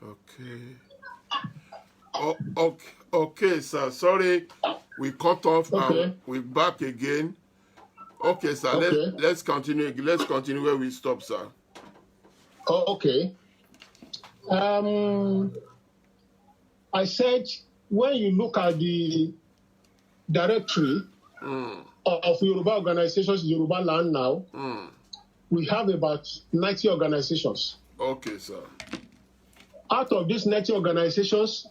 Okay. Okay, sir. Sorry, we cut off and we're back again. Okay, sir. Let's continue. Let's continue where we stop, sir. Okay. I said when you look at the directory of Yoruba organizations in Yoruba land now, we have about 90 organizations. Okay, sir. Out of these 90 organizations,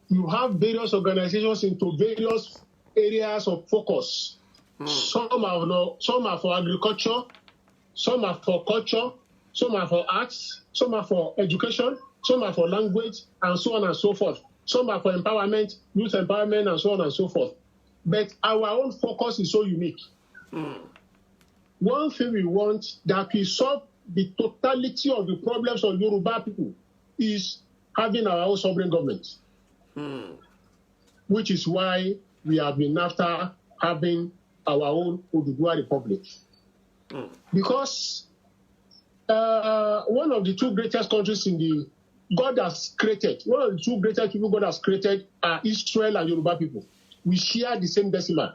you have various organizations into various areas of focus. Some are for agriculture, some are for culture, some are for arts, some are for education, some are for language, and so on and so forth. Some are for empowerment, youth empowerment, and so on and so forth. But our own focus is so unique. One thing we want that we solve the totality of the problems of Yoruba people is having our own sovereign government, which is why we have been after having our own Oduduwa Republic. Because one of the two greatest countries God has created, one of the two greatest people God has created are Israel and Yoruba people. We share the same decimal.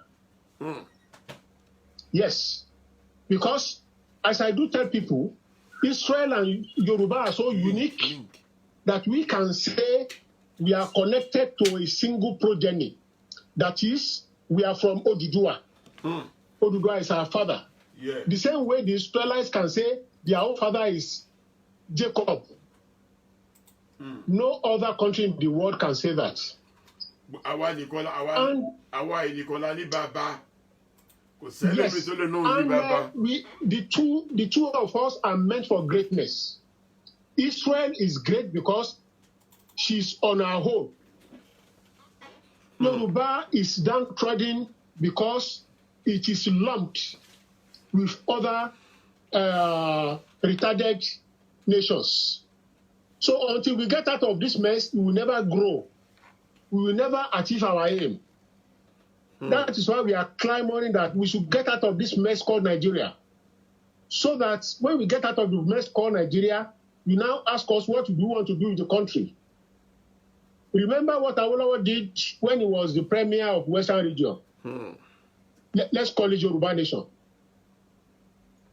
Yes. Because, as I do tell people, Israel and Yoruba are so unique that we can say we are connected to a single progeny. That is, we are from Oduduwa. Oduduwa is our father. Yeah. The same way the Israelites can say their own father is Jacob. No other country in the world can say that. Yes, and the two of us are meant for greatness. Israel is great because she's on her own. Yoruba is downtrodden because it is lumped with other retarded nations. So until we get out of this mess, we will never grow. We will never achieve our aim. That is why we are clamoring that we should get out of this mess called Nigeria. So that when we get out of the mess called Nigeria, you now ask us what we want to do with the country. Remember what Awolowo did when he was the premier of Western region? Let's call it Yoruba Nation.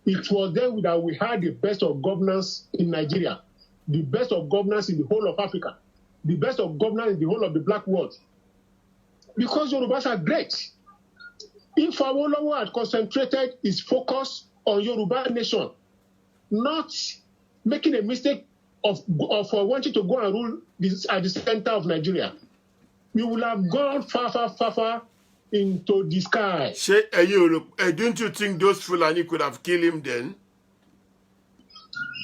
It was then that we had the best of governance in Nigeria, the best of governance in the whole of Africa, the best of governance in the whole of the Black world. Because Yorubas are great. If Awolowo had concentrated his focus on Yoruba Nation, not making a mistake of wanting to go and rule at the center of Nigeria, we would have gone far into the sky. Don't you think those Fulani could have killed him then?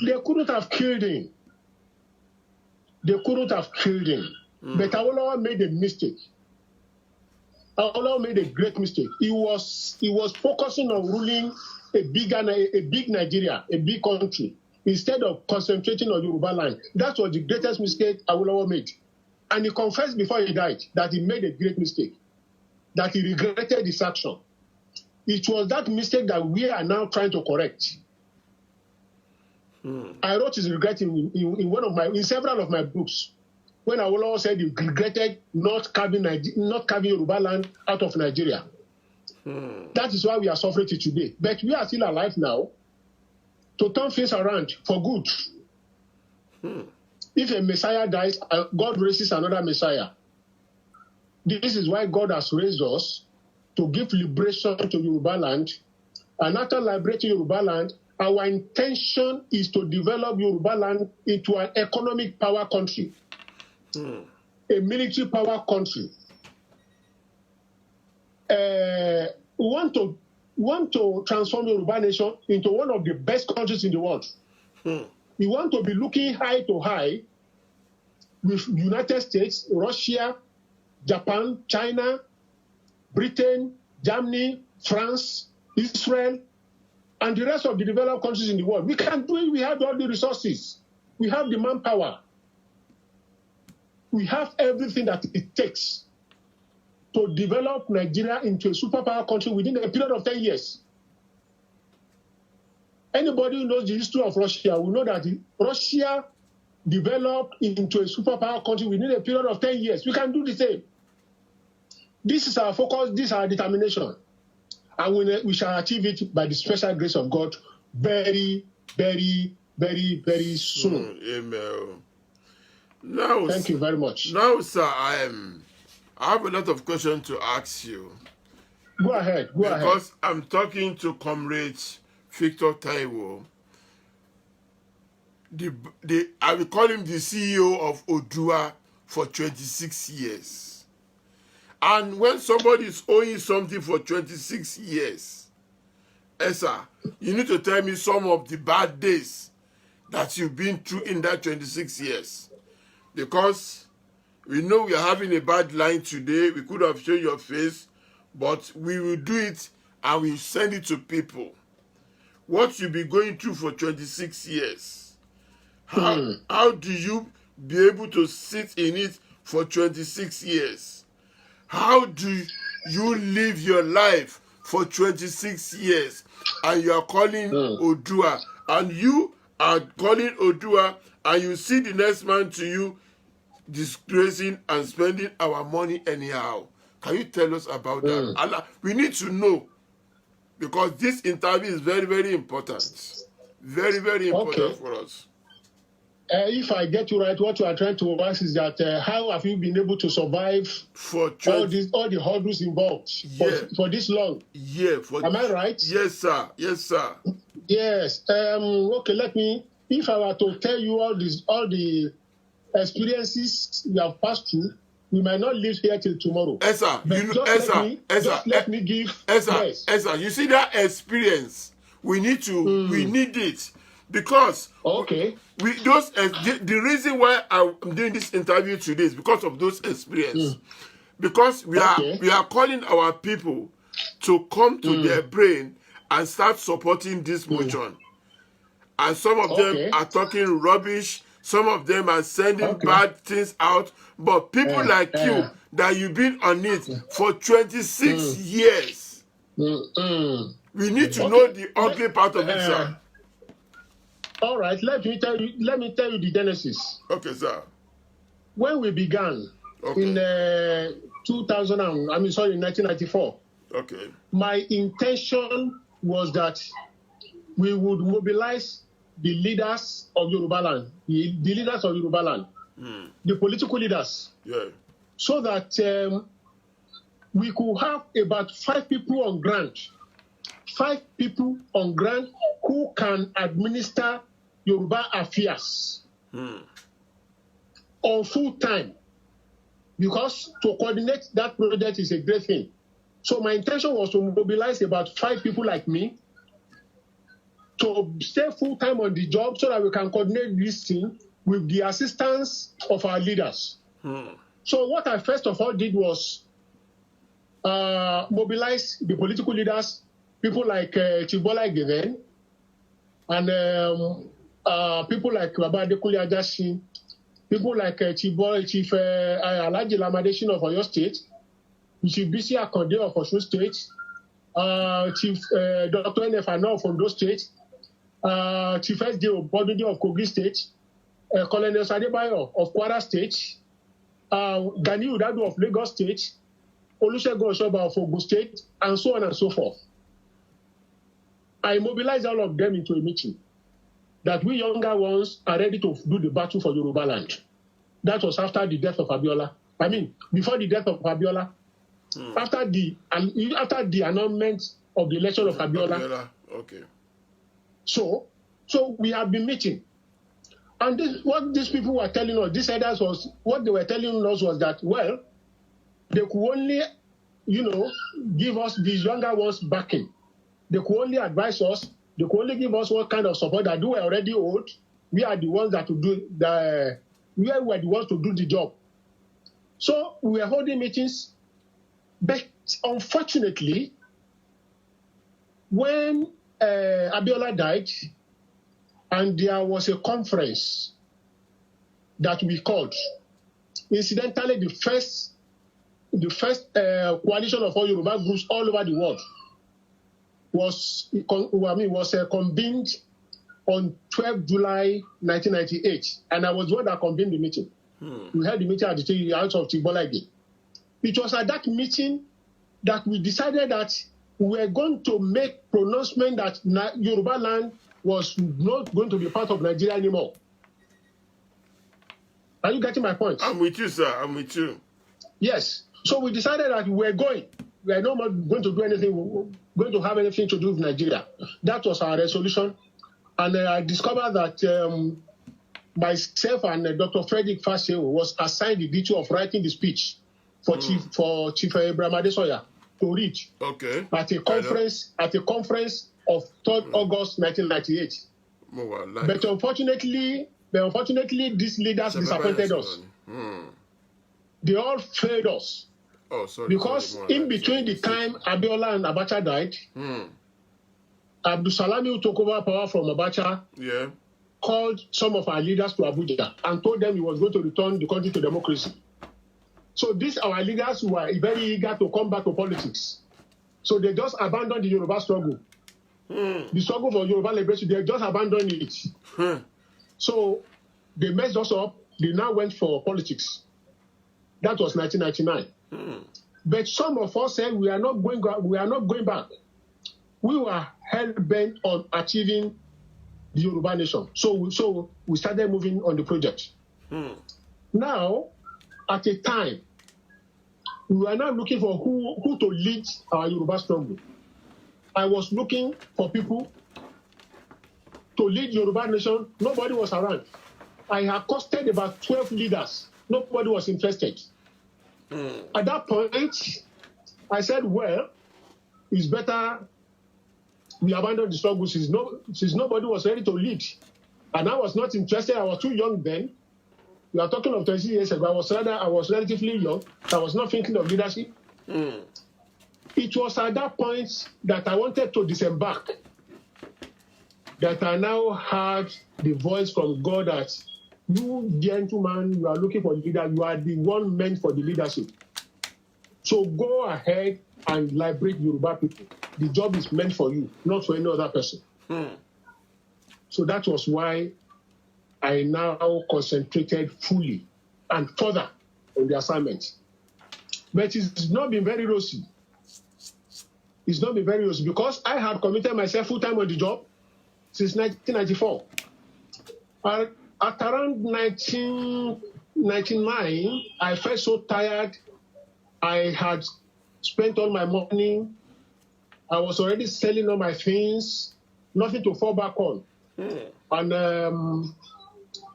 They couldn't have killed him. But Awolowo made a mistake. Awolowo made a great mistake. He was focusing on ruling a big Nigeria, a big country, instead of concentrating on Yoruba land. That was the greatest mistake Awolowo made. And he confessed before he died that he made a great mistake, that he regretted his action. It was that mistake that we are now trying to correct. I wrote his regret in several of my books, when Awolowo said he regretted not carving Yoruba land out of Nigeria. That is why we are suffering today. But we are still alive now to turn things around for good. If a Messiah dies, God raises another Messiah. This is why God has raised us to give liberation to Yoruba land. And after liberating Yoruba land, our intention is to develop Yoruba land into an economic power country, a military power country. We want to transform Yoruba nation into one of the best countries in the world. We want to be looking high to high with United States, Russia, Japan, China, Britain, Germany, France, Israel, and the rest of the developed countries in the world. We can do it. We have all the resources. We have the manpower. We have everything that it takes to develop Nigeria into a superpower country within a period of 10 years. Anybody who knows the history of Russia will know that Russia develop into a superpower country within a period of 10 years. We can do the same. This is our focus, this is our determination. And we shall achieve it by the special grace of God very, very, very, very soon. Amen. Now, thank you very much. Now, sir, I have a lot of questions to ask you. Go ahead. Because I'm talking to Comrade Victor Taiwo. I will call him the CEO of Odua for 26 years. And when somebody is owing something for 26 years, sir, you need to tell me some of the bad days that you've been through in that 26 years. Because we know we are having a bad line today. We could have shown your face, but we will do it and we send it to people. What you've been going through for 26 years. How do you be able to sit in it for 26 years? How do you live your life for 26 years? And you are calling Odua, and you are calling Odua, and you see the next man to you disgracing and spending our money anyhow. Can you tell us about that? Allah, we need to know, because this interview is very, very important. Very, very important for us. If I get you right, what you are trying to ask is that how have you been able to survive for all the hurdles involved for this long? Yeah. Am I right? Yes, sir. Yes, sir. Yes. Okay. If I were to tell you all the experiences we have passed through, we might not live here till tomorrow. Sir, let me give. Sir, you see that experience? We need it. Because the reason why I'm doing this interview today is because of those experiences. Because we are calling our people to come to their brain and start supporting this motion. And some of them are talking rubbish. Some of them are sending bad things out. But people like you, that you've been on it for 26 years, we need to know the ugly part of it, sir. All right, let me tell you the genesis. Okay, sir. When we began in 1994. Okay. My intention was that we would mobilize the leaders of Yoruba land, the leaders of Yoruba land, the political leaders, so that we could have about 5 people on ground. 5 people on ground who can administer Yoruba affairs on full time, because to coordinate that project is a great thing. So my intention was to mobilize about 5 people like me to stay full time on the job so that we can coordinate this thing with the assistance of our leaders. So what I first of all did was mobilize the political leaders, people like Chibola Geven, and people like Baba Adekunle Ajasin, people like Chief Alhaji Lamadeshin of Oyo State, Chief Bisi Akande of Osun State, Chief Dr. N.F. Ana of Ondo State, Chief S.D. Obodunde of Kogi State, Colonel Sadebayo of Kwara State, Gani Udadu of Lagos State, Olusegun Osoba of Ogun State, and so on and so forth. I mobilized all of them into a meeting that we younger ones are ready to do the battle for Yoruba land. That was after the death of Abiola. I mean, before the death of Abiola, after the announcement of the election of Abiola. Okay. So we have been meeting. And what these people were telling us, these elders what they were telling us was that, well, they could only, give us these younger ones backing. They could only advise us. They could only give us what kind of support that we were already old. We are the ones that we were the ones to do the job. So we were holding meetings, but unfortunately, when Abiola died, and there was a conference that we called, incidentally, the first coalition of all Yoruba groups all over the world was convened on 12 July 1998, and I was the one that convened the meeting. We had the meeting at the house of Tibolagi. It was at that meeting that we decided that we were going to make pronouncement that Yoruba land was not going to be part of Nigeria anymore. Are you getting my point? I'm with you, sir. I'm with you. Yes. So we decided that we are not going to do anything, going to have anything to do with Nigeria. That was our resolution. And I discovered that myself and Dr. Frederick Fasio was assigned the duty of writing the speech for Chief Abraham Adesoya to read at a conference of 3rd August 1998. But unfortunately, these leaders disappointed us. They all failed us. Because in between the time Abiola and Abacha died, Abdul Salami, who took over power from Abacha, called some of our leaders to Abuja and told them he was going to return the country to democracy. So these our leaders were very eager to come back to politics. So they just abandoned the Yoruba struggle. The struggle for Yoruba liberation, they just abandoned it. So they messed us up. They now went for politics. That was 1999. But some of us said we are not going back. We were hell-bent on achieving the Yoruba nation. So we started moving on the project. Now, at a time, we are now looking for who to lead our Yoruba struggle. I was looking for people to lead Yoruba nation. Nobody was around. I had costed about 12 leaders. Nobody was interested. At that point, I said, well, it's better we abandon the struggle since nobody was ready to lead. And I was not interested. I was too young then. We are talking of 20 years ago. I was relatively young. I was not thinking of leadership. It was at that point that I wanted to disembark, that I now had the voice from God that you, gentleman, you are looking for a leader. You are the one meant for the leadership. So go ahead and liberate Yoruba people. The job is meant for you, not for any other person. So that was why I now concentrated fully and further on the assignment. But it's not been very rosy. It's not been very rosy because I had committed myself full-time on the job since 1994. At around 1999, I felt so tired. I had spent all my money. I was already selling all my things, nothing to fall back on. And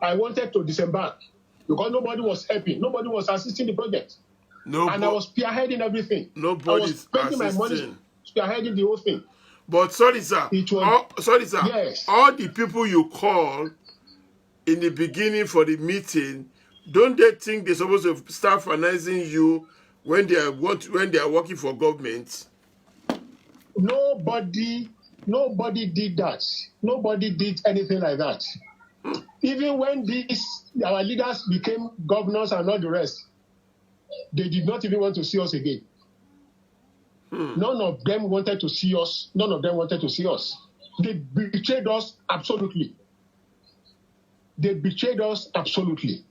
I wanted to disembark because nobody was helping. Nobody was assisting the project. And I was spearheading everything. Nobody I was spending my money spearheading the whole thing. But sorry, sir. Yes. All the people you call in the beginning for the meeting, don't they think they're supposed to start financing you when they are working for government? Nobody did that. Nobody did anything like that. Even when our leaders became governors and all the rest, they did not even want to see us again. None of them wanted to see us. None of them wanted to see us. They betrayed us absolutely. They betrayed us absolutely.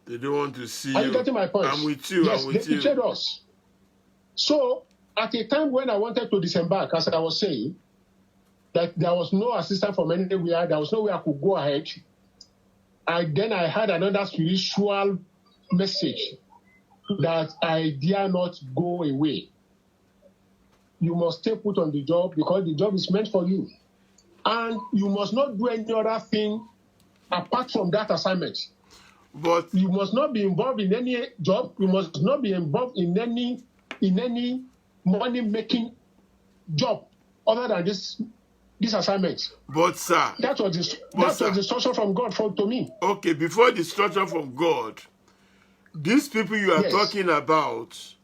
They don't want to see you. Are you getting my point? I'm with you. Yes, I'm with they betrayed us. So, at a time when I wanted to disembark, as I was saying, that there was no assistance from anywhere, there was no way I could go ahead. Then I had another spiritual message that I dare not go away. You must stay put on the job because the job is meant for you. And you must not do any other thing apart from that assignment. But you must not be involved in any job. You must not be involved in any money-making job other than this assignment. But sir, that was the instruction from God to me. Okay, before the instruction from God, these people you are talking about,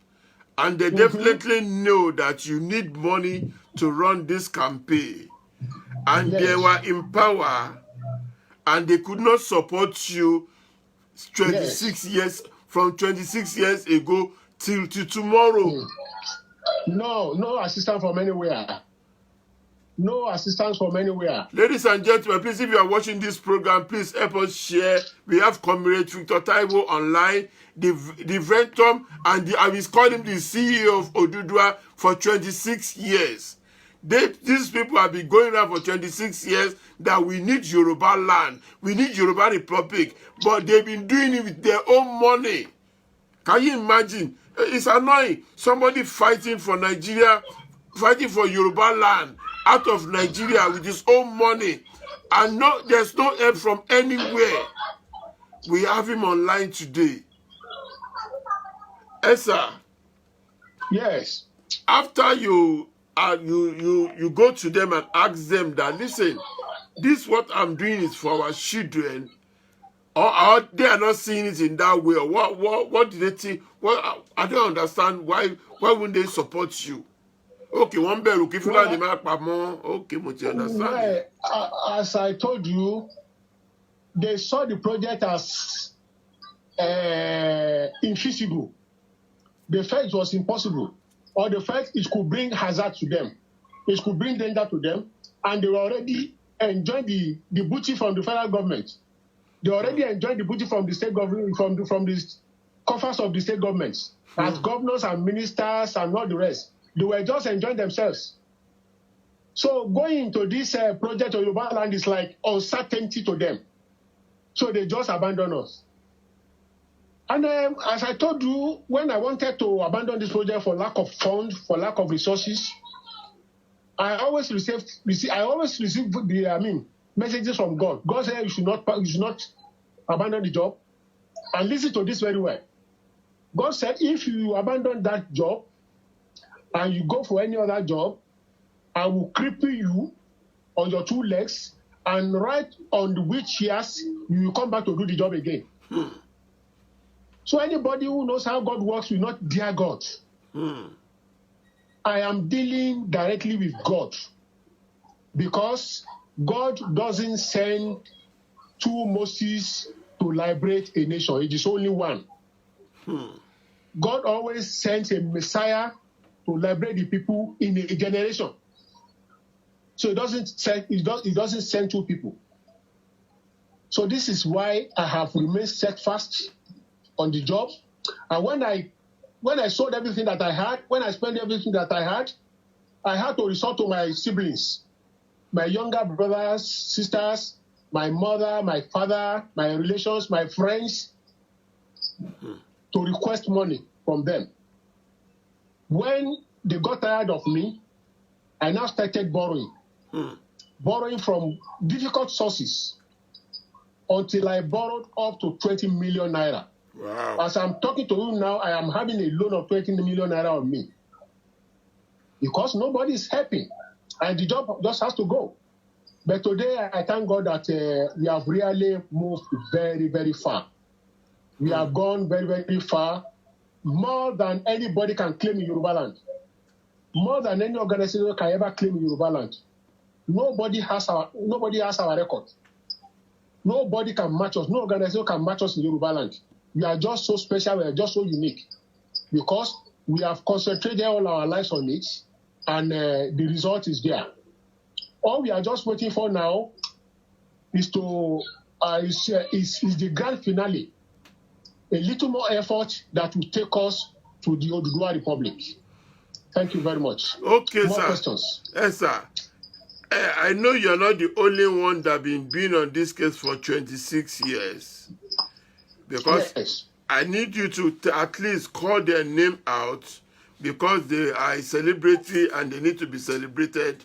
and they definitely know that you need money to run this campaign, and they were in power, and they could not support you 26 years, from 26 years ago till tomorrow. No assistance from anywhere. No assistance from anywhere. Ladies and gentlemen, please, if you are watching this program, please help us share. We have Comrade Victor Taiwo online, the Ventum, and I will call him the CEO of Odudua for 26 years. These people have been going around for 26 years that we need Yoruba land, we need Yoruba Republic, but they've been doing it with their own money. Can you imagine? It's annoying. Somebody fighting for Nigeria, fighting for Yoruba land out of Nigeria with his own money, and there's no help from anywhere. We have him online today. Esa. Yes. After you go to them and ask them that, listen, this what I'm doing is for our children, or they are not seeing it in that way. Or what do they think? Well, I don't understand why wouldn't they support you? Okay, one better if you okay, but you understand. As I told you, they saw the project as infeasible. They felt it was impossible, or they felt it could bring hazard to them, it could bring danger to them, and they were already enjoying the booty from the federal government. They already enjoyed the booty from the state government, from the coffers of the state governments, as governors and ministers and all the rest. They were just enjoying themselves. So going into this project of Yoruba land is like uncertainty to them. So they just abandoned us. And as I told you, when I wanted to abandon this project for lack of funds, for lack of resources, I always received the messages from God. God said you should not abandon the job. And listen to this very well. God said if you abandon that job and you go for any other job, I will cripple you on your two legs, and right on the wheelchairs, you will come back to do the job again. So anybody who knows how God works will not dare God. I am dealing directly with God, because God doesn't send two Moses to liberate a nation. It is only one. God always sends a Messiah to liberate the people in a generation. So it doesn't send two people. So this is why I have remained steadfast on the job. And when I sold everything that I had, when I spent everything that I had to resort to my siblings, my younger brothers, sisters, my mother, my father, my relations, my friends, to request money from them. When they got tired of me, I now started borrowing. Borrowing from difficult sources until I borrowed up to 20 million naira. Wow. As I'm talking to you now, I am having a loan of 20 million naira on me, because nobody is helping and the job just has to go. But today, I thank God that we have really moved very, very far. We have gone very, very far, more than anybody can claim in Yoruba land, more than any organization can ever claim in Yoruba land. Nobody has our record. Nobody can match us. No organization can match us in Yoruba land. We are just so special. We are just so unique, because we have concentrated all our lives on it, and the result is there. All we are just waiting for now is the grand finale. A little more effort that will take us to the Odudua Republic. Thank you very much. Okay, more sir. Questions? Yes, sir. I know you're not the only one that been on this case for 26 years. Because yes. I need you to at least call their name out, because they are a celebrity and they need to be celebrated.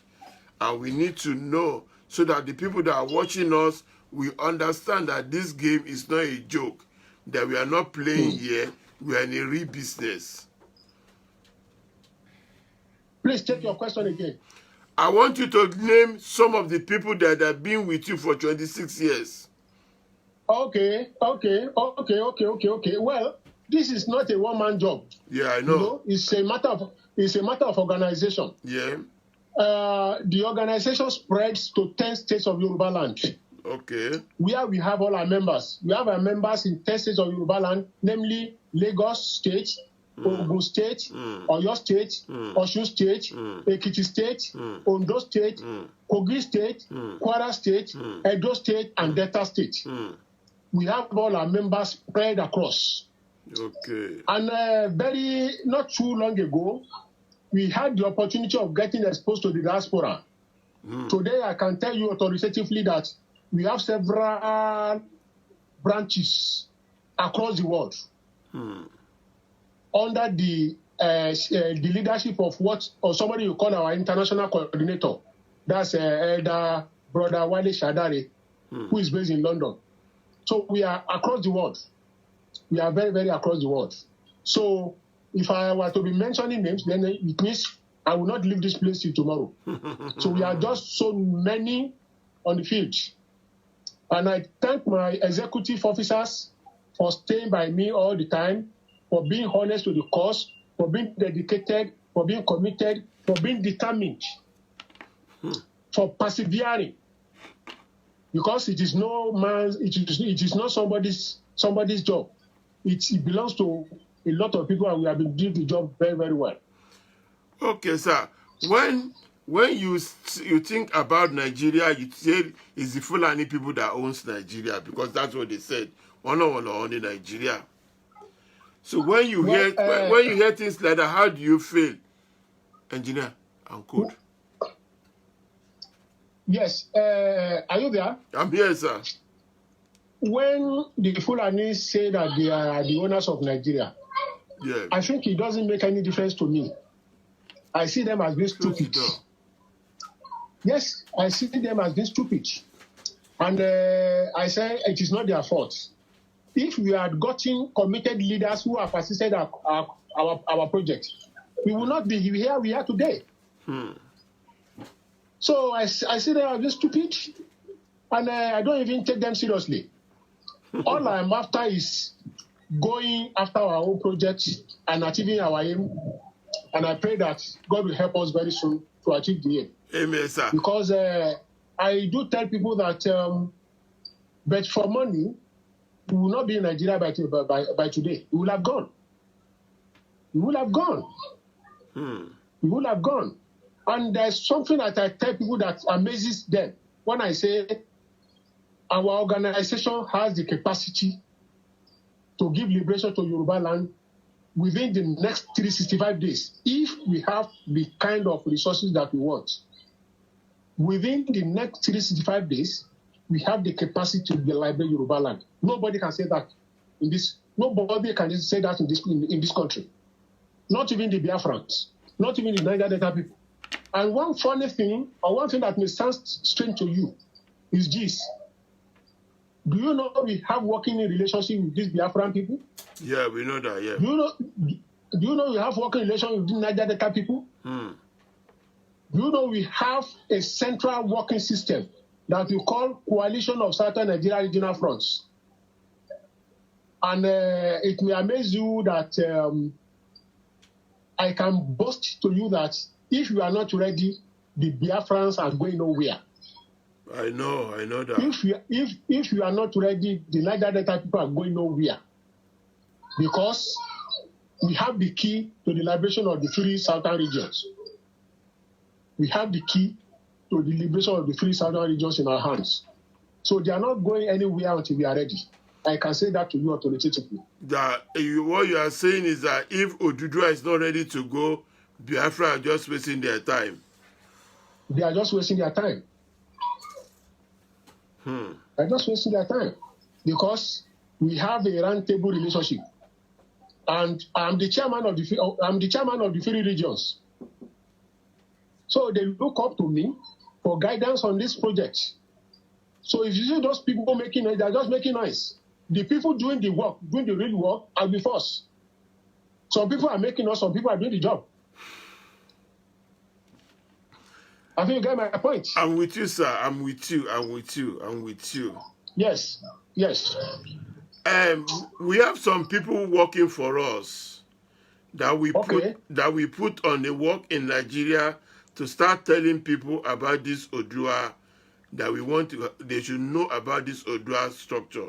And we need to know, so that the people that are watching us will understand that this game is not a joke, that we are not playing here, we are in a real business. Please take your question again. I want you to name some of the people that have been with you for 26 years. Okay. Well, this is not a one-man job. Yeah, I know. You know, it's a matter of organization. Yeah. The organization spreads to 10 states of Yoruba land. Okay. Where we have all our members. We have our members in 10 states of Yoruba land, namely Lagos State, Ogun State, Oyo State, Osun State, Ekiti State, Ondo State, Kogi State, Kwara State, Edo State, and Delta State. We have all our members spread across. Okay. And very not too long ago, we had the opportunity of getting exposed to the diaspora. Today, I can tell you authoritatively that we have several branches across the world under the leadership of somebody you call our international coordinator. That's Elder Brother Wale Shadare, who is based in London. So we are across the world. We are very, very across the world. So if I were to be mentioning names, then it means I will not leave this place till tomorrow. So we are just so many on the field. And I thank my executive officers for staying by me all the time, for being honest to the cause, for being dedicated, for being committed, for being determined, for persevering. Because it is no man's, it is not somebody's job. It belongs to a lot of people, and we have been doing the job very, very well. Okay, sir. When you think about Nigeria, you say it's the Fulani people that owns Nigeria, because that's what they said. Only Nigeria. So when you hear things like that, how do you feel, engineer and code? Yes. Are you there? I'm here, sir. When the Fulani say that they are the owners of Nigeria, I think it doesn't make any difference to me. I see them as being stupid. Yes, I see them as being stupid. And I say it is not their fault. If we had gotten committed leaders who have assisted our project, we will not be here we are today. So I see them as being stupid, and I don't even take them seriously. All I'm after is going after our own project and achieving our aim. And I pray that God will help us very soon to achieve the aim. Amen, sir. Because I do tell people that, but for money, we will not be in Nigeria by today. We will have gone. We will have gone. We will have gone. And there's something that I tell people that amazes them when I say our organization has the capacity to give liberation to Yoruba land within the next 365 days, if we have the kind of resources that we want. Within the next 365 days, we have the capacity to liberate Yoruba land. Nobody can say that in this. Nobody can say that in this country. Not even the Biafrans. Not even the Niger Delta people. And one funny thing, or one thing that may sound strange to you, is this. Do you know we have working in relationship with these Biafran people? Yeah, we know that, yeah. Do you know we have working relationship with the Niger Delta people? Do you know we have a central working system that we call Coalition of Southern Nigeria Regional Fronts? And it may amaze you that I can boast to you that if you are not ready, the Biafrans are going nowhere. I know that. If you are not ready, the Niger Delta people are going nowhere. Because we have the key to the liberation of the three southern regions. We have the key to the liberation of the three southern regions in our hands. So they are not going anywhere until we are ready. I can say that to you authoritatively. What you are saying is that if Odudua is not ready to go, Biafra are just wasting their time. They are just wasting their time. They are just wasting their time. Because we have a roundtable relationship. And I'm the chairman of the three regions. So they look up to me for guidance on this project. So if you see those people making noise, they're just making noise. The people doing the work, doing the real work, are with us. Some people are making noise, some people are doing the job. I think you get my point. I'm with you, sir. I'm with you. Yes. We have some people working for us that we put on the work in Nigeria to start telling people about this Odua, that they should know about this Odua structure.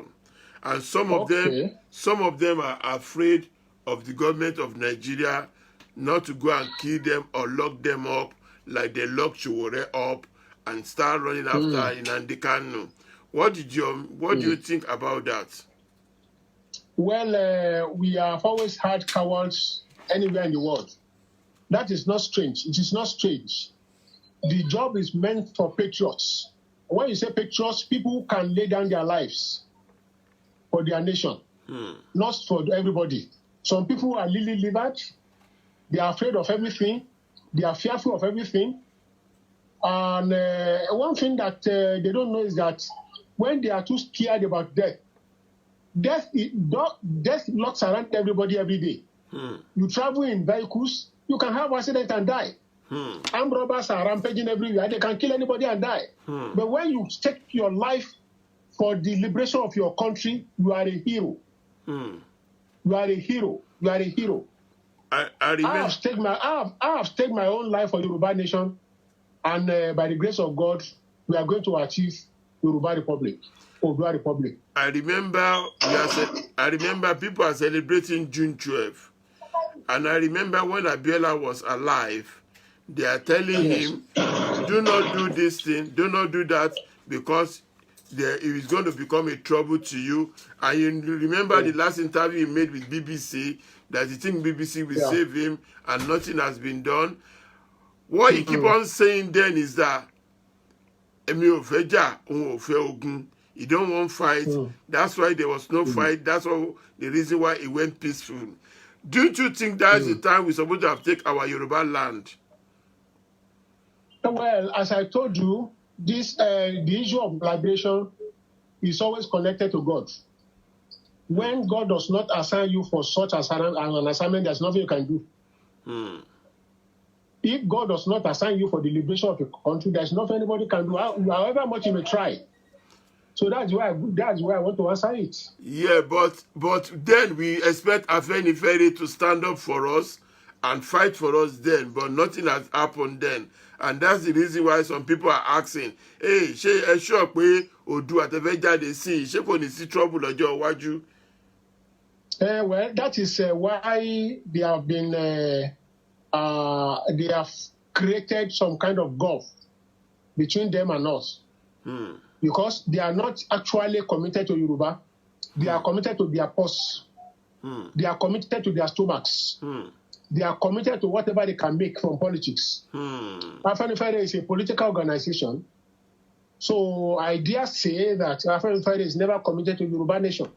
And some of them are afraid of the government of Nigeria not to go and kill them or lock them up like they locked Showore up and start running after Nnamdi Kanu. What do you think about that? Well, we have always had cowards anywhere in the world. That is not strange. It is not strange. The job is meant for patriots. When you say patriots, people who can lay down their lives for their nation, not for everybody. Some people are lily-livered. They are afraid of everything. They are fearful of everything. And one thing that they don't know is that when they are too scared about death looks around everybody every day. You travel in vehicles, you can have accident and die. Armed robbers are rampaging everywhere. They can kill anybody and die. But when you take your life for the liberation of your country, you are a hero. You are a hero. You are a hero. I have staked my own life for Yoruba nation, and by the grace of God, we are going to achieve Yoruba Republic, Odua Republic. I remember people are celebrating June 12th, and I remember when Abiola was alive, they are telling him, do not do this thing, do not do that, because it is going to become a trouble to you. And you remember the last interview he made with BBC, that he think BBC will save him, and nothing has been done. What he keep on saying then is that he don't want fight. That's why there was no fight. That's all the reason why it went peaceful. Don't you think that's the time we're supposed to have taken our Yoruba land? Well, as I told you, the issue of liberation is always connected to God. When God does not assign you for such an assignment, there's nothing you can do. If God does not assign you for the liberation of your country, there's nothing anybody can do, however much you may try. So that's why I want to answer it. Yeah, but then we expect Afenifere to stand up for us and fight for us then, but nothing has happened then. And that's the reason why some people are asking, hey, ṣé ẹ sure pé Oòduà tẹ́ fẹ́ jáde sí ṣé kò ní sí trouble lọ́jọ́ iwájú? Well, that is why they have been they have created some kind of gulf between them and us. Because they are not actually committed to Yoruba. They are committed to their purse. They are committed to their stomachs. They are committed to whatever they can make from politics. Afenifere is a political organization. So I dare say that Afenifere is never committed to Yoruba nation.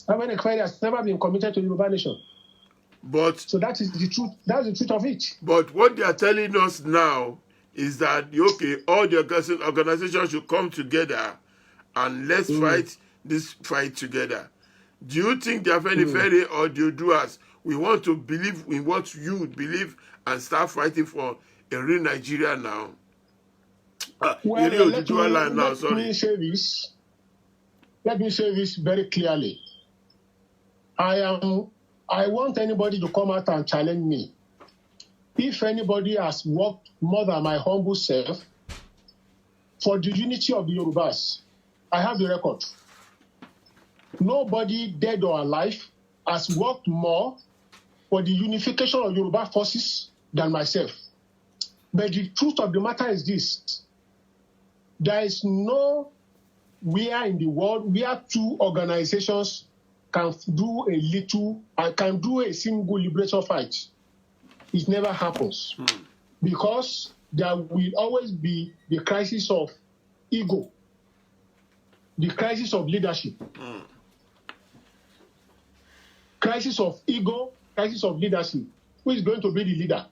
Afenifere has never been committed to Yoruba nation. So that is the truth. That's the truth of it. But what they are telling us now is that, okay, all the organizations should come together and let's fight this fight together. Do you think the Afenifere or the Oduas, we want to believe in what you believe and start fighting for a real Nigeria now? Well, let me say this very clearly. I want anybody to come out and challenge me. If anybody has worked more than my humble self for the unity of the Yorubas, I have the record. Nobody, dead or alive, has worked more for the unification of Yoruba forces than myself. But the truth of the matter is this. There is nowhere in the world where two organizations can do a single liberation fight. It never happens. Because there will always be the crisis of ego, the crisis of leadership. Crisis of ego, crisis of leadership. Who is going to be the leader?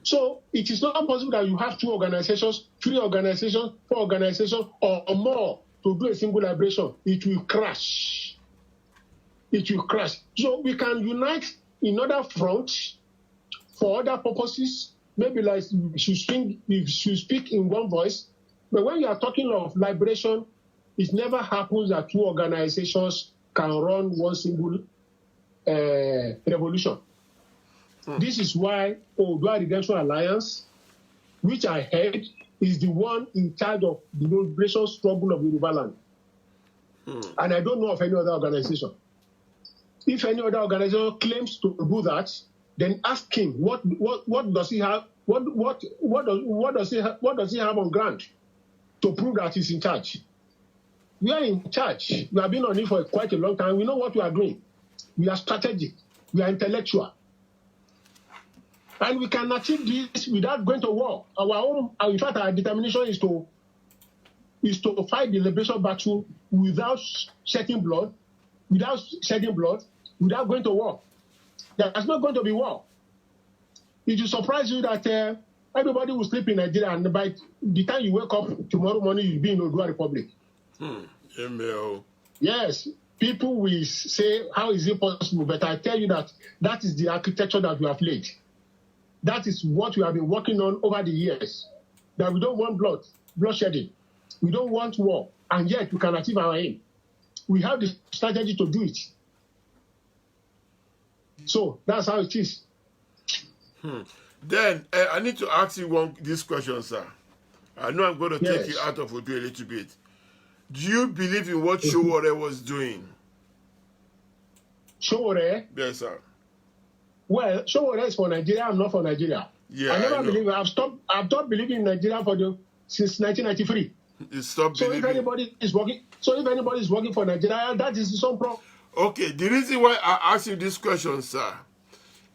So it is not possible that you have 2 organizations, 3 organizations, 4 organizations, or more to do a single liberation. It will crash. It will crash. So we can unite in other fronts for other purposes. Maybe like we should speak in one voice. But when you are talking of liberation, it never happens that 2 organizations can run one single revolution. This is why Odua Redemption Alliance, which I heard, is the one in charge of the liberation struggle of Yoruba land. And I don't know of any other organization. If any other organization claims to do that, then ask him what does he have? What does he have on ground to prove that he's in charge? We are in charge. We have been on it for quite a long time. We know what we are doing. We are strategic. We are intellectual. And we can achieve this without going to war. In fact, our determination is to fight the liberation battle without shedding blood, without going to war. There's not going to be war. It will surprise you that everybody will sleep in Nigeria, and by the time you wake up tomorrow morning, you'll be in Odua Republic. Yes, people will say, how is it possible? But I tell you that is the architecture that we have laid. That is what we have been working on over the years. That we don't want bloodshedding. We don't want war, and yet we can achieve our aim. We have the strategy to do it. So that's how it is. Then I need to ask you this question, sir. I know I'm going to take you out of Odu a little bit. Do you believe in what Sowore was doing? Sowore? Yes, sir. Well, Sowore is for Nigeria. I'm not for Nigeria. Yeah, I never believe. I've stopped believing in Nigeria since 1993. You stopped believing. If anybody is working for Nigeria, that is some problem. Okay, the reason why I ask you this question, sir,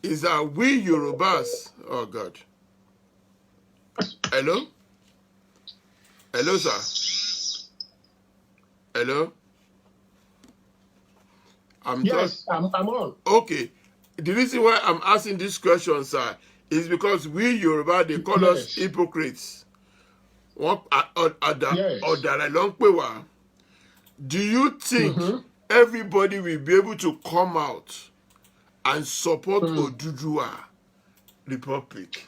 is that we Yorubas. Oh God. Hello. Hello, sir. Hello. I'm on. Okay. The reason why I'm asking this question, sir, is because we Yoruba, they call us hypocrites. Do you think everybody will be able to come out and support Oduduwa Republic?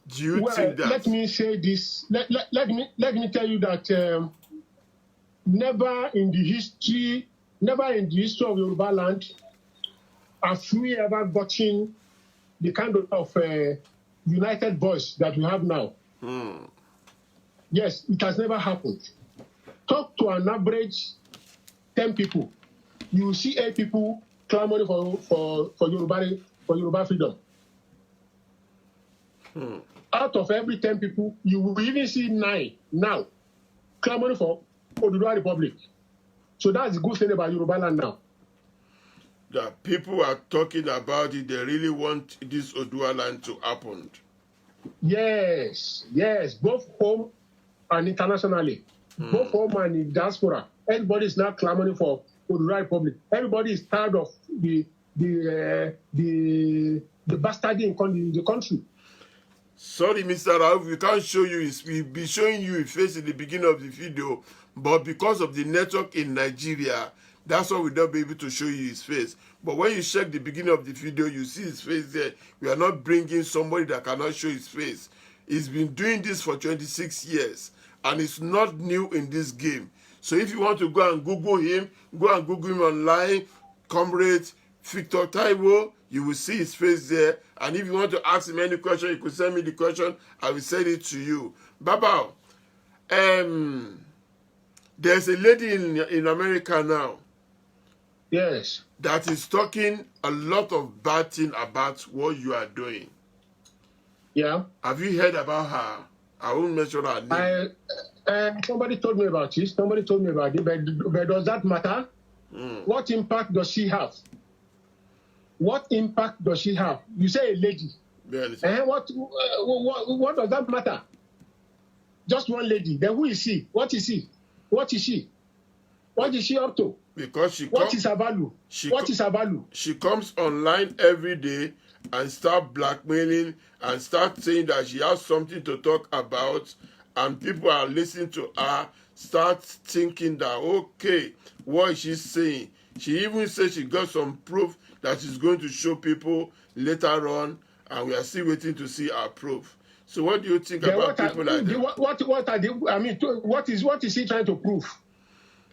Do you think that? Let me say this. Let me tell you that never in the history of Yoruba land have we ever gotten the kind of united voice that we have now. Yes, it has never happened. Talk to an average 10 people. You will see 8 people clamoring for Yoruba freedom. Out of every 10 people, you will even see 9 now clamoring for Oduduwa Republic. So that's the good thing about Yoruba land now. That people are talking about it, they really want this Oduduwa land to happen. Yes, both home and internationally, both home and in diaspora. Everybody is now clamoring for Oduduwa Republic. Everybody is tired of the bastarding in the country. Sorry, Mr. Rauf, we can't show you. We'll be showing you his face in the beginning of the video, but because of the network in Nigeria, that's why we'll not be able to show you his face. But when you check the beginning of the video, you see his face there. We are not bringing somebody that cannot show his face. He's been doing this for 26 years, and it's not new in this game. So if you want to go and Google him online, Comrade Victor Taiwo, you will see his face there. And if you want to ask him any question, you could send me the question. I will send it to you. Baba, there's a lady in America now. Yes. That is talking a lot of bad things about what you are doing. Yeah. Have you heard about her? I won't mention her name. Somebody told me about it. But does that matter? What impact does she have? What impact does she have? You say a lady. What does that matter? Just one lady. Then who is she? What is she? What is she? What is she up to? Because what is her value? What is her value? She comes online every day and start blackmailing and start saying that she has something to talk about, and people are listening to her, start thinking that, okay, what is she saying? She even said she got some proof that she's going to show people later on, and we are still waiting to see her proof. So what do you think about people like that? What is she trying to prove?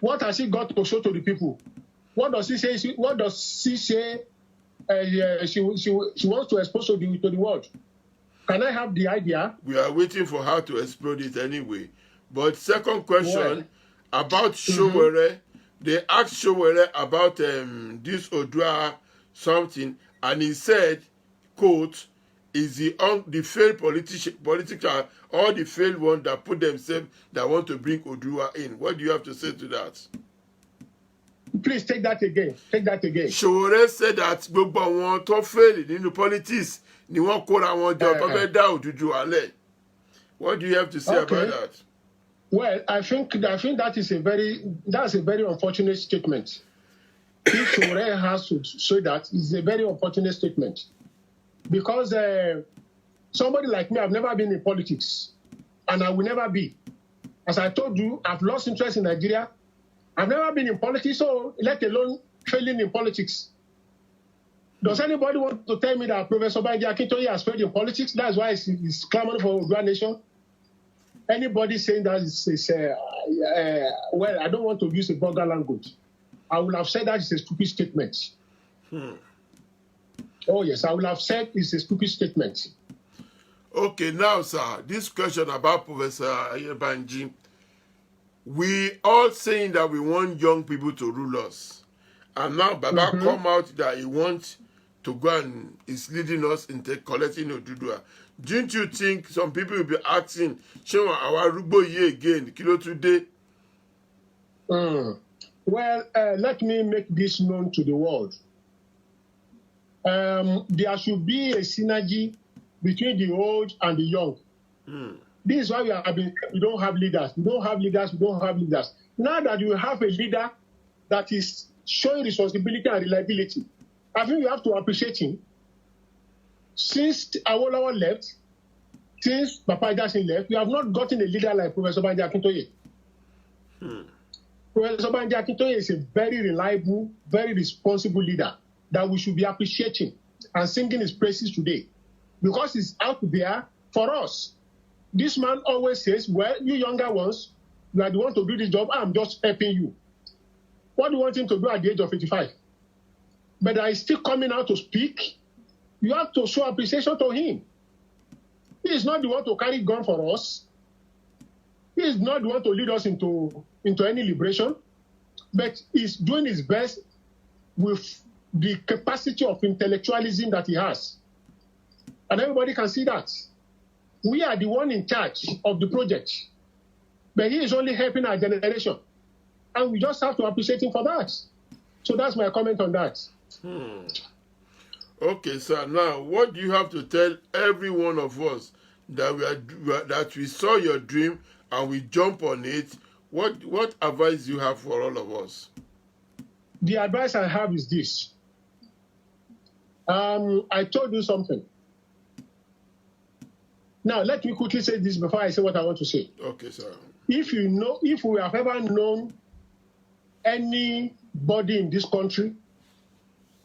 What has she got to show to the people? What does she say? What does she say? She wants to expose to the world. Can I have the idea? We are waiting for her to explode it anyway. But second question about Sowore. they asked Showore about this Odua something, and he said, quote, is the failed politician or the failed one that put themselves that want to bring Odua in. What do you have to say to that? Please take that again. Take that again. Showore said that gbogbo àwọn tó fail nínú politics ni wọ́n kóra wọn jọ tó fẹ́ dá Odùduwà lẹ̀. What do you have to say about that? Well, I think that is a very unfortunate statement. If Showore has to say that, it's a very unfortunate statement. Because somebody like me, I've never been in politics, and I will never be. As I told you, I've lost interest in Nigeria. I've never been in politics, so let alone failing in politics. Does anybody want to tell me that Professor Banji Akintoye has failed in politics? That's why he's clamoring for Odua Nation. Anybody saying that is well, I don't want to use a vulgar language. I would have said that is a stupid statement. Oh, yes, I would have said it's a stupid statement. Okay, now, sir, this question about Professor Banji, we all saying that we want young people to rule us. And now Baba come out that he wants to go and is leading us into collecting Odudua. Don't you think some people will be asking, show our Rubo ye again, kilo today? Well, let me make this known to the world. There should be a synergy between the old and the young. This is why we don't have leaders. We don't have leaders. We don't have leaders. Now that you have a leader that is showing responsibility and reliability, I think you have to appreciate him. Since Awolowo left, since Papa Jackson left, we have not gotten a leader like Professor Banji Akintoye. Professor Banji Akintoye is a very reliable, very responsible leader that we should be appreciating and singing his praises today, because he's out there for us. This man always says, well, you younger ones, you are the one to do this job, I'm just helping you. What do you want him to do at the age of 85? But that he's still coming out to speak. You have to show appreciation to him. He is not the one to carry gun for us. He is not the one to lead us into any liberation, but he's doing his best with the capacity of intellectualism that he has. And everybody can see that. We are the one in charge of the project, but he is only helping our generation. And we just have to appreciate him for that. So that's my comment on that. Okay, sir. Now, what do you have to tell every one of us that we saw your dream and we jump on it? What advice do you have for all of us? The advice I have is this. I told you something. Now, let me quickly say this before I say what I want to say. Okay, sir. If we have ever known anybody in this country,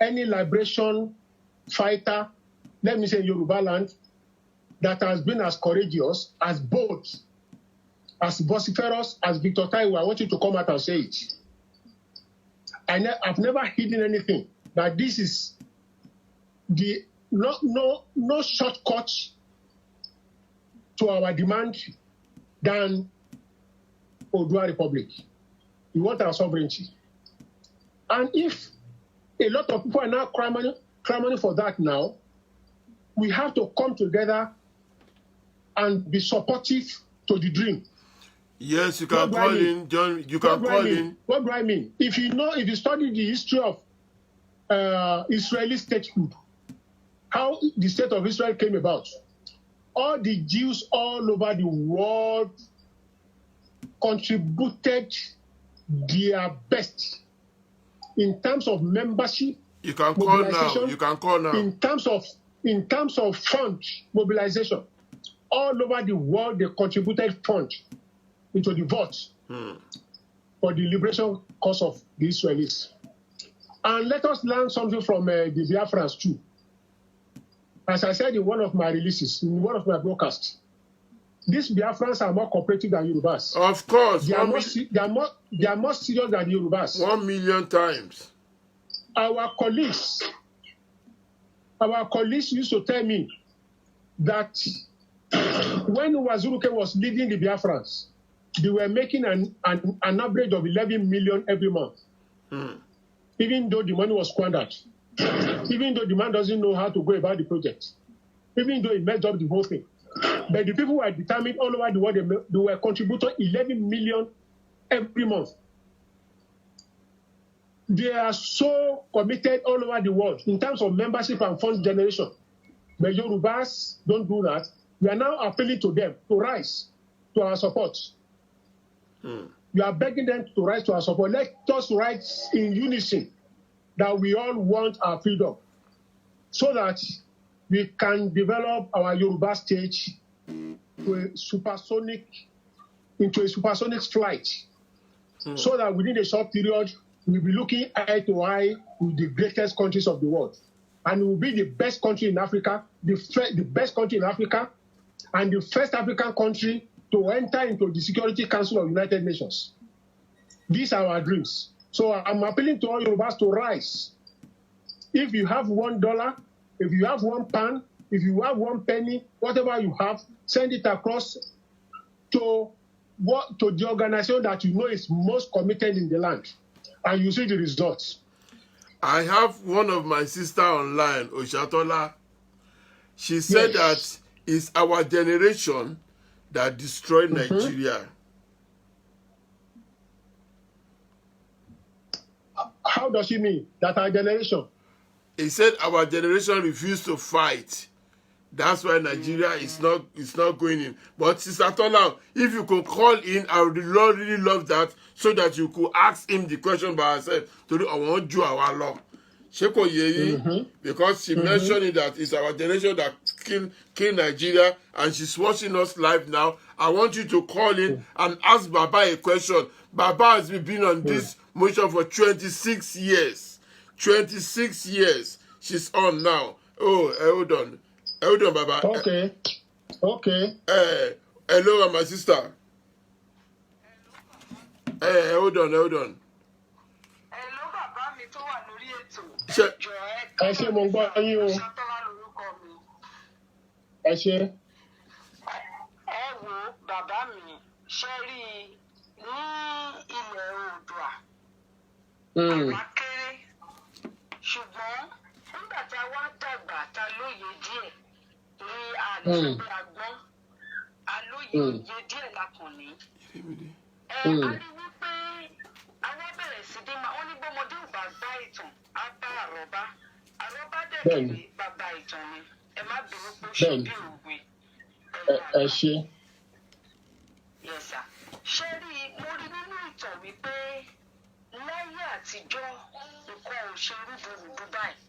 any liberation fighter, let me say Yoruba land, that has been as courageous, as bold, as vociferous as Victor Taiwo, I want you to come out and say it. I've never hidden anything. That this is the no shortcut to our demand than Odua Republic. We want our sovereignty. And if a lot of people are now clamoring for that now, we have to come together and be supportive to the dream. Yes, you can call in, John. You can call in. What do I mean? If you study the history of Israeli statehood, how the state of Israel came about, all the Jews all over the world contributed their best in terms of membership. You can call now. You can call now. In terms of fund mobilization, all over the world they contributed funds into the vote for the liberation cause of the Israelis. And let us learn something from the Biafrans too. As I said in one of my releases, in one of my broadcasts, these Biafrans are more cooperative than Yorubas. Of course. They are more serious than the Yorubas. 1 million times. Our colleagues used to tell me that when Uwazuruke was leading the Biafrans, they were making an average of 11 million every month. Even though the money was squandered, even though the man doesn't know how to go about the project, even though he messed up the whole thing. But the people were determined all over the world, they were contributing 11 million every month. They are so committed all over the world in terms of membership and fund generation. But Yorubas don't do that. We are now appealing to them to rise to our support. We are begging them to rise to our support. Let us rise in unison that we all want our freedom so that we can develop our Yoruba state into a supersonic flight so that within a short period, we'll be looking eye to eye with the greatest countries of the world. And it will be the best country in Africa, the best country in Africa, and the first African country to enter into the Security Council of United Nations. These are our dreams. So I'm appealing to all Yorubas to rise. If you have $1, if you have £1, if you have 1 penny, whatever you have, send it across to the organization that you know is most committed in the land, and you see the results. I have one of my sister online, Oshatola. She said that it's our generation that destroyed Nigeria. How does she mean that our generation? He said our generation refused to fight. That's why Nigeria is not going in. But Sister Tola, if you could call in, I would really love that, so that you could ask him the question by herself. To I want you our law. Because she mentioned it that it's our generation that kill Nigeria, and she's watching us live now. I want you to call in and ask Baba a question. Baba has been on this motion for 26 years. 26 years. She's on now. Oh, hold on. Hold on, Baba. Okay. Hello, my sister. Hold on. Hello, Baba mi tó wà lórí ètò. Ẹ ṣé mo gbọ́ yín o. Ẹ ṣé. Ẹ wo bàbá mi ṣe rí ní ilẹ̀ Oòduà. Àwa kéré. Ṣùgbọ́n nígbà tá a wá dàgbà tá a lóye díẹ̀ ní àlùfẹ́ àgbọ́n alóye òye díẹ̀ lákùnrin. A rí wípé àwọn bẹ̀rẹ̀ sí dé máa wọ́n ní gbọ́mọdé ò bá gbá ìtàn á bá àrọ́bá. Àrọ́bá dẹ̀ kéré bàbá ìtàn ni. Ẹ má bínú pé ó ṣe bí òwe. Ẹ ṣé. Yes, sir. Ṣé rí mo rí nínú ìtàn wípé láyé àtijọ́ nǹkan ò ṣe rúdurùdu báyìí.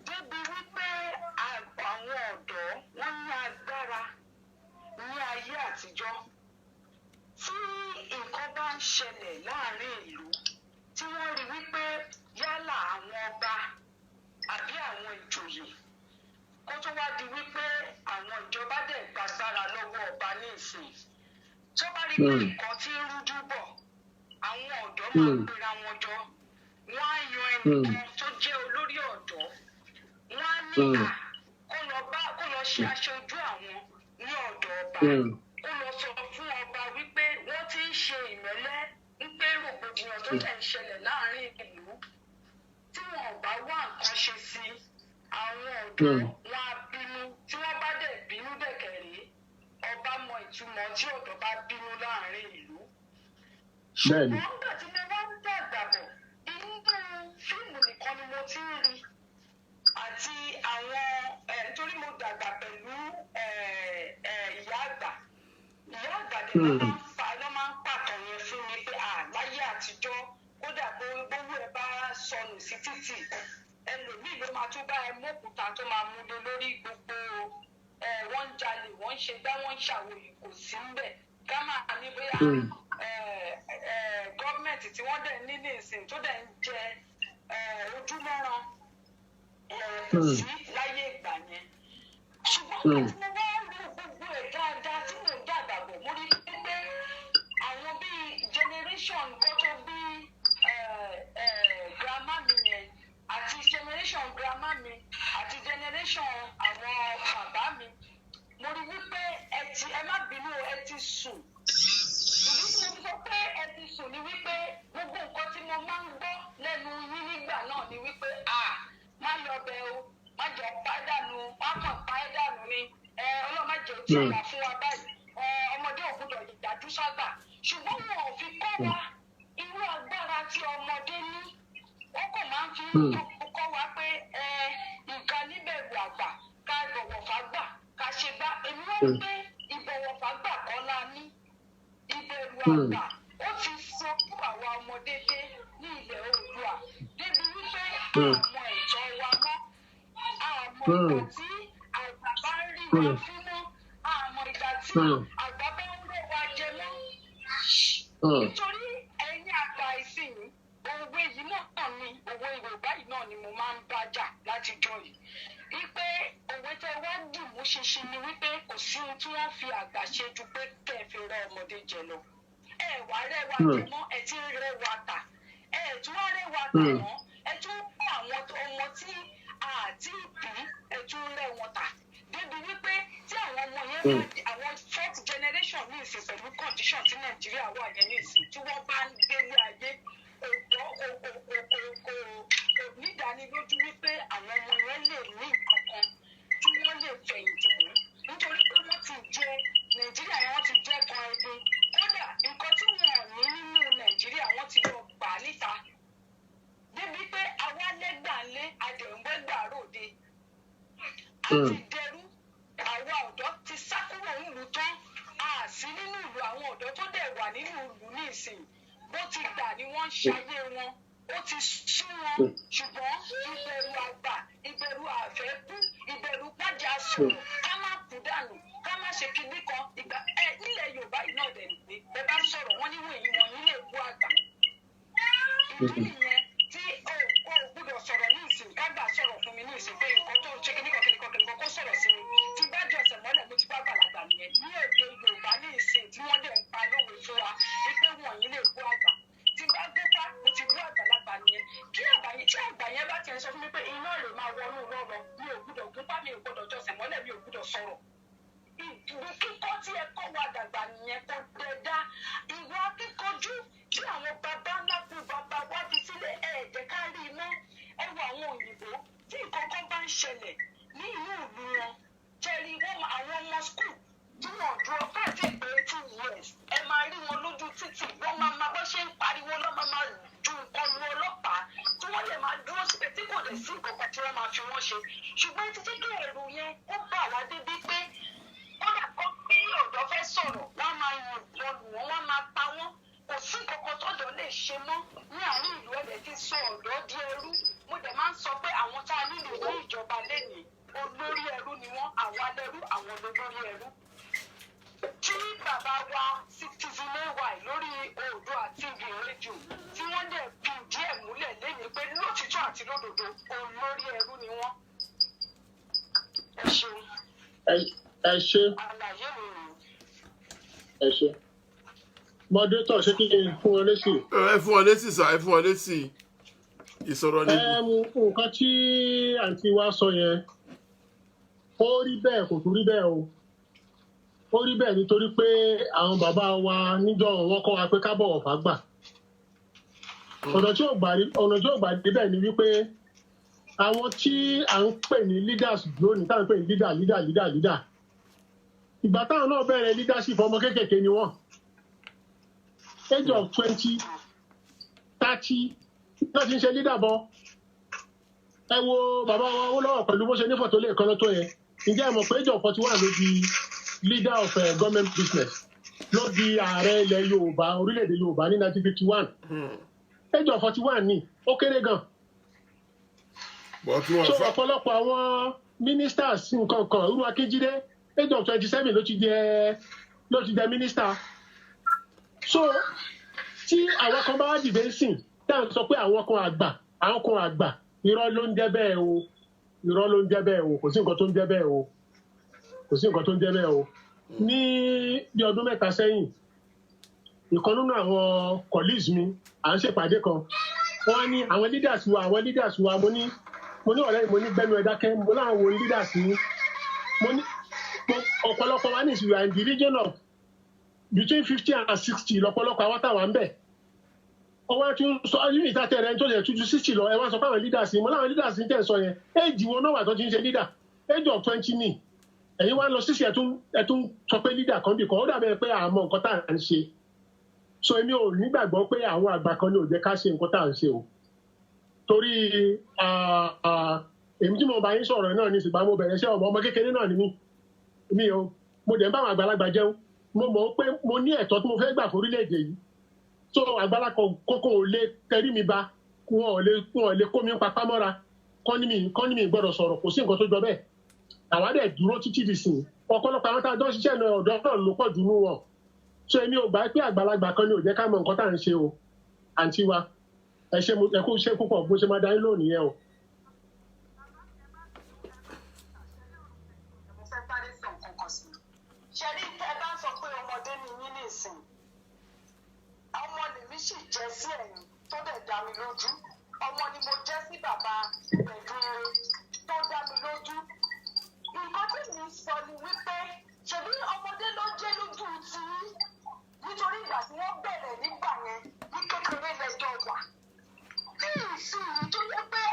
Débi wípé àwọn ọ̀dọ́ wọ́n ní agbára ní ayé àtijọ́. Tí nǹkan bá ń ṣẹlẹ̀ láàrin ìlú, tí wọ́n rí wípé yálà àwọn ọba àbí àwọn ìjòyè, kó tó wá di wípé àwọn ìjọba dẹ̀ gbàgbára lọ́wọ́ ọba ní ìsìn. Tó bá rí pé nǹkan tí ń rújú bọ̀, àwọn ọ̀dọ́ máa pera wọn jọ. Wọ́n á yan ẹnìkan tó jẹ́ olórí ọ̀dọ́. Wọ́n á ní kó lọ ṣe aṣojú àwọn ní ọ̀dọ̀ ọba. Kó lọ sọ fún ọba wípé wọ́n ti ń ṣe ìmẹ́lẹ́ wípé rògbòdìyàn tó tẹ̀ ń ṣẹlẹ̀ láàrin ìlú. Tí wọn ò bá wá nǹkan ṣe sí àwọn ọ̀dọ́, wọn á bínú. Tí wọ́n bá dẹ̀ bínú dẹ̀kẹ̀rẹ́, ọba mọ ìtumọ̀ tí ọ̀dọ́ bá bínú láàrin ìlú. Ṣùgbọ́n nígbà tí mo wá ń dàgbà bọ̀, inú fíìmù nìkan ni mo ti ń rí. Àti àwọn nítorí mo dàgbà pẹ̀lú ìyá àgbà. Ìyá àgbà ni wọ́n máa ń pàtàn yẹn fún mi pé láyé àtijọ́ kódà gbówó ẹ bá sọnù sí títì. Ẹlòmíì ló máa tún bá ẹ mọ́kúta tó máa mú lé lórí gbogbo wọ́n ń jalè, wọ́n ń ṣe gbá, wọ́n ń ṣàwòyè kò sí ń bẹ̀. Ká máa ní bóyá gọ́ọ̀mẹ̀ntì tí wọ́n dẹ̀ ní nísìn tó dẹ̀ ń jẹ ojúmọ́ran sí láyé ìgbà yẹn. Ṣùgbọ́n tí mo bá ro gbogbo ẹ̀ dáadáa tí mo dàgbà bọ̀, mo rí pé àwọn bíi generation kan tó bí grandma mi yẹn àti generation grandma mi àti generation àwọn bàbá mi, mo rí wípé ẹ ẹ má bínú ẹ ti sùn. Ìdí tí mo sọ pé ẹ ti sùn ni wípé gbogbo nǹkan tí mo máa ń gbọ́ lẹ́nu yín nígbà náà ni wípé má lọ bẹ̀ o, má jẹ́ pàdánù, má kàn pàdánù ni, Ọlọ́run má jẹ́ ojú ọ̀la fún wa báyìí, ọmọdé ò gbọdọ̀ ìdájú ságbà. Ṣùgbọ́n wọn ò fi kọ́ wa irú agbára tí ọmọdé ní. Wọ́n kàn máa ń fi kọ́ wa pé nǹkan níbẹ̀rù àgbà, ká bọ̀wọ̀ fágbà, ká ṣe gbá. Èmi wọ́n pé ìbọ̀wọ̀ fágbà kọ́ la ní. Ìbẹ̀rù àgbà ó ti sọ fún àwa ọmọdé dé ní ilẹ̀ Oòduà débi wípé àmọ́ ẹ̀tọ́ wa mọ́, àmọ́ ìgbà tí àgbà bá ń rí wa fún mọ́, àmọ́ ìgbà tí àgbà bá ń rẹ̀ wa jẹ mọ́. Nítorí ẹ̀yin àgbà ìsìn òwe yìí náà ni òwe Yorùbá yìí náà ni mo máa ń bá jà látijọ́ yìí. Wípé òwe tẹ wá dìmú ṣinṣin ni wípé kò sí ohun tí wọ́n fi àgbà ṣe ju pé kẹ́ ẹ fi rẹ ọmọdé jẹ lọ. Ẹ wá rẹwà jẹ mọ́, ẹ ti ń rẹwà tà. Ẹ tún wá rẹwà tà mọ́, ẹ tún kó àwọn ọmọ tí àti ìbí ẹ tún rẹ wọn tà. Débi wípé tí àwọn ọmọ yẹn bá àwọn fourth generation ní ìsìn pẹ̀lú condition tí Nàìjíríà wà yẹn ní ìsìn tí wọ́n bá ń gbélé ayé kò nídánilójú wípé àwọn ọmọ yẹn lè ní nǹkan kan tí wọ́n lè fẹ̀yìntì mú. Nítorí pé wọ́n ti jẹ Nàìjíríà yẹn wọ́n ti jẹ́ kan ẹgbẹ́. Kódà nǹkan tí wọ́n ní nínú Nàìjíríà wọ́n ti lọ gbà níta. Débi pé àwa lẹ́gbàálé àdẹ̀wẹ́gbà ròde. A ti dẹrú. Àwa ọ̀dọ́ ti sá kúrò nílùú tán. A sí nínú ìlú, àwọn ọ̀dọ́ tó dẹ̀ wà nínú ìlú ní ìsìn. Bó ti gbà ni wọ́n ń ṣayé wọn. Ó ti sú wọn. Ṣùgbọ́n ìbẹ̀rù àgbà, ìbẹ̀rù àfẹ́kú, ìbẹ̀rù pàjá sọ̀rọ̀, ká má kú dànù, ká má ṣe kíní kan. Nílẹ̀ Yorùbá yìí náà dẹ̀ ní ẹ bá sọ̀rọ̀ wọ́n níwọ̀n èyí wọn nílé ìbú àgbà. Ìdí nìyẹn tí o gbọ́dọ̀ sọ̀rọ̀ ní ìsìn, kágbà sọ̀rọ̀ fún mi ní ìsìn pé nǹkan tó ṣe kíní kan kó sọ̀rọ̀ sí mi. Tí bá jọ ọ̀sẹ̀ mọ́lẹ̀ mo ti bá gbàlagbà nìyẹn. Ní èdè Yorùbá ní ìsìn tí wọ́n dẹ̀ ń pa lówe fún wa wípé wọ̀nyí lè bú àgbà. Tí bá gbé pa mo ti bú àgbàlagbà nìyẹn. Tí àgbà yẹn bá tiẹ̀ sọ fún mi pé iná rè máa wọnú lọ́rọ̀, mi ò gbọ́dọ̀ gúnpá, mi ò gbọ́dọ̀ jọsẹ̀ mọ́lẹ̀, mi ò gbọ́dọ̀ sọ̀rọ̀. Kíkọ́ tí ẹ kọ́ wa dàgbà nìyẹn kò dẹ̀ dá. Ìwà kíkọjú tí àwọn bàbá ńlá kú bàbá wá fi sílẹ̀ ẹ̀ẹ́dẹ̀ ká rí iná. Ẹ wo àwọn òyìnbó tí nǹkan kan bá ń ṣẹlẹ̀ ní inú ìlú wọn. Jẹ́rí àwọn ọmọ skul tí wọ́n dúró káàdì pé 2 years. Ẹ máa rí wọn lójú títì, wọ́n máa bọ́ ṣe ń pariwo lọ́ máa ju nǹkan lu ọlọ́pàá tí wọ́n lè máa dúró síbẹ̀ tí kò lè sí nǹkan kan tí wọ́n máa fi wọ́n ṣe. Ṣùgbọ́n títí kí ẹ̀rù yẹn ó bà wá débi pé kódà kó bí ọ̀dọ́ fẹ́ sọ̀rọ̀ wọ́n máa yàn lọ́lù wọn, wọ́n máa pa wọ́n. Kò sí kankan tọ́jọ́ lè ṣe mọ́ ní àárín ìlú ẹ̀dẹ̀ tí sọ ọ̀dọ́ di ẹrú. Mo dẹ̀ máa ń sọ pé àwọn tá a nílò ní ìjọba lẹ́nìí olórí ẹrú ni wọ́n, àwa lẹ́rú, àwọn olórí ẹrú. Tí bàbá wa Citizen AY lórí Oòduà TV rédíò tí wọ́n dẹ̀ fi díẹ̀ múlẹ̀ lẹ́yìn pé lótìtọ́ àti lódodo olórí ẹrú ni wọ́n. Ẹ ṣeun. Ẹ ṣe. Àlàyé mi rèé. Ẹ ṣe. Mọ́détọ̀ ṣé kí n fún ọ lésì? Ẹ fún ọ lésì sà, ẹ fún ọ lésì. Ìsọ̀rọ̀ níbi. Nǹkan tí àǹtí wa sọ yẹn, ó rí bẹ́ẹ̀ kò tún rí bẹ́ẹ̀ o. Ó rí bẹ́ẹ̀ nítorí pé àwọn bàbá wa níjọ́ wọn kọ́ wa pé ká bọ̀wọ̀ fágbà. Ọ̀nà tí ò gbà débẹ̀ ni wípé àwọn tí à ń pè ní leaders lónìí, táwọn ń pè ní leader. Ìgbà táwọn náà bẹ̀rẹ̀ leadership ọmọ kéékèèké ni wọ́n. Age of 20, 30 náà ti ń ṣe leader bọ́. Ẹ wo bàbá wa ó lọ́wọ́ pẹ̀lú bó ṣe ní fọ̀tò lè kọ́ lọ́tọ́ yẹn. Ǹjẹ́ ẹ mọ̀ pé age of 41 ló di leader of government business, ló di ààrẹ ilẹ̀ Yorùbá, orílẹ̀-èdè Yorùbá ní 1951. Age of 41 ni, ó kéré gan. So ọ̀pọ̀lọpọ̀ àwọn ministers nǹkan kan, irú Akíjídé, age of 27 ló ti jẹ minister. So tí àwọn kan bá wá dìde sìn, tá à ń sọ pé àwọn kan àgbà, irọ́ ló ń jẹ́ bẹ́ẹ̀ o, irọ́ ló ń jẹ́ bẹ́ẹ̀ o, kò sí nǹkan tó ń jẹ́ bẹ́ẹ̀ o, kò sí nǹkan tó ń jẹ́ bẹ́ẹ̀ o. Ní bí ọdún 3 sẹ́yìn, ìkan nínú àwọn colleagues mi à ń ṣèpàdé kan, wọ́n ní àwọn leaders wa, mo ní ọ̀rẹ́ mo ní gbẹ́nu ẹ dákẹ́, mo láwọn wo leaders ni, mo ní ọ̀pọ̀lọpọ̀ wa ní ìsìn we are in the region of between 50 and 60 lọ́pọ̀lọpọ̀ àwọn táwa ń bẹ̀. Ọwọ́ tí ó sọ ayé ìtàtẹ̀ rẹ̀ tó yẹ tuntun 60 lọ ẹ wá sọ pé àwọn leaders mo láwọn leaders ń tẹ̀ sọ yẹn éèjì wo náà wà tó ti ń ṣe leader age of 20 ni ẹ̀yin wá lọ sísè ẹ̀tún sọ pé leader kan bì kan ó dàbẹ̀ pé àmọ́ nǹkan tá à ń ṣe so èmi ò nígbàgbọ́ pé àwọn àgbà kan ní ò jẹ́ ká ṣe nǹkan tá à ń ṣe o torí èmi tí mo bá yín sọ̀rọ̀ náà ní ìsìnkú mo bẹ̀rẹ̀ iṣẹ́ ọmọ kékeré náà ni mi ò mo dẹ̀ ń bá àwọn àgbàlagbà jẹun mo mọ̀ pé mo ní ẹ̀tọ́ tí mo fẹ́ gbà fún orílẹ̀-èdè yìí so àgbàlagbà kókó ò lè tẹrí mi ba wọn ò lè kó mi papá mọ́ra kọ́ ní mi gbọ́dọ̀ sọ̀rọ̀ kò sí nǹkan tó jọ bẹ́ẹ̀ àwa dẹ̀ dúró títí di sìn ọ̀pọ̀lọpọ̀ àwọn tá a jọ ṣiṣẹ́ náà ọ̀dọ́ náà ló pọ̀ jù nú wọn so èmi ò gbà pé àgbàlagbà kan ní ò jẹ́ ká mọ nǹkan tá à ń ṣe o àǹtí wa ẹ kú iṣẹ́ púpọ̀ bó ṣe máa dá yín lónìí yẹn o. ṣe ní ẹ bá ń sọ pé ọmọdé ni yín nìsín ọmọ lèmi sì jẹ́ sí ẹ̀yìn tó dẹ̀ dá mi lójú ọmọ ni mo jẹ́ sí bàbá Ẹ̀dùnire tó dá mi lójú nǹkan tí mi sọ ni wípé ṣèbí ọmọdé ló jẹ́ lójú tí nítorí ìgbà tí wọ́n bẹ̀rẹ̀ nígbà yẹn ní kékeré lẹ́jọ́ wà ní ìsinyìí tó yẹ pé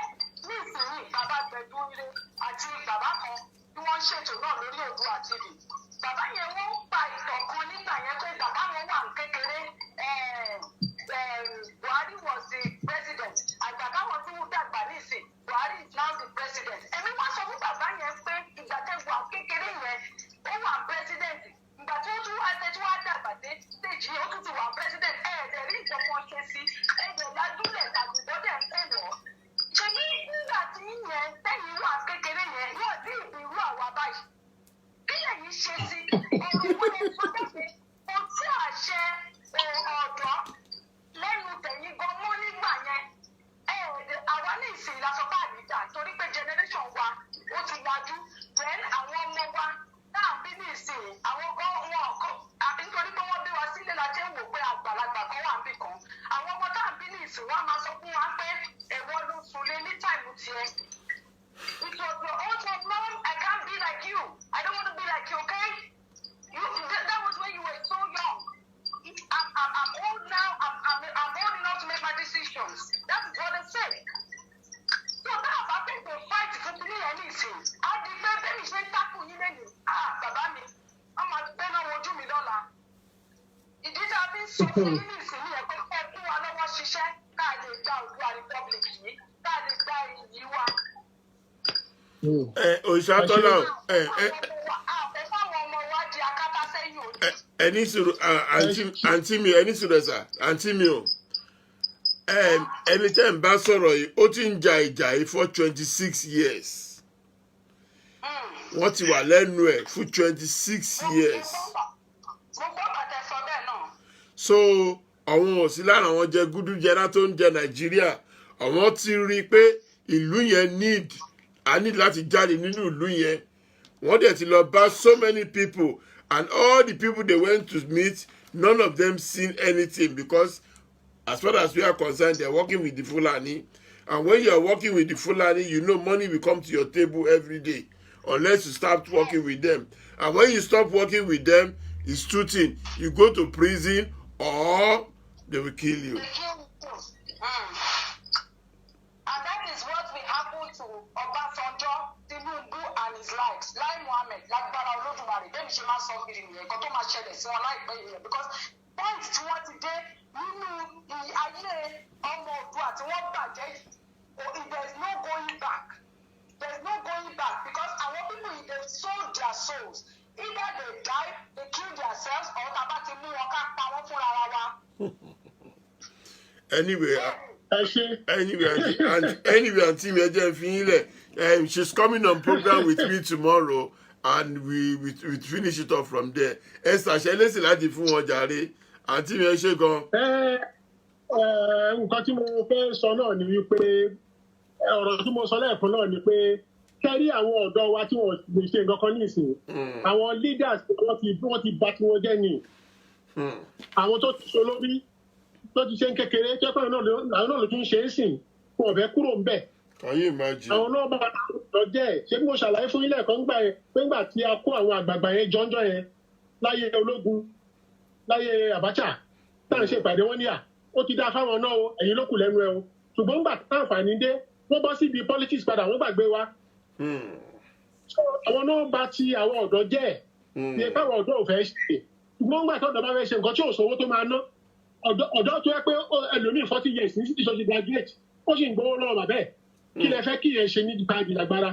ní ìsinyìí bàbá Ẹ̀dùnire àti bàbá kan tí wọ́n ń ṣètò náà lórí Oòduà TV bàbá yẹn wọ́n ń pa ìtàn kan nígbà yẹn pé bàbá wọn wà kékeré Buhari was the president àgbàdo àwọn tí wọ́n dàgbà nísìn Buhari is now the president èmi wá sọ fún bàbá yẹn pé ìgbà tẹ́gbà kékeré yẹn ó wà president ìgbà tí ó tún wá tẹ́tí wá dàgbà dé stage yẹn ó tún ti wà president ẹ̀ẹ́dẹ̀ rí ìjọba ṣe sí ẹ̀ẹ́dẹ̀ ládùúlẹ̀ tàbí bọ́dẹ̀ ń pè wọ́n ṣebí nígbà tí yẹn tẹ́yìn wà kékeré yẹn yóò dín ìbírú àwa báyìí kí lẹ́yìn ṣe sí ọ̀rọ̀ wọn yẹn tó dẹ́gbẹ́ kò tí àṣẹ ọ̀dọ́ lẹ́nu tẹ̀yìn gan mọ́ nígbà yẹn àwa ní ìsìn ìlàsọ́pá àdìjà torí pé generation wa ó ti wájú then àwọn ọmọ wa náà bí ní ìsìn àwọn gan wọn kọ nítorí pé wọ́n bí wa sílé la jẹ́ wò pé àgbàlagbà kan wà níbì kan àwọn ọmọ tá à ń bí ní ìsìn wọn máa sọ fún wa pé ẹ̀wọ́ ló sunlé ní táìmù tiẹ̀. It was your own fault, Mom. I can't be like you. I don't want to be like you, okay? That was when you were so young. I'm old now. I'm old enough to make my decisions. That is what they say. So now I think the fight for me anything. I declare them is when tackle you then. Baba mi. I'm a ben on what you me dollar. It did happen so for me anything. I go to another shisha. That is down to our republic. That is down you are. Òṣàtọ́lá ẹni sùúrù àǹtí mi ẹni sùúrù ẹ̀sà àǹtí mi o ẹni tẹ́ ń bá sọ̀rọ̀ yìí ó ti ń ja ìjà yìí for 26 years wọ́n ti wà lẹ́nu ẹ̀ fún 26 years so àwọn òsì lára àwọn jẹ gúdújẹrá tó ń jẹ Nàìjíríà àwọn ti rí i pé ìlú yẹn I need láti jáde nínú ìlú yẹn wọ́n dẹ̀ ti lọ bá so many people and all the people they went to meet none of them seen anything because as far as we are concerned they are working with the Fulani and when you are working with the Fulani you know money will come to your table every day unless you start working with them and when you stop working with them it's two things you go to prison or they will kill you. Lai Mohammed lágbára Olódùmarè bẹ́ẹ̀ ni ṣe máa sọ kiri nìyẹn nǹkan tó máa ṣẹlẹ̀ sí wọn láìpẹ́ yìí because point tí wọ́n ti dé nínú ayé ọmọ Oòduà tí wọ́n bàjẹ́ yìí there is no going back because àwọn people they sold their souls either they die they kill themselves or tàbá ti mú wọn ká pa wọ́n fúnra wa. anyway àǹtí mi ẹ jẹ́ fi yín lẹ̀. She's coming on program with me tomorrow and we finish it off from there. Esther ṣe lẹ́sìn láti fún wọn jàre àǹtí mi ẹ ṣe gan. Nǹkan tí mo fẹ́ sọ náà ni wípé ọ̀rọ̀ tí mo sọ lẹ́ẹ̀kan náà ni pé kẹ́rí àwọn ọ̀dọ́ wa tí wọ́n lè ṣe nǹkan kan nísìnyí àwọn leaders wọ́n ti bà tí wọ́n jẹ́ ni àwọn tó ti sọ lórí tó ti ṣe ń kékeré tó kọ́ àwọn náà ló tún ṣe é sìn kó ọ̀fẹ́ kúrò ń bẹ̀. Can you imagine? Àwọn náà bá lọ jẹ́ ṣé bí mo ṣàlàyé fún ilé ẹ̀kọ́ ńgbà yẹn pé ńgbà tí a kó àwọn àgbààgbà yẹn jọ́njọ́ yẹn láyé ológun láyé Abacha tá à ń ṣe ìpàdé wọn níyà ó ti dá fáwọn náà o ẹ̀yin ló kù lẹ́nu ẹ o ṣùgbọ́n ńgbà táǹfààní dé wọ́n bọ́ síbi politics padà wọ́n gbàgbé wa. Àwọn náà bá ti àwọn ọ̀dọ́ jẹ́ ní káwọn ọ̀dọ́ ò fẹ́ ṣe ṣùgbọ́n ńgbà tó ọ̀dọ́ bá fẹ́ ṣe nǹkan tí ò sówó tó máa ná ọ̀dọ́ tó yẹ pé ẹlòmíì 40 years ní ìṣọ́jú graduate ó sì ń gbowó lọ́wọ́ bàbá ẹ̀ kí lẹ fẹ́ kí yẹn ṣe ní ipa ìdìlágbára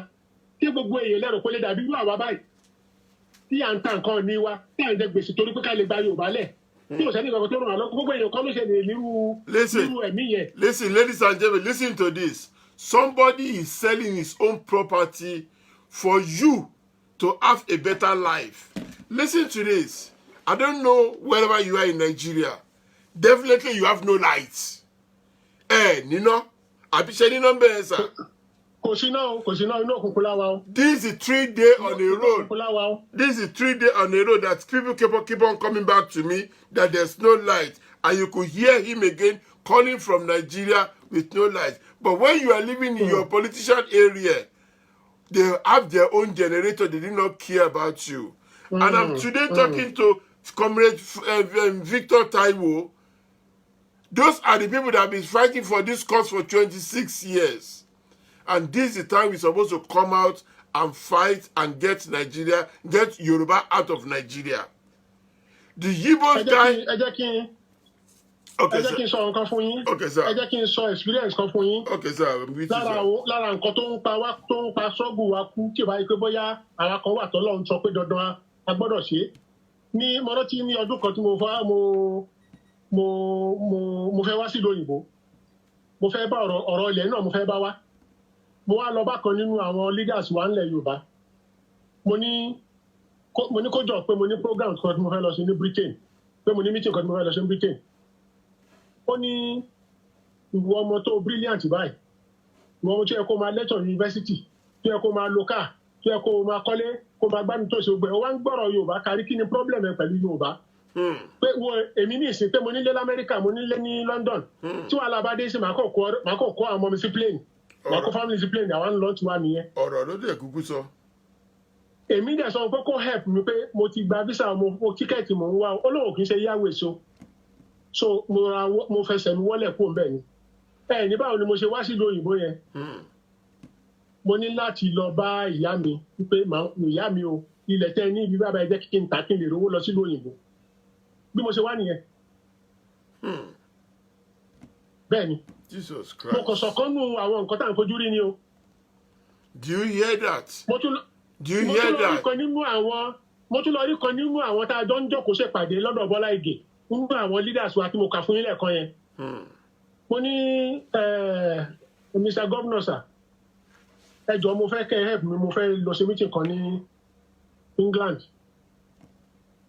tí gbogbo èèyàn lẹ́rù kó lè dàbí irú àwa báyìí tí à ń ta nǹkan ní wa tí à ń jẹ gbèsè torí pé ká lè gba Yorùbá lẹ̀ tí ò sẹ́ni kankan tó ràn án lọ́kọ́ gbogbo èèyàn kan ló ṣe lè nírú ẹ̀mí yẹn. Listen, ladies and gentlemen, listen to this. Somebody is selling his own property for you to have a better life. Listen to this. I don't know wherever you are in Nigeria. Definitely you have no lights. Nino, àbíṣe ní nọ́mbà ẹ̀ sà. Kò sí náà inú òkùnkùn láwa o. This is 3 days on a road. This is 3 days on a road that people keep on coming back to me that there's no light. And you could hear him again calling from Nigeria with no light. But when you are living in your politician area, they have their own generator. They do not care about you. And I'm today talking to Comrade Victor Taiwo. Those are the people that have been fighting for this cause for 26 years. And this is the time we're supposed to come out and fight and get Yoruba out of Nigeria. The Yibbos die. Okay, sir. Ẹ jẹ́ kí n sọ nǹkan fún yín. Okay, sir. Ẹ jẹ́ kí n sọ experience kan fún yín. Okay, sir. Lára nǹkan tó ń pa struggle wa kú tí ìbáyé pé bóyá àwọn kan wà tọ́lọ́run sọ pé dandan a gbọ́dọ̀ ṣe. Ní mo rántí ní ọdún kan tí mo fẹ́ wá sí òyìnbó. Mo fẹ́ bá ọ̀rọ̀ ilẹ̀ náà mo fẹ́ bá wá. Mo wá lọ bá kan nínú àwọn leaders wa nílẹ̀ Yorùbá. Mo ní kó jọ pé mo ní program kan tí mo fẹ́ lọ sí ní Britain. Pé mo ní meeting kan tí mo fẹ́ lọ sí ní Britain. Ó ní ìwọ ọmọ tó brilliant báyìí ìwọ ọmọ tó yẹ kó máa lecture university tó yẹ kó máa lo car tó yẹ kó máa kọ́lé kó máa gbádùn tó ṣe gbẹ ó wá ń gbọ́rọ̀ Yorùbá kárí kí ni problem ẹ pẹ̀lú Yorùbá pé wo èmi ní ìsìn pé mo nílé l'Amẹ́ríkà mo nílé ní London tí wàhálà bá dé sí màá kọ́ àwọn ọmọ mi sí plane màá kó family sí plane àwọn lọ́ọ́ tí wà nìyẹn. Ọ̀rọ̀ ló dé kúkú sọ. Èmi dẹ̀ sọ pé kó help mi pé mo ti gba visa mo tíkẹ́ẹ̀tì mò ń wá ó lóun kì í ṣe yáwó èso. So mo fẹsẹ̀ mi wọ́lẹ̀ kó bẹ́ẹ̀ ni ní báwo ni mo ṣe wá sí òyìnbó yẹn mo ní láti lọ bá ìyá mi wípé ìyá mi o ilẹ̀ tẹ́ ní ibi bàbá ẹ jẹ́ kí n tà kí n lè rówó lọ sí òyìnbó bí mo ṣe wá nìyẹn bẹ́ẹ̀ ni Jesus Christ. mo kàn sọ̀kan nù àwọn nǹkan tá à ń fojú rí ni o. Do you hear that? mo tún lọ rí kan nínú àwọn tá a jọ ń jókòó ṣèpàdé lọ́dọ̀ Bọ́lá Ìgè nínú àwọn leaders wa tí mo kà fún yín lẹ́ẹ̀kan yẹn. Mo ní Mr. Governor sir ẹ jọ̀ọ́ mo fẹ́ kẹ́ ẹ help mi mo fẹ́ lọ sí meeting kan ní England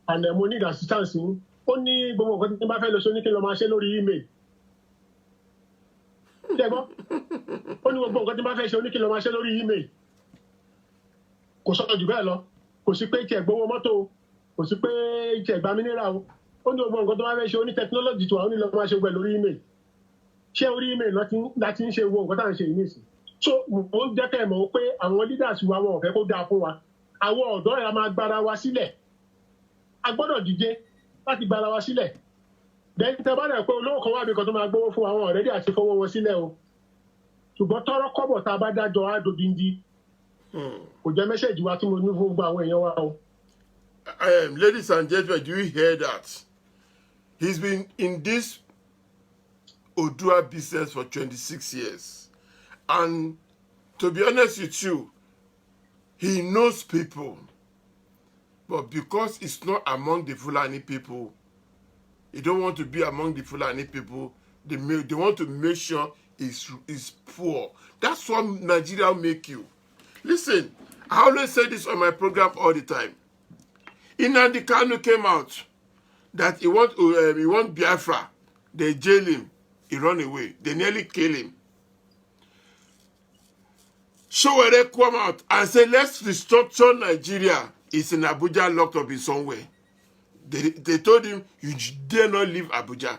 and mo need assistance yín ó ní gbogbo nǹkan tí n bá fẹ́ lọ sí oníkẹ́ lọ máa ṣe lórí email. Ṣẹ́gbọ́n ó ní gbogbo nǹkan tí n bá fẹ́ ṣe oníkẹ́ lọ máa ṣe lórí email kò sọ̀rọ̀ jù bẹ́ẹ̀ lọ kò sí pé ìtẹ̀ gbowó mọ́tò kò sí pé ìtẹ̀ gba mineral o ó ní gbogbo nǹkan tó bá fẹ́ ṣe oní technology tó wà ó ní lọ máa ṣe gbẹ lórí email ṣé orí email láti ń ṣe wo nǹkan tá à ń ṣe yìí nìsín so mo ń jẹ́ kẹ́ ẹ̀ mọ̀ pé àwọn leaders wa wọn ò fẹ́ kó dáa fún wa àwọn ọ̀dọ́ ẹ̀ máa gbára wa sílẹ̀ a gbọ́dọ̀ dìde láti gbára wa sílẹ̀ dẹ́gbẹ́ bá dẹ̀ pé olówó kan wà bí kan tó máa gbówó fún àwọn ọ̀rẹ́dì àti fowó wọn sílẹ̀ o ṣùgbọ́n tọ́rọ́ kọ́bọ̀ tá a bá dájọ́ á dodindi kò jẹ́ mẹ́sẹ̀jì wa tí mo ní fún gbogbo àwọn èèyàn wa o. Ladies and gentlemen, do you hear that? He's been in this Odua business for 26 years. And to be honest with you, he knows people. But because it's not among the Fulani people, he don't want to be among the Fulani people. They want to make sure he's poor. That's what Nigeria will make you. Listen, I always say this on my program all the time. Nnamdi Kanu came out that he want Biafra. They jail him. He run away. They nearly kill him. Sowore come out and say, let's restructure Nigeria. He's in Abuja, locked up in somewhere. They told him, you dare not leave Abuja.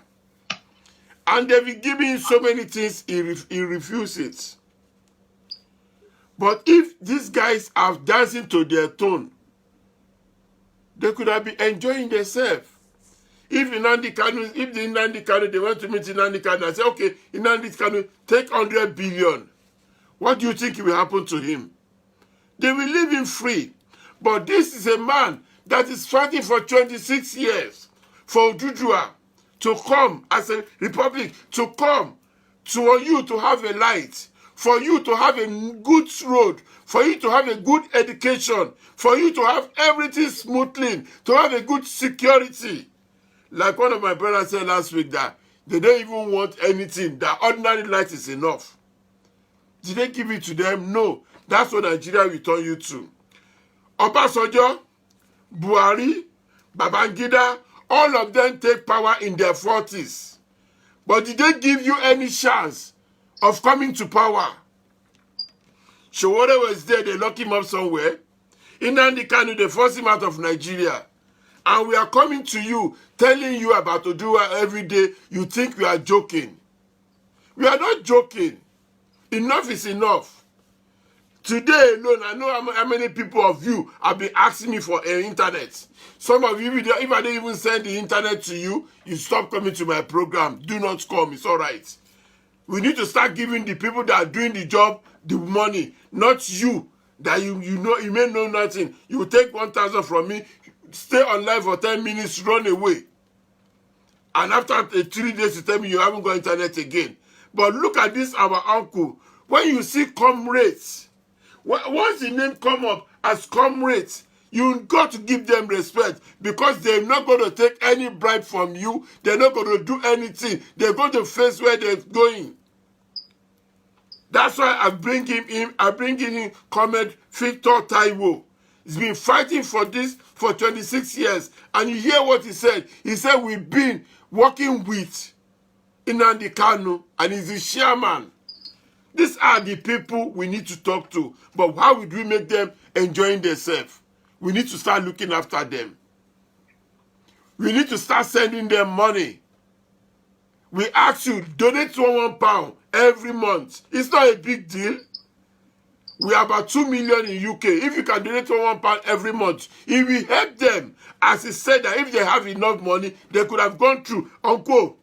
And they've been giving him so many things, he refused it. But if these guys are dancing to their tone, they could have been enjoying themselves. If the Nnamdi Kanu, they went to meet Nnamdi Kanu and say, okay, Nnamdi Kanu, take 100 billion. What do you think will happen to him? They will leave him free. But this is a man that is fighting for 26 years for Odudua to come as a republic, to come to you to have a light, for you to have a good road, for you to have a good education, for you to have everything smoothly, to have a good security. Like one of my brothers said last week that they don't even want anything, that ordinary light is enough. Did they give it to them? No. That's what Nigeria will turn you to. Obasanjo, Buhari, Babangida, all of them take power in their 40s. But did they give you any chance of coming to power? Showore was there, they lock him up somewhere. Nnamdi Kanu, they force him out of Nigeria. And we are coming to you, telling you about Odua every day. You think we are joking. We are not joking. Enough is enough. Today alone, I know how many people of you have been asking me for an internet. Some of you, if I don't even send the internet to you, you stop coming to my program. Do not come, it's all right. We need to start giving the people that are doing the job the money, not you, that you know you may know nothing. You take 1,000 from me, stay online for 10 minutes, run away. And after 3 days, you tell me you haven't got internet again. But look at this, our uncle. When you see comrades, once the name come up as comrades, you got to give them respect because they're not going to take any bribe from you. They're not going to do anything. They're going to face where they're going. That's why I'm bringing him Comrade Victor Taiwo. He's been fighting for this for 26 years. And you hear what he said. He said, we've been working with Nnamdi Kanu and he's the chairman. These are the people we need to talk to. But how would we make them enjoying themselves? We need to start looking after them. We need to start sending them money. We ask you, donate £1 every month. It's not a big deal. We are about 2 million in UK. If you can donate £1 every month, it will help them. As he said that if they have enough money, they could have gone through. Uncle.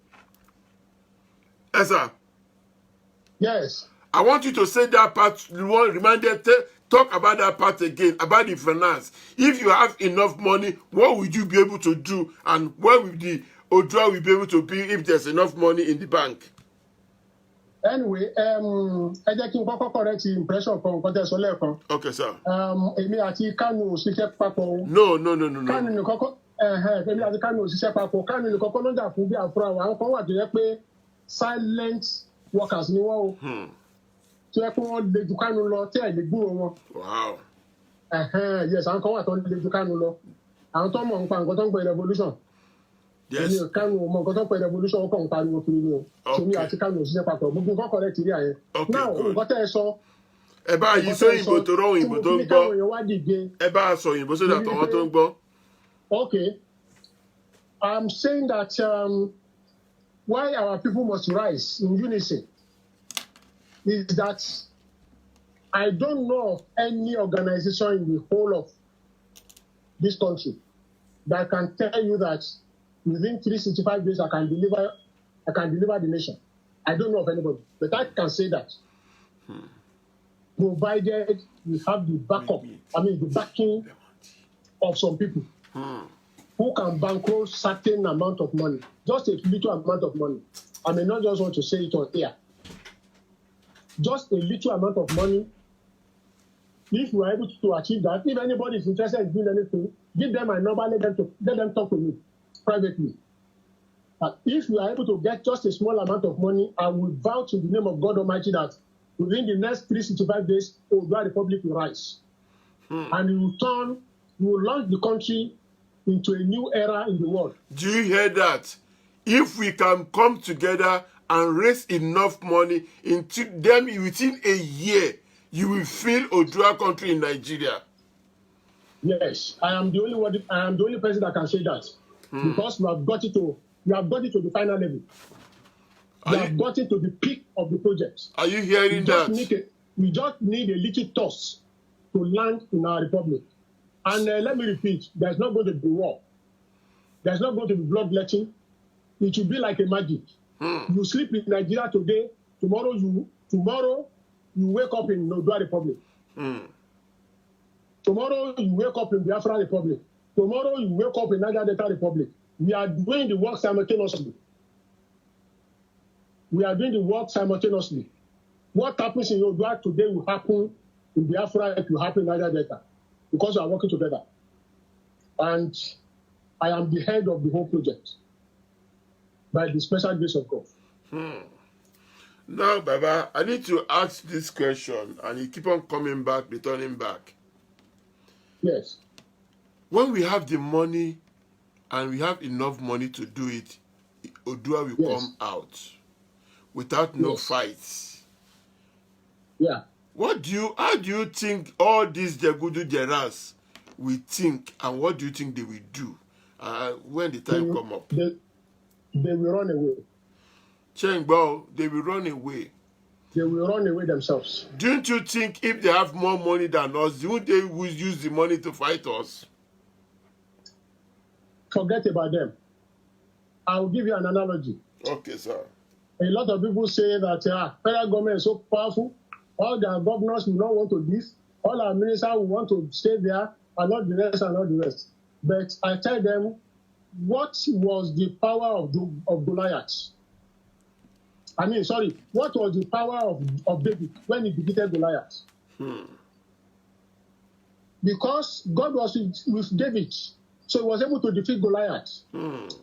Yes, sir. Yes. I want you to say that part, talk about that part again, about the finance. If you have enough money, what would you be able to do? And where will the Odua will be able to be if there's enough money in the bank? Anyway, I jẹ́ kí n kọ́kọ́ correct impression kan nǹkan tẹ́ sọ lẹ́ẹ̀kan. Okay, sir. Èmi àti Kanu ò ṣiṣẹ́ papọ̀. No. Kanu ní kọ́kọ́ èmi àti Kanu ò ṣiṣẹ́ papọ̀. Kanu ní kọ́kọ́ ló jà fún bí àfúrà wa. Àwọn kan wà tó yẹ pé silent workers ni wọ́n o. Tó yẹ pé wọ́n le ju Kanu lọ tí ẹ̀ lè gbúrò wọn. Wow. Yes, àwọn kan wà tó le ju Kanu lọ. Àwọn tó mọ̀ nípa nǹkan tó ń pè revolution. Yes. Kanu mọ̀ nǹkan tó ń pè revolution ó kàn ń pariwo kiri ni o. Èmi àti Kanu ò ṣiṣẹ́ papọ̀. Gbogbo nǹkan correct rí àyẹn. Now nǹkan tẹ́ ẹ sọ. Ẹ bá yí sóyìnbó tó rọ òyìnbó tó ń gbọ́. Ẹ bá sọ òyìnbó sódà tọ̀wọ́n tó ń gbọ́. Okay. I'm saying that why our people must rise in unison is that I don't know of any organization in the whole of this country that can tell you that within 365 days I can deliver the nation. I don't know of anybody, but I can say that. Provided we have the backup, the backing of some people who can bankroll certain amount of money, just a little amount of money. I may not just want to say it on air. Just a little amount of money. If we are able to achieve that, if anybody is interested in doing anything, give them my number, let them talk to me privately. But if we are able to get just a small amount of money, I will vouch in the name of God Almighty that within the next 365 days, Odua Republic will rise. And we will launch the country into a new era in the world. Do you hear that? If we can come together and raise enough money, within a year, you will feel Odua country in Nigeria. Yes, I am the only person that can say that. Because we have got it to the final level. We have got it to the peak of the project. Are you hearing that? We just need a little toss to land in our republic. And let me repeat, there's not going to be war. There's not going to be bloodletting. It will be like a magic. You sleep in Nigeria today, tomorrow you wake up in Odua Republic. Tomorrow you wake up in Biafra Republic. Tomorrow you wake up in Niger Delta Republic. We are doing the work simultaneously. We are doing the work simultaneously. What happens in Odua today will happen in Biafra, it will happen in Niger Delta, because we are working together. And I am the head of the whole project by the special grace of God. Now, Baba, I need to ask this question, and you keep on coming back, returning back. Yes. When we have the money and we have enough money to do it, Odua will come out without no fights. Yeah. How do you think all these Jegudu Jeras will think, and what do you think they will do when the time come up? They will run away. Chengbo, they will run away. They will run away themselves. Don't you think if they have more money than us, won't they will use the money to fight us? Forget about them. I'll give you an analogy. Okay, sir. A lot of people say that federal government is so powerful, all their governors will not want to leave, all our ministers will want to stay there, and not the rest and not the rest. But I tell them, what was the power of Goliath? What was the power of David when he defeated Goliath? Because God was with David, so he was able to defeat Goliath.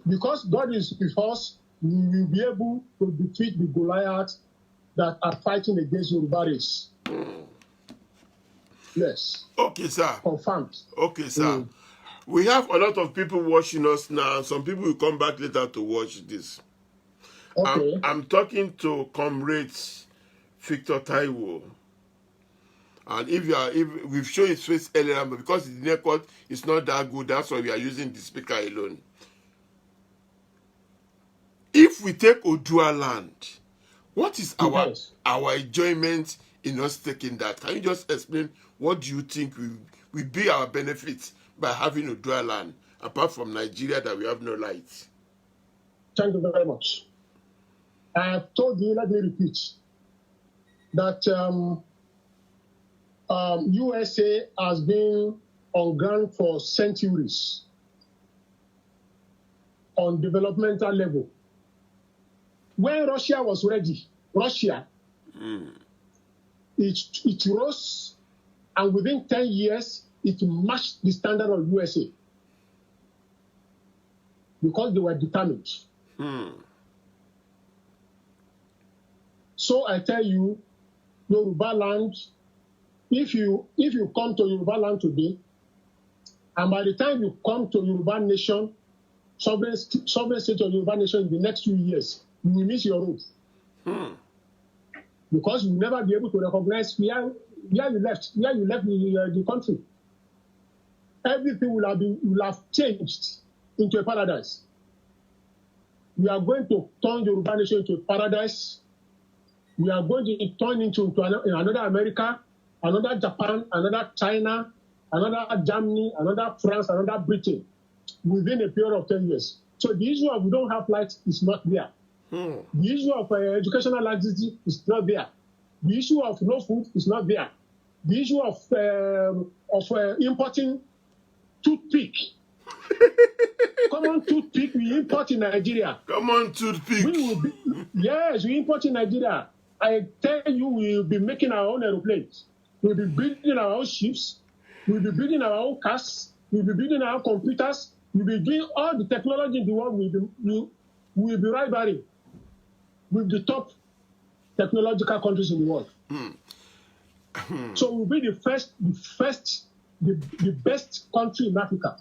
Because God is with us, we will be able to defeat the Goliaths that are fighting against Yoruba race. Yes. Okay, sir. Confirmed. Okay, sir. We have a lot of people watching us now. Some people will come back later to watch this. Okay. I'm talking to Comrade Victor Taiwo. And if we've shown his face earlier, but because the record is not that good, that's why we are using the speaker alone. If we take Odua land, what is our enjoyment in us taking that? Can you just explain what do you think will be our benefit by having Odua land, apart from Nigeria that we have no light? Thank you very much. I have told you, let me repeat, that USA has been on ground for centuries on developmental level. When Russia was ready, it rose, and within 10 years, it matched the standard of USA because they were determined. So I tell you, Yoruba land, if you come to Yoruba land today, and by the time you come to Yoruba nation, sovereign state of Yoruba nation in the next 2 years, you will miss your road. Because you will never be able to recognize where you left the country. Everything will have changed into a paradise. We are going to turn Yoruba nation into a paradise. We are going to turn into another America, another Japan, another China, another Germany, another France, another Britain within a period of 10 years. So the issue of we don't have light is not there. The issue of educational laxity is not there. The issue of no food is not there. The issue of importing toothpick. Common toothpick we import in Nigeria. Common toothpick. Yes, we import in Nigeria. I tell you, we will be making our own aeroplanes. We'll be building our own ships. We'll be building our own cars. We'll be building our own computers. We'll be doing all the technology in the world. We'll be rivaling with the top technological countries in the world. So we'll be the best country in Africa.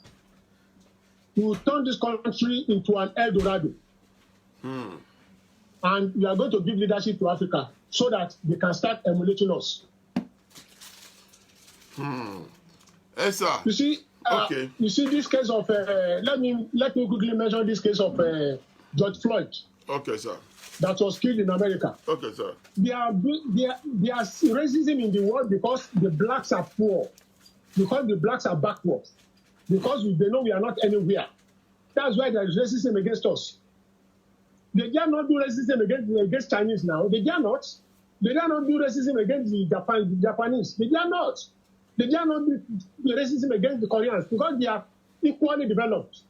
We will turn this country into an El Dorado. And we are going to give leadership to Africa so that they can start emulating us. Yes, sir. You see, okay. You see this case of let me quickly mention this case of George Floyd. Okay, sir. that was killed in America. Okay, sir. There are racism in the world because the blacks are poor, because the blacks are backward, because they know we are not anywhere. That's why there is racism against us. They dare not do racism against Chinese now. They dare not. They dare not do racism against the Japanese. They dare not. They dare not do racism against the Koreans because they are equally developed.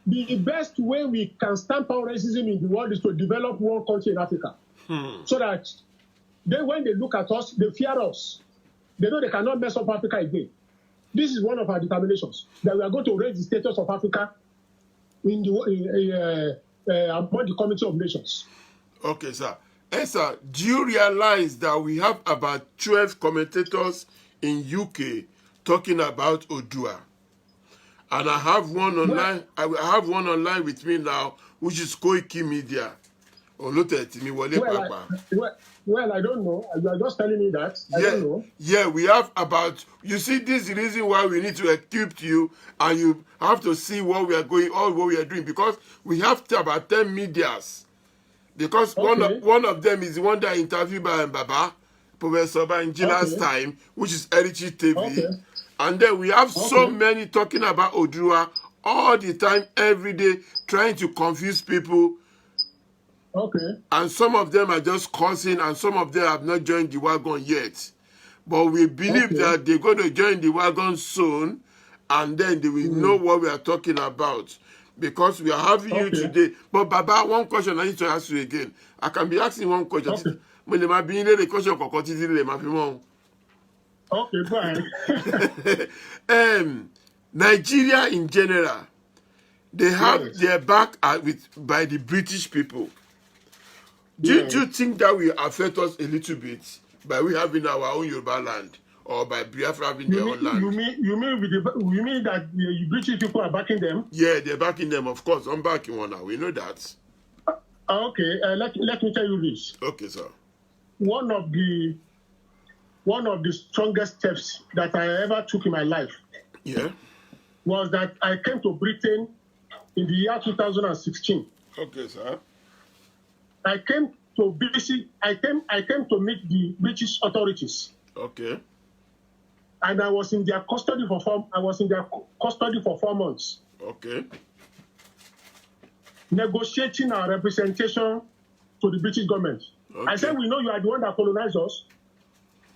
The best way we can stamp out racism in the world is to develop one country in Africa. So that when they look at us, they fear us. They know they cannot mess up Africa again. This is one of our determinations, that we are going to raise the status of Africa in the among the Committee of Nations. Okay, sir. Hey, sir, do you realize that we have about 12 commentators in UK talking about Odua? And I have one online. I have one online with me now, which is Koiki Media. Well, I don't know. You are just telling me that. I don't know. Yeah, we have about. You see, this is the reason why we need to equip you, and you have to see what we are going, all what we are doing, because we have about 10 medias. Because one of them is the one that interviewed by Baba, Professor Banjila's time, which is Heritage TV. And then we have so many talking about Odua all the time, every day, trying to confuse people. And some of them are just cursing, and some of them have not joined the wagon yet. But we believe that they're going to join the wagon soon, and then they will know what we are talking about. Because we are having you today. But Baba, one question I need to ask you again. I can be asking one question. Okay, fine. Nigeria in general, they have their back by the British people. Do you think that will affect us a little bit by we having our own Yoruba land, or by Biafra having their own land? You mean that the British people are backing them? Yeah, they're backing them, of course. I'm backing one now. We know that. Let me tell you this. Okay, sir. One of the strongest steps that I ever took in my life was that I came to Britain in the year 2016. Okay, sir. I came to meet the British authorities. Okay. And I was in their custody for 4 months. Okay. Negotiating our representation to the British government. I said, we know you are the one that colonized us,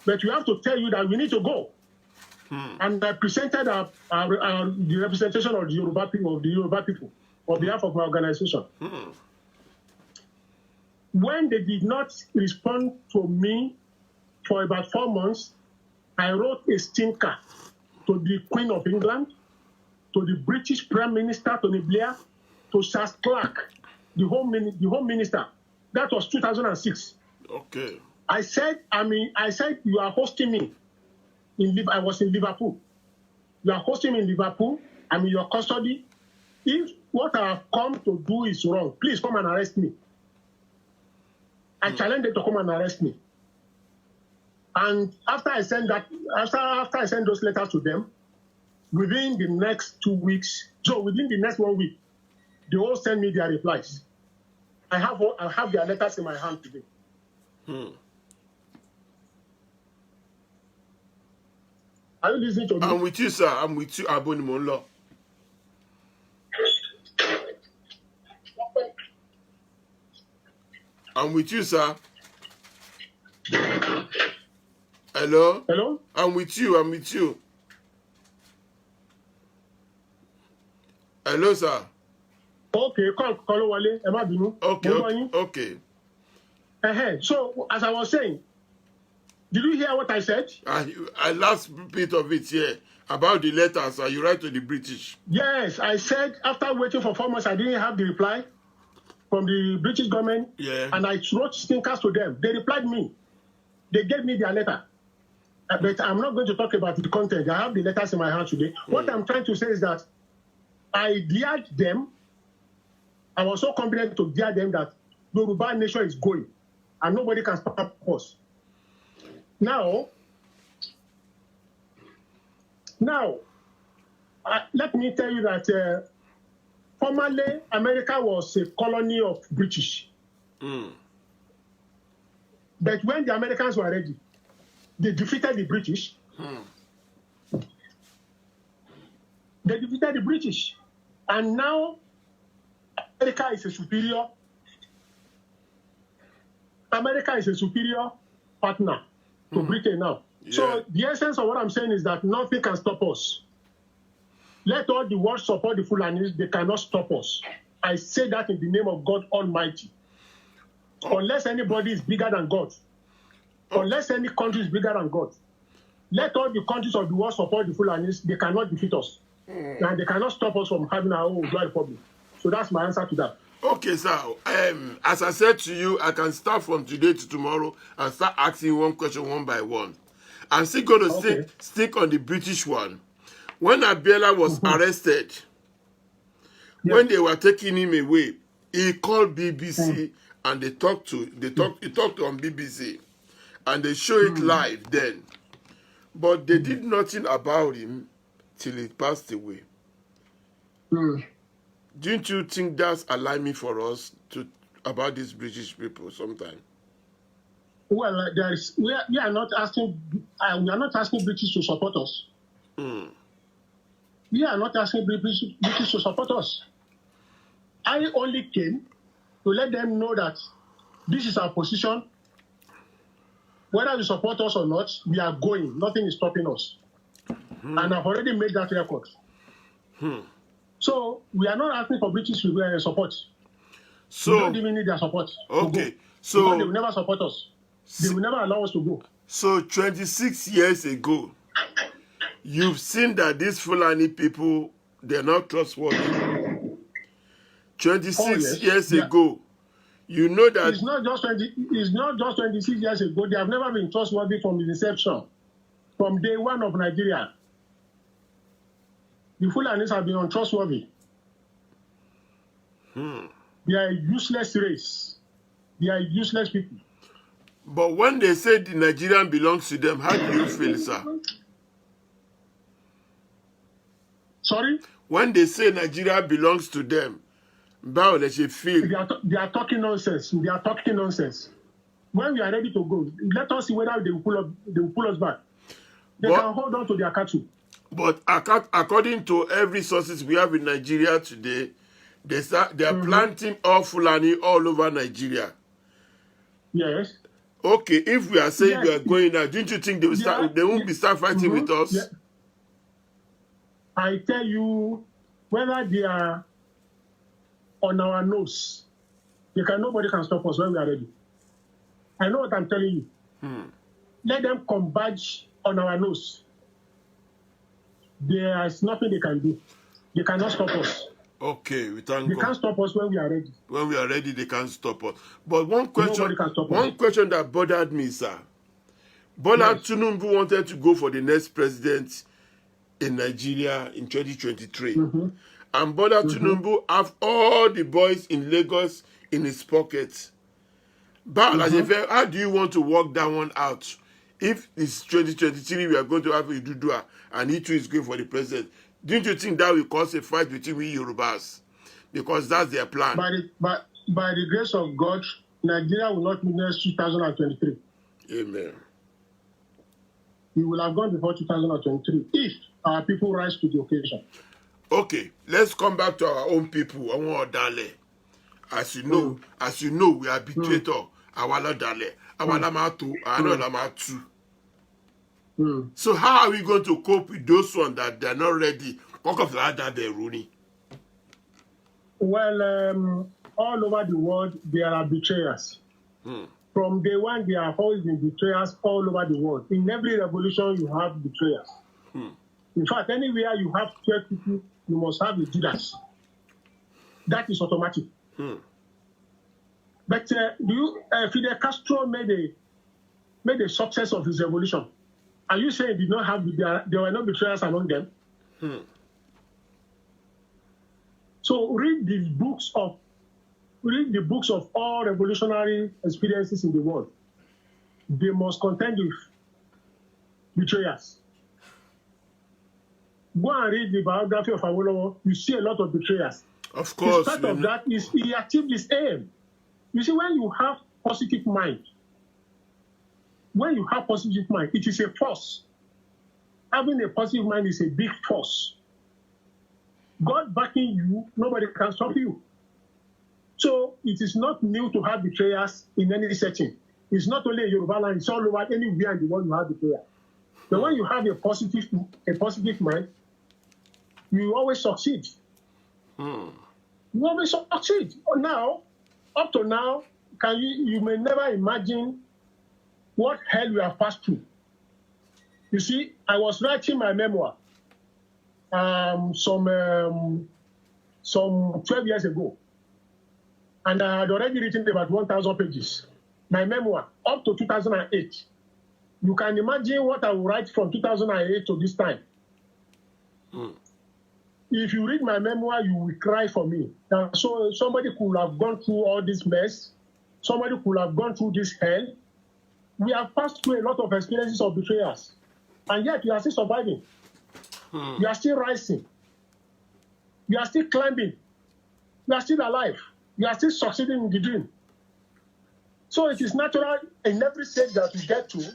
but we have to tell you that we need to go. And I presented the representation of the Yoruba people, on behalf of my organization. When they did not respond to me for about 4 months, I wrote a stinker to the Queen of England, to the British Prime Minister, Tony Blair, to Charles Clark, the Home Minister. That was 2006. Okay. I said, you are hosting me. I was in Liverpool. You are hosting me in Liverpool. I'm in your custody. If what I have come to do is wrong, please come and arrest me. I challenge them to come and arrest me. And after I send those letters to them, within the next 2 weeks, so within the next 1 week, they all send me their replies. I have their letters in my hand today. Are you listening to me? I'm with you, sir. I'm with you, Aboni Monlo. I'm with you, sir. Hello? Hello? I'm with you. Hello, sir. Okay, call Wale. Okay. So, as I was saying, did you hear what I said? I last bit of it here about the letters. You write to the British. Yes, I said after waiting for 4 months, I didn't have the reply from the British government. Yeah. And I wrote stinkers to them. They replied me. They gave me their letter. But I'm not going to talk about the content. I have the letters in my hand today. What I'm trying to say is that I dared them. I was so confident to dare them that the Yoruba nation is going. And nobody can stop us. Now, let me tell you that Formerly, America was a colony of British. But when the Americans were ready, they defeated the British. They defeated the British. And now, America is a superior. America is a superior partner to Britain now. Yeah. So the essence of what I'm saying is that nothing can stop us. Let all the world support the Fulanis. They cannot stop us. I say that in the name of God Almighty. Unless anybody is bigger than God. Unless any country is bigger than God. Let all the countries of the world support the Fulanis. They cannot defeat us. And they cannot stop us from having our own republic. So that's my answer to that. Okay, sir. As I said to you, I can start from today to tomorrow and start asking one question one by one. I'm still going to stick on the British one. When Abiola was arrested, when they were taking him away, he called BBC and he talked on BBC and they show it live then. But they did nothing about him till he passed away. Don't you think that's alarming for us about these British people sometimes? Well, we are not asking British to support us. We are not asking British to support us. I only came to let them know that this is our position. Whether you support us or not, we are going. Nothing is stopping us. And I've already made that record. So we are not asking for British support. So we don't even need their support. Okay. So because they will never support us. They will never allow us to go. So 26 years ago, you've seen that these Fulani people, they're not trustworthy. 26 years ago, you know that it's not just 26 years ago. They have never been trustworthy from the inception, from day one of Nigeria. The Fulanis have been untrustworthy. They are a useless race. They are useless people. But when they say the Nigerian belongs to them, how do you feel, sir? Sorry? When they say Nigeria belongs to them, how does it feel? They are talking nonsense. They are talking nonsense. When we are ready to go, let us see whether they will pull us back. They can hold on to their cattle. But according to every sources we have in Nigeria today, they are planting all Fulani all over Nigeria. Yes. Okay, if we are saying we are going now, don't you think they will they won't start fighting with us? Yeah. I tell you, whether they are on our nose, nobody can stop us when we are ready. I know what I'm telling you. Let them converge on our nose. There is nothing they can do. They cannot stop us. Okay, we thank God. They can't stop us when we are ready. When we are ready, they can't stop us. But one question that bothered me, sir. Bola Tinubu wanted to go for the next president in Nigeria in 2023. And Bola Tinubu have all the boys in Lagos in his pocket. But how do you want to work that one out? If it's 2023, we are going to have a Dudua and he too is going for the president. Don't you think that will cause a fight between we Yorubas? Because that's their plan. By the grace of God, Nigeria will not be next 2023. Amen. We will have gone before 2023 if our people rise to the occasion. Okay, let's come back to our own people. As you know, we are betrayed. Awala Dale, Awala Matu, Anola Matu. So how are we going to cope with those ones that they're not ready? Well, all over the world, there are betrayers. From day one, there have always been betrayers all over the world. In every revolution, you have betrayers. In fact, anywhere you have 12 people, you must have a Judas. That is automatic. But Fidel Castro made a success of his revolution. Are you saying there were no betrayers among them? So read the books of all revolutionary experiences in the world. They must contend with betrayers. Go and read the biography of Awolowo. You see a lot of betrayers. Of In course. spite of that, he achieved his aim. You see, when you have positive mind, it is a force. Having a positive mind is a big force. God backing you, nobody can stop you. So it is not new to have betrayers in any setting. It's not only in Yoruba land, it's all over anywhere in the world you have betrayers. But when you have a positive mind, you always succeed. You always succeed. Now, up to now, you may never imagine what hell we have passed through. You see, I was writing my memoir some 12 years ago, and I had already written about 1,000 pages. My memoir, up to 2008. You can imagine what I will write from 2008 to this time. If you read my memoir, you will cry for me. So somebody could have gone through all this mess. Somebody could have gone through this hell. We have passed through a lot of experiences of betrayers. And yet we are still surviving. We are still rising. We are still climbing. We are still alive. We are still succeeding in the dream. So it is natural in every stage that we get to.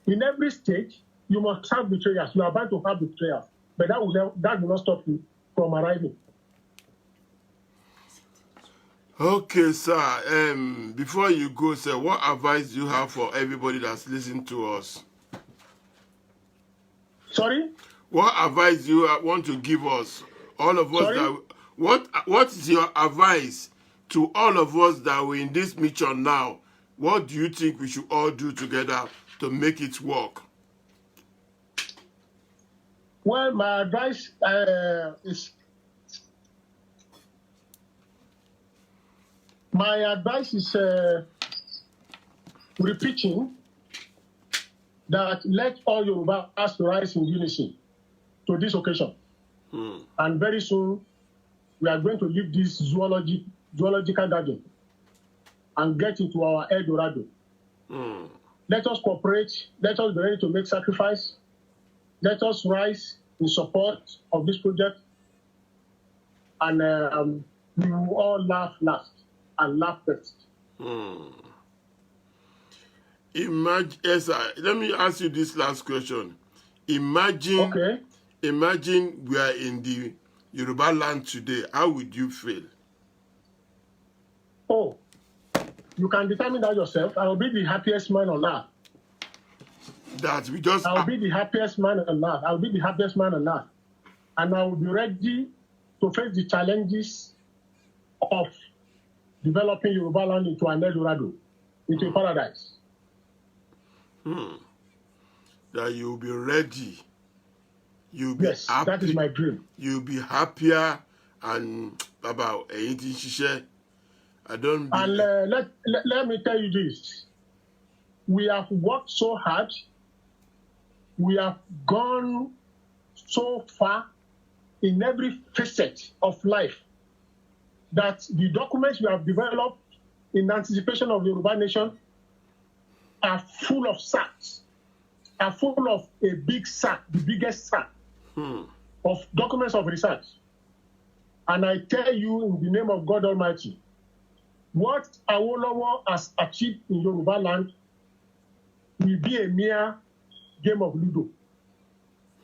In every stage, you must have betrayers. You are bound to have betrayers. But that will not stop you from arriving. Okay, sir. Before you go, sir, what advice do you have for everybody that's listening to us? Sorry? What advice do you want to give us? All of us. Sorry? What is your advice to all of us that we're in this mission now? What do you think we should all do together to make it work? Well, my advice is repeating that let all Yorubas rise in unity to this occasion. And very soon, we are going to leave this zoological garden and get into our El Dorado. Let us cooperate. Let us be ready to make sacrifice. Let us rise in support of this project. And we will all laugh last and laugh first. Imagine, yes, sir. Let me ask you this last question. Imagine we are in the Yoruba land today. How would you feel? Oh, you can determine that yourself. I will be the happiest man on earth. That we just. I'll be the happiest man on earth. I'll be the happiest man on earth. And I will be ready to face the challenges of developing Yoruba land into an El Dorado, into a paradise. That you'll be ready. You'll be happy. That is my dream. You'll be happier and about anything. I don't. And let me tell you this: we have worked so hard. We have gone so far in every facet of life that the documents we have developed in anticipation of the Yoruba nation are full of sacks, are full of a big sack, the biggest sack of documents of research. And I tell you in the name of God Almighty, what Awolowo has achieved in Yoruba land will be a mere game of Ludo.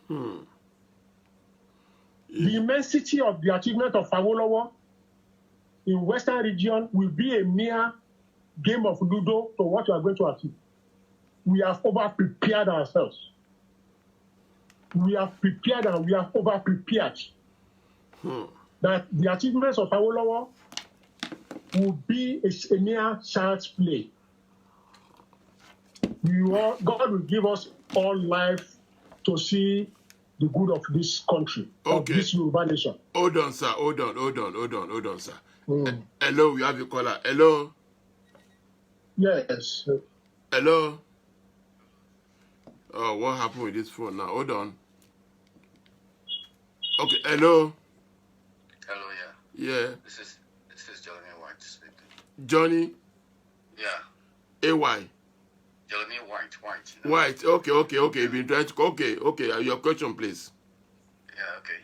The immensity of the achievement of Awolowo in Western region will be a mere game of Ludo to what we are going to achieve. We have over-prepared ourselves. We have prepared and we have over-prepared. That the achievements of Awolowo will be a mere child's play. God will give us all life to see the good of this country, of this Yoruba nation. Hold on, sir. Hold on, sir. Hello, we have a caller. Hello? Yes. Hello? Oh, what happened with this phone now? Hold on. Okay, hello? Hello, yeah. Yeah. This is Johnny White speaking. Johnny? Yeah. A-Y? Johnny White. You know? White, okay. You've been trying to... Okay. Your question, please. Yeah, okay.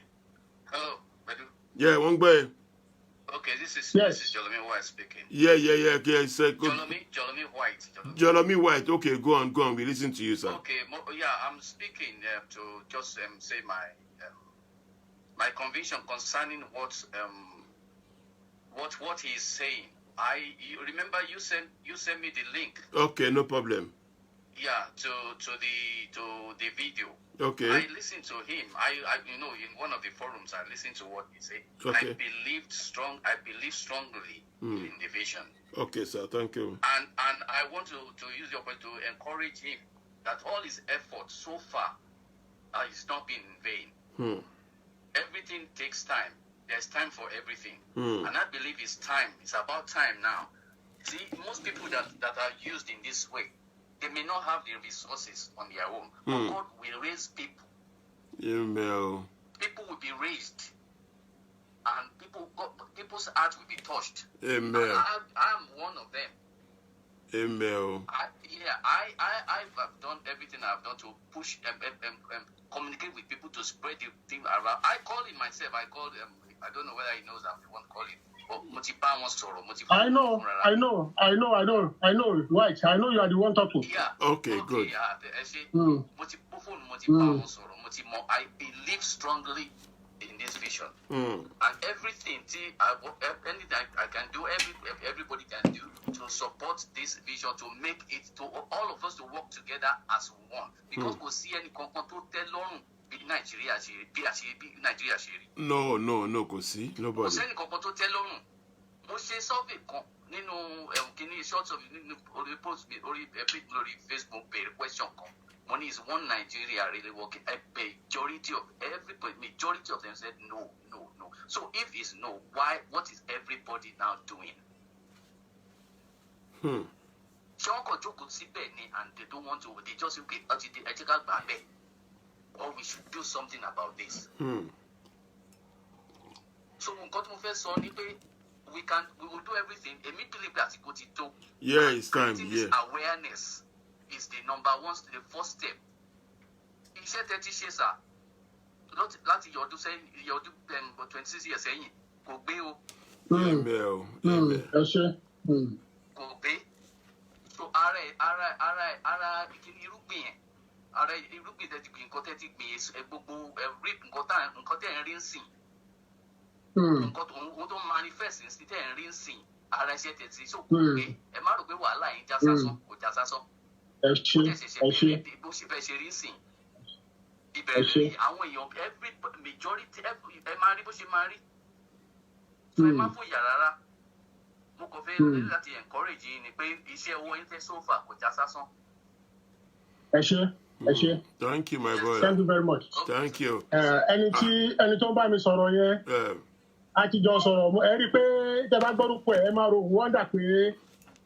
Hello, Bedu. Yeah, one way. Okay, this is Jolomi White speaking. Yeah. Okay, Jolomi White. Jolomi White. Okay, go on. We listen to you, sir. Okay, I'm speaking to just say my conviction concerning what he is saying. You remember you sent me the link. Okay, no problem. Yeah, to the video. Okay. I listened to him. I in one of the forums I listened to what he said. Okay. I believe strongly in the vision. Okay, sir. Thank you. And I want to use the opportunity to encourage him that all his efforts so far has not been in vain. Everything takes time. There's time for everything. And I believe it's time. It's about time now. See, most people that are used in this way, they may not have the resources on their own. But God will raise people. Amen. People will be raised. And people's heart will be touched. Amen. I'm one of them. Amen. I've done everything I've done to push communicate with people to spread the thing around. I call it myself. I don't know whether he knows I'm the one calling. I know. White. I know you are the one talking. Yeah. Okay, good. Yeah. I believe strongly in this vision. And everything, anything I can do, everybody can do to support this vision, to make it, to all of us to work together as one. Because we'll see any content to tell long. Nigeria. No, kò sí. Nobody. Kò sẹ́ni kankan tó tẹ́ lọ́rùn. Mo ṣe survey kan nínú kìíní short of orí post orí Facebook bẹ̀rẹ̀ question kan. Money is one Nigeria really working. A majority of them said no. So if it's no, what is everybody now doing? Ṣé wọ́n kàn jókòó síbẹ̀ ni and they don't want to, they just say okay, ẹ jẹ́ ká gbà bẹ́ẹ̀. Or we should do something about this. So nǹkan tí mo fẹ́ sọ ni pé we will do everything. Immediately àsìkò ti tó. Yeah, it's time. This awareness is the the first step. Iṣẹ́ tẹ́tí ṣe sà láti yọdún 26 years sẹ́yìn kò gbé o. Amen. Kò gbé. So ara ìkíni irúgbìn yẹn. Ara irúgbìn tẹ́tí gbìn nǹkan tẹ́tí gbìn gbogbo nǹkan tẹ́ ń rí ń sìn. Nǹkan tó manifest ní tẹ́ ń rí ń sìn ara iṣẹ́ tẹ̀sí so kò gbé ẹ má rò pé wàhálà yín já sásán kò já sásán. Bó ṣe fẹ́ ṣe rí ń sìn. Ìbẹ̀rẹ̀ àwọn èèyàn every majority ẹ máa rí bó ṣe máa rí. So ẹ má fòyà rárá. Mo kàn fẹ́ láti encourage yín ni pé iṣẹ́ owó yín tẹ́ sófà kò já sásán. Ẹ ṣé. Thank you, my brother. Thank you very much. Thank you. Ẹni tó ń bá mi sọ̀rọ̀ yẹn, a ti jọ sọ̀rọ̀, ẹ rí i pé tẹ́ bá gbọ́dọ̀ pé ẹ máa ro wọ́ndà pé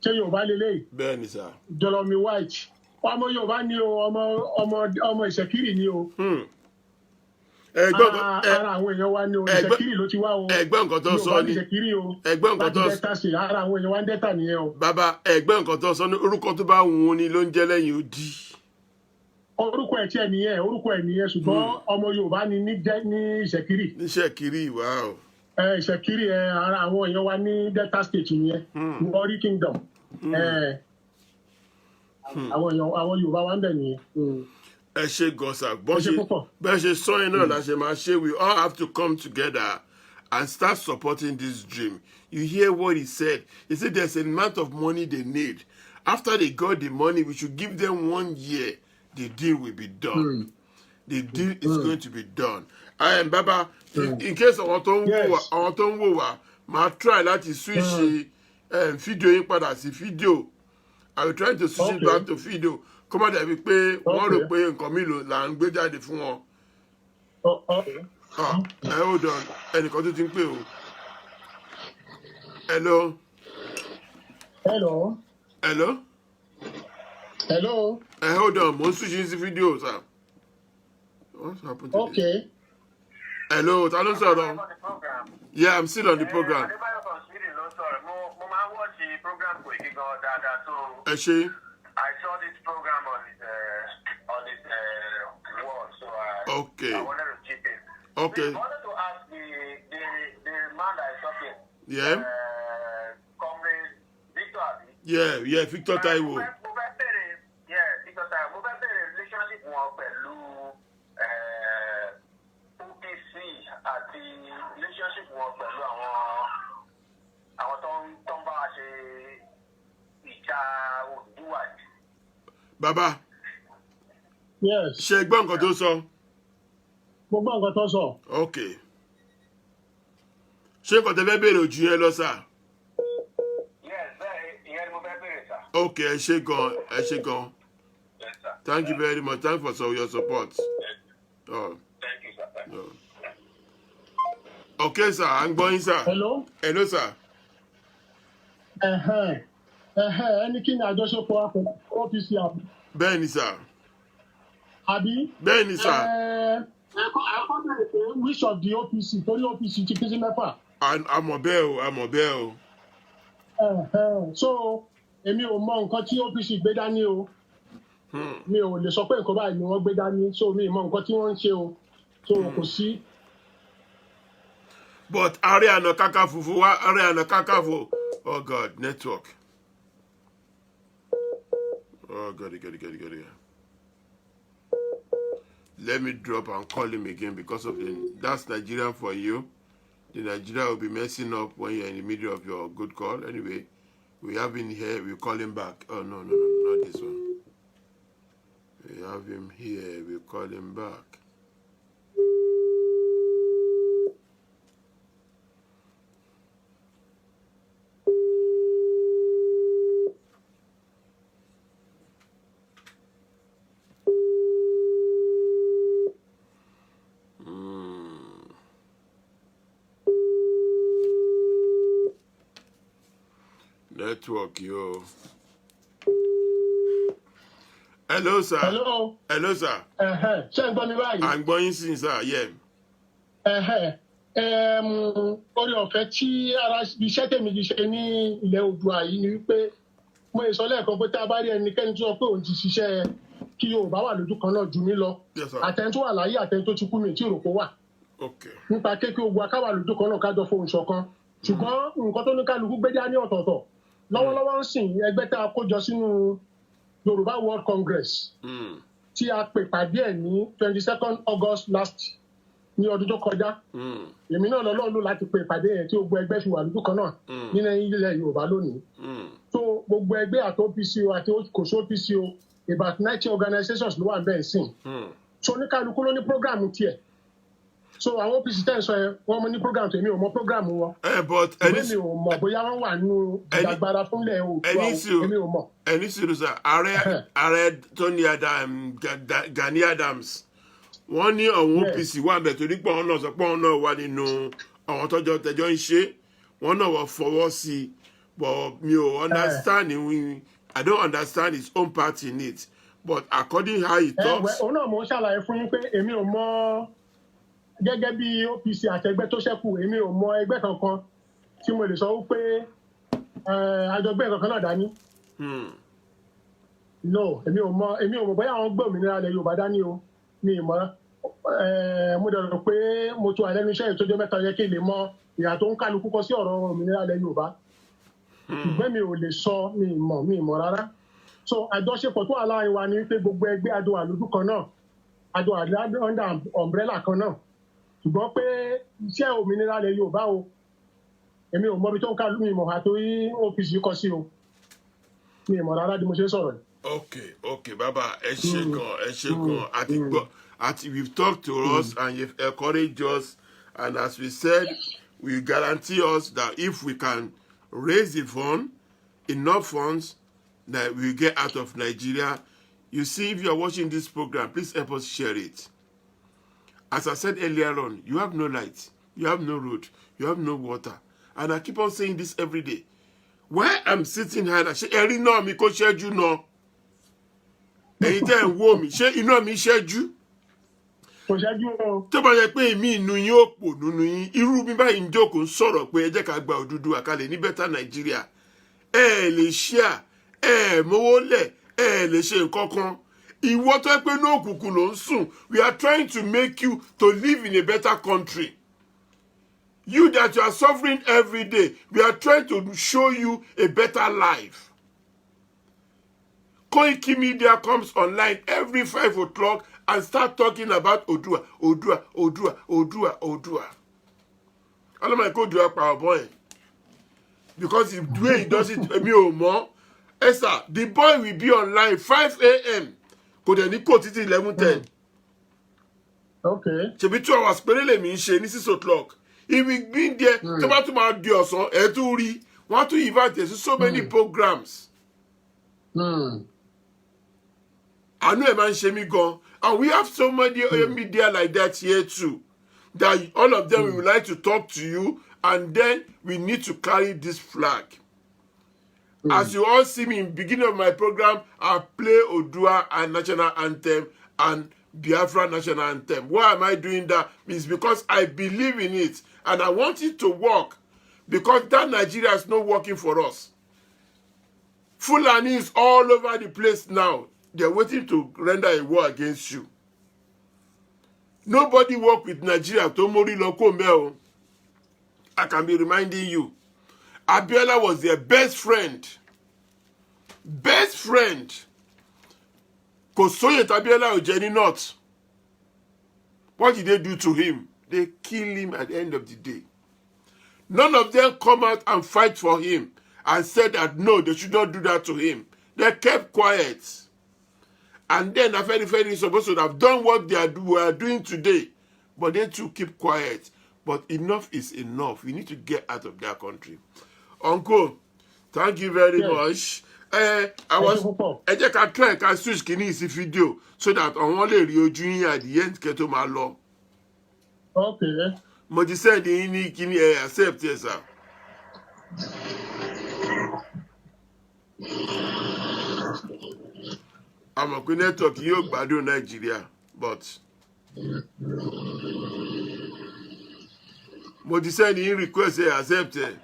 ṣé Yorùbá lélẹ́yìí. Bẹ́ẹ̀ni sà. Jolomi White. Ọmọ Yorùbá ni o, ọmọ Ìṣẹ̀kírì ni o. Ara àwọn èèyàn wa ni o, Ìṣẹ̀kírì ló ti wá o. Ẹgbẹ́ nǹkan tó sọ ni. Ẹgbẹ́ nǹkan tó sọ. Ara àwọn èèyàn wa ń dẹ́ta nìyẹn o. Bàbá ẹgbẹ́ nǹkan tó sọ ni orúkọ tó bá wù ú ni ló ń jẹ́ lẹ́yìn odi. Orúkọ ẹ̀ tí ẹ̀ nìyẹn ṣùgbọ́n ọmọ Yorùbá ni ní Ìṣẹ̀kírì. Ní Ìṣẹ̀kírì, wow. Ìṣẹ̀kírì ara àwọn èèyàn wa ní Delta State nìyẹn, Warri Kingdom. Àwọn Yorùbá wa ń bẹ̀ nìyẹn. Ẹ ṣe gọ̀ọ́sà bẹ́ẹ̀ ṣe sọ yẹn náà la ṣe máa ṣe. We all have to come together and start supporting this dream. You hear what he said? He said there's an amount of money they need. After they got the money, we should give them 1 year. The deal will be done. The deal is going to be done. Baba, in case àwọn tó ń wò wá, máa try láti switch fídíò yín padà sí fídíò. I will try to switch it back to video. Kó má dàbí pé wọ́n rò pé nǹkan mi là ń gbé jáde fún wọn. Hold on. Ẹnìkan tó ti ń pè o. Hello. Hold on. Mo ń switch yín sí fídíò, sir. What's happened to this? Hello, ta ló ń sọ̀rọ̀? Yeah, I'm still on the program. Ẹ ṣé. I saw this program on his wall, so I wanted to chip in. Okay. I wanted to ask the Yeah. Comrade Victor Abi. Yeah, Victor Taiwo. Mo fẹ́ bẹ̀rẹ̀ Victor Taiwo. Mo fẹ́ bẹ̀rẹ̀ relationship wọn pẹ̀lú OPC àti relationship wọn pẹ̀lú àwọn tó ń bá wa ṣe ìjà Oòduà. Bàbá. Yes. Ṣé gbọ́ nǹkan tó sọ? Mo gbọ́ nǹkan tó sọ. Okay. Ṣé nǹkan tẹ́ fẹ́ béèrè ojú yẹn lọ sà? Yes, bẹ́ẹ̀ ìyẹn ni mo fẹ́ bẹ̀rẹ̀ sà. Okay, ẹ ṣé gan. Yes, sir. Thank you very much. Thank you for your support. Yes. Oh. Thank you, sir. Thank you. Oh. Okay, sir. I'm going, sir. Hello. Hello, sir. Ẹni kí ni àjọṣepọ̀ OPC àbí? Bẹ́ẹ̀ni, sir. Àbí? Bẹ́ẹ̀ni, sir. Ẹ̀kọ́ bẹ̀rẹ̀ pé which of the OPC torí OPC ti pín sí mẹ́fà. Àmọ̀ bẹ́ẹ̀ o. So èmi ò mọ nǹkan tí OPC gbé dání o. Mi ò lè sọ pé nǹkan báyìí ni wọ́n gbé dání, so mi ò mọ nǹkan tí wọ́n ń ṣe o. So kò sí. But Ààrẹ Ọ̀nà Kakanfò. Oh God, network. Oh God. Let me drop and call him again because of that's Nigerian for you. The Nigeria will be messing up when you're in the middle of your good call. Anyway, we have him here. We call him back. Oh, no, not this one. We have him here. We call him back. Network, yo. Hello, sir. Hello. Hello, sir. Ṣé ń gbọ́ mi báyìí? I'm going since, sir. Yeah. Orí ọ̀fẹ́ tí ara iṣẹ́ tèmi ti ṣe ní ilẹ̀ Oòduà yìí ni wípé mo sọ lẹ́ẹ̀kan pé tá a bá rí ẹnikẹ́ni tó sọ pé òun ti ṣiṣẹ́ kí Yorùbá wà lójú kan náà jù mí lọ. Yes, sir. Àtẹni tó wà láyé àtẹni tó ti kú mi tí ìròkó wà. Okay. Nípa kékeré ogun akáwà lójú kan náà kájọ fohùn ṣọ̀kan. Ṣùgbọ́n nǹkan tó ní kálukú gbé dání ọ̀tọ̀ọ̀tọ̀. Lọ́wọ́lọ́wọ́ ń sìn ẹgbẹ́ tá a kó jọ sínú Yorùbá World Congress tí a pè pàdé ẹ̀ ní 22nd August last ní ọdún tó kọjá. Èmi náà lọ́lọ́run lò láti pè pàdé ẹ̀ tí gbogbo ẹgbẹ́ fi wà lójú kan náà nínú ilẹ̀ Yorùbá lónìí. So gbogbo ẹgbẹ́ àti OPC o àti kò sí OPC o about 90 organizations ló wà ń bẹ́ẹ̀ sìn. So oníkálukú ló ní program tiẹ̀. So àwọn OPC tẹ́ ń sọ yẹn wọ́n mọ ní program tèmi ò mọ program wọn. But èmi ò mọ̀ bóyá wọ́n wà nínú ìjàgbara fúnlẹ̀ Oòduà èmi ò mọ̀. Ẹni sùúrù sà, ààrẹ Tony Gani Adams, wọ́n ní àwọn OPC wà bẹ̀ torí pé àwọn náà sọ pé àwọn náà wà nínú àwọn tẹjọ́ ń ṣe, wọ́n náà wọ́n fọwọ́ sí i, but mi ò understand I don't understand his own part in it, but according how he talks. Òun náà mò ń ṣàlàyé fún yín pé èmi ò mọ̀ gẹ́gẹ́ bí OPC àtẹgbẹ́ tó ṣẹ́kù èmi ò mọ̀ ẹgbẹ́ kankan tí mo lè sọ wípé àjọgbẹ́ kankan náà dání. No, èmi ò mọ̀ bóyá àwọn gbé òmìnira ilẹ̀ Yorùbá dání o mi ì mọ̀. Mo dẹ̀ rò pé mo tún àlẹ́nu iṣẹ́ ìtọ́jú mẹ́ta yẹ kí n lè mọ ìyà tó ń kálukú kọ sí ọ̀rọ̀ òmìnira ilẹ̀ Yorùbá. Ṣùgbọ́n mi ò lè sọ mi ì mọ̀ rárá. So àjọṣepọ̀ tó wà láàrin wa ni wípé gbogbo ẹgbẹ́ àjọ àlùdú kan náà àjọ àlùdú under umbrella kan náà. Ṣùgbọ́n pé iṣẹ́ òmìnira ilẹ̀ Yorùbá o èmi ò mọ̀ bí tó ń kálukú mi mọ̀ àtòrí OPC kọ sí o mi ì mọ̀ rárá bí mo ṣe sọ̀rọ̀. Okay, Baba, ẹ ṣé gan. You've talked to us and you've encouraged us, and as we said, we guarantee us that if we can raise the fund, enough funds that we get out of Nigeria. You see, if you are watching this program, please help us share it. As I said earlier on, you have no light, you have no road, you have no water, and I keep on saying this every day. Where I'm sitting here, I say, "Eri no mi ko ṣẹ́jú no." Ẹ̀yin tẹ́ ń wò mí, ṣé iná mi ṣẹ́jú? Kò ṣẹ́jú o. Tó bá yẹ pé èmi inú yín ó pò nínú yín, irú mi báyìí ń jókòó ń sọ̀rọ̀ pé ẹ jẹ́ ká gba Odùduwà kalẹ̀ ní better Nigeria. Ẹ lè share, ẹ mówó lẹ̀, ẹ lè ṣe nǹkan kan. Ìwọ tó pé ní òkùnkùn ló ń sùn. We are trying to make you to live in a better country. You that you are suffering every day, we are trying to show you a better life. Koiki Media comes online every 5 o'clock and start talking about Odua, Odua, Odua, Odua, Odua. I don't like Odua Power Boy. Because the way he does it, Esther, the boy will be online 5 a.m. Kò dẹ̀ ní kò títí 11:10. Okay. Ṣebí 2 hours péré lèmi ń ṣe ní 6 o'clock. He will be there. Tó bá tún máa di ọ̀sán, ẹ̀ tún rí. Wọ́n á tún invite so many programs. Àánú ẹ̀ máa ń ṣe mí gan. And we have so many media like that here too. That all of them we would like to talk to you, and then we need to carry this flag. As you all see me in the beginning of my program, I play Odua and National Anthem and Biafra National Anthem. Why am I doing that? It's because I believe in it and I want it to work, because that Nigeria is not working for us. Fulani is all over the place now. They're waiting to render a war against you. Nobody work with Nigeria. Tomori Loko Meo. I can be reminding you. Abiola was their best friend. Best friend. Kosoye Abiola Ojeni not. What did they do to him? They kill him at the end of the day. None of them come out and fight for him and said that no, they should not do that to him. They kept quiet. And then Afenifere is supposed to have done what they are doing today. But they too keep quiet. But enough is enough. We need to get out of their country. Uncle, thank you very much. I just can try to switch this video so that on one lè rí ojú yín at the end kẹ́ tó máa lọ. Okay. Mo ti send yín ní kíní accept yes sir. Àmọ́ pé network yóò gbádùn Nàìjíríà, but mo ti send yín request accept ẹ.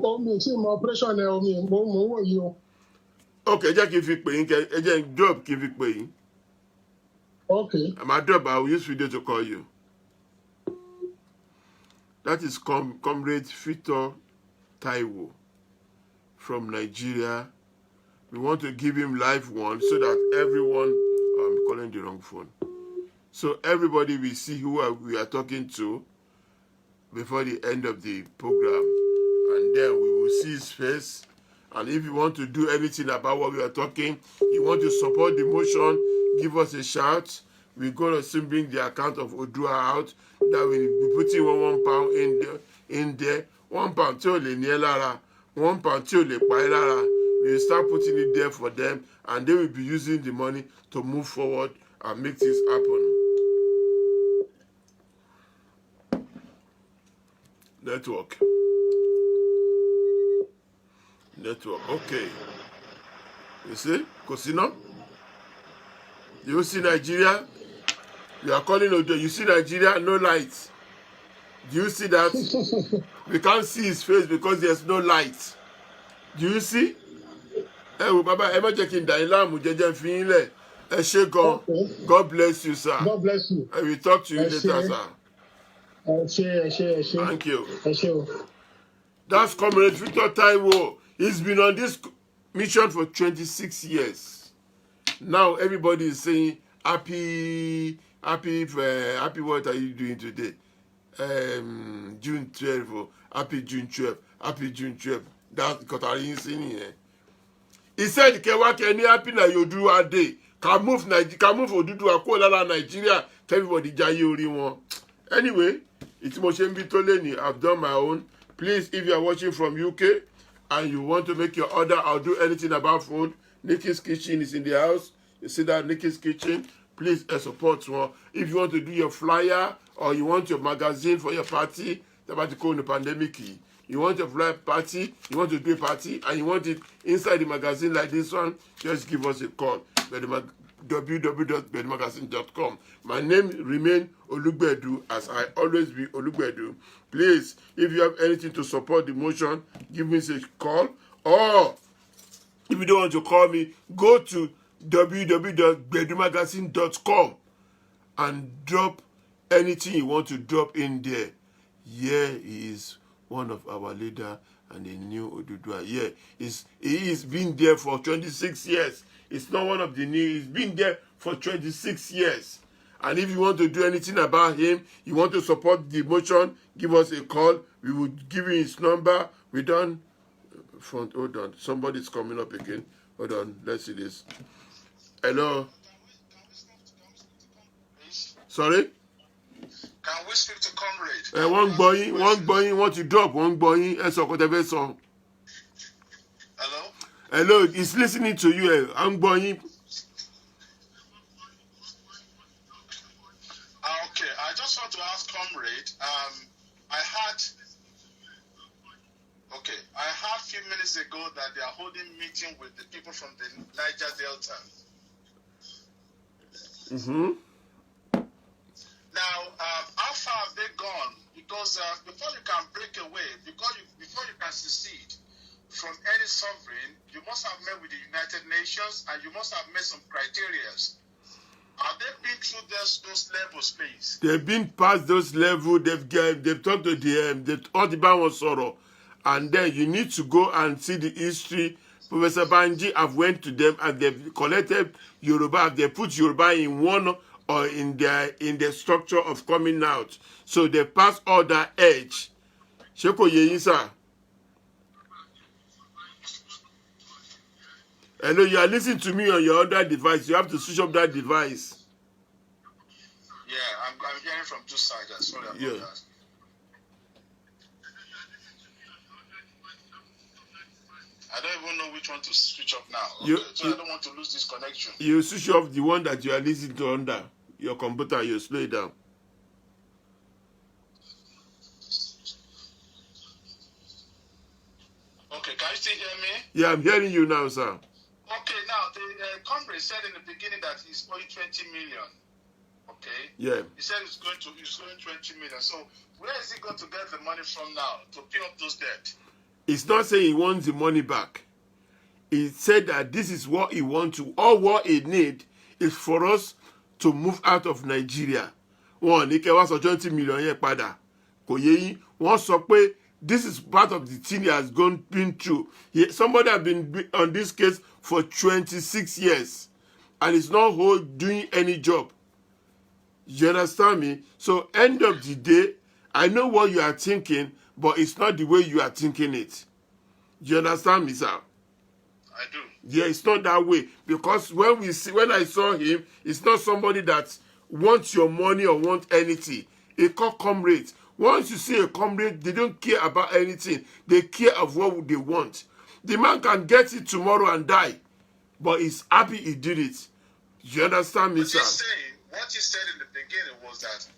Omi tí mo operation ẹ omi mo wò yìí o. Okay, jẹ́ kí n fi pè yín ẹ jẹ́ n drop kí n fi pè yín. Okay. I'm at drop, I will use video to call you. That is Comrade Victor Taiwo from Nigeria. We want to give him live one so that everyone, I'm calling the wrong phone. So everybody will see who we are talking to before the end of the program. And then we will see his face. And if you want to do anything about what we are talking, you want to support the motion, give us a shout. We're going to soon bring the account of Odua out. That we will be putting £1 in there. £1 tí ò lè ní ẹ́ lára. £1 tí ò lè pa ẹ́ lára. We will start putting it there for them, and they will be using the money to move forward and make things happen. Network. Okay. You see? Kosino? You see Nigeria? You are calling Ojo. You see Nigeria? No light. Do you see that? We can't see his face because there's no light. Do you see? Baba, Emma checking Dailam, Jeje Finle. God bless you, sir. God bless you. I will talk to you later, sir. Thank you. That's Comrade Victor Taiwo. He's been on this mission for 26 years. Now everybody is saying, happy, what are you doing today? June 12, happy June 12, happy June 12. That's what I'm saying here. He said, "Kewake ni happy na Odua day. Can move Odua kó lára Nigeria. Everybody jayé orí wọn." Anyway, it's Moshembi Toleni. I've done my own. Please, if you are watching from UK and you want to make your order, I'll do anything about food. Nikki's Kitchen is in the house. You see that Nikki's Kitchen? Please support one. If you want to do your flyer or you want your magazine for your party, about to go in the pandemic. You want a flyer party, you want to do a party, and you want it inside the magazine like this one, just give us a call. www.bedmagazine.com. My name remains Olugbedu, as I always be Olugbedu. Please, if you have anything to support the motion, give me a call. Or if you don't want to call me, go to www.bedmagazine.com and drop anything you want to drop in there. Yeah, he is one of our leader and a new Odudua. Yeah, he is been there for 26 years. It's not one of the new. He's been there for 26 years. And if you want to do anything about him, you want to support the motion, give us a call. We will give you his number. We don't. Hold on. Somebody's coming up again. Hold on. Let's see this. Hello. Sorry? Can we speak to Comrade? One boy, want to drop, one boy, whatever song. Hello? Hello, he's listening to you. I'm boy. Okay, I just want to ask Comrade, I heard a few minutes ago that they are holding meeting with the people from the Niger Delta. Mm-hmm. Now, how far have they gone? Because before you can break away, before you can secede from any sovereign, you must have met with the United Nations and you must have met some criteria. Have they been through those levels, please? They've been past those levels. They've talked to the all the band was sorrow, and then you need to go and see the history. Professor Banji have went to them and they've collected Yoruba. They put Yoruba in one or in the structure of coming out. So they pass all that edge. Sheko Yeyisa. Hello, you are listening to me on your other device. You have to switch up that device. Yeah, I'm hearing from two sides. Sorry about that. I don't even know which one to switch up now. Okay, so I don't want to lose this connection. You switch off the one that you are listening to under your computer. You slow it down. Okay, can you still hear me? Yeah, I'm hearing you now, sir. Okay, now the comrade said in the beginning that he's owing 20 million. Okay. Yeah. He said he's going 20 million. So where is he going to get the money from now to pay up those debts? It's not saying he wants the money back. He said that this is what he wants to. All what he need is for us to move out of Nigeria. One, he can also 20 million here pada. Kò yé yín, wọ́n sọ pé this is part of the thing he has been through. Somebody has been on this case for 26 years and is not doing any job. You understand me? So end of the day, I know what you are thinking, but it's not the way you are thinking it. You understand me, sir? I do. Yeah, it's not that way. Because when I saw him, it's not somebody that wants your money or wants anything. He called comrades. Once you see a comrade, they don't care about anything. They care of what they want. The man can get it tomorrow and die, but he's happy he did it. You understand me, sir? What he said in the beginning was that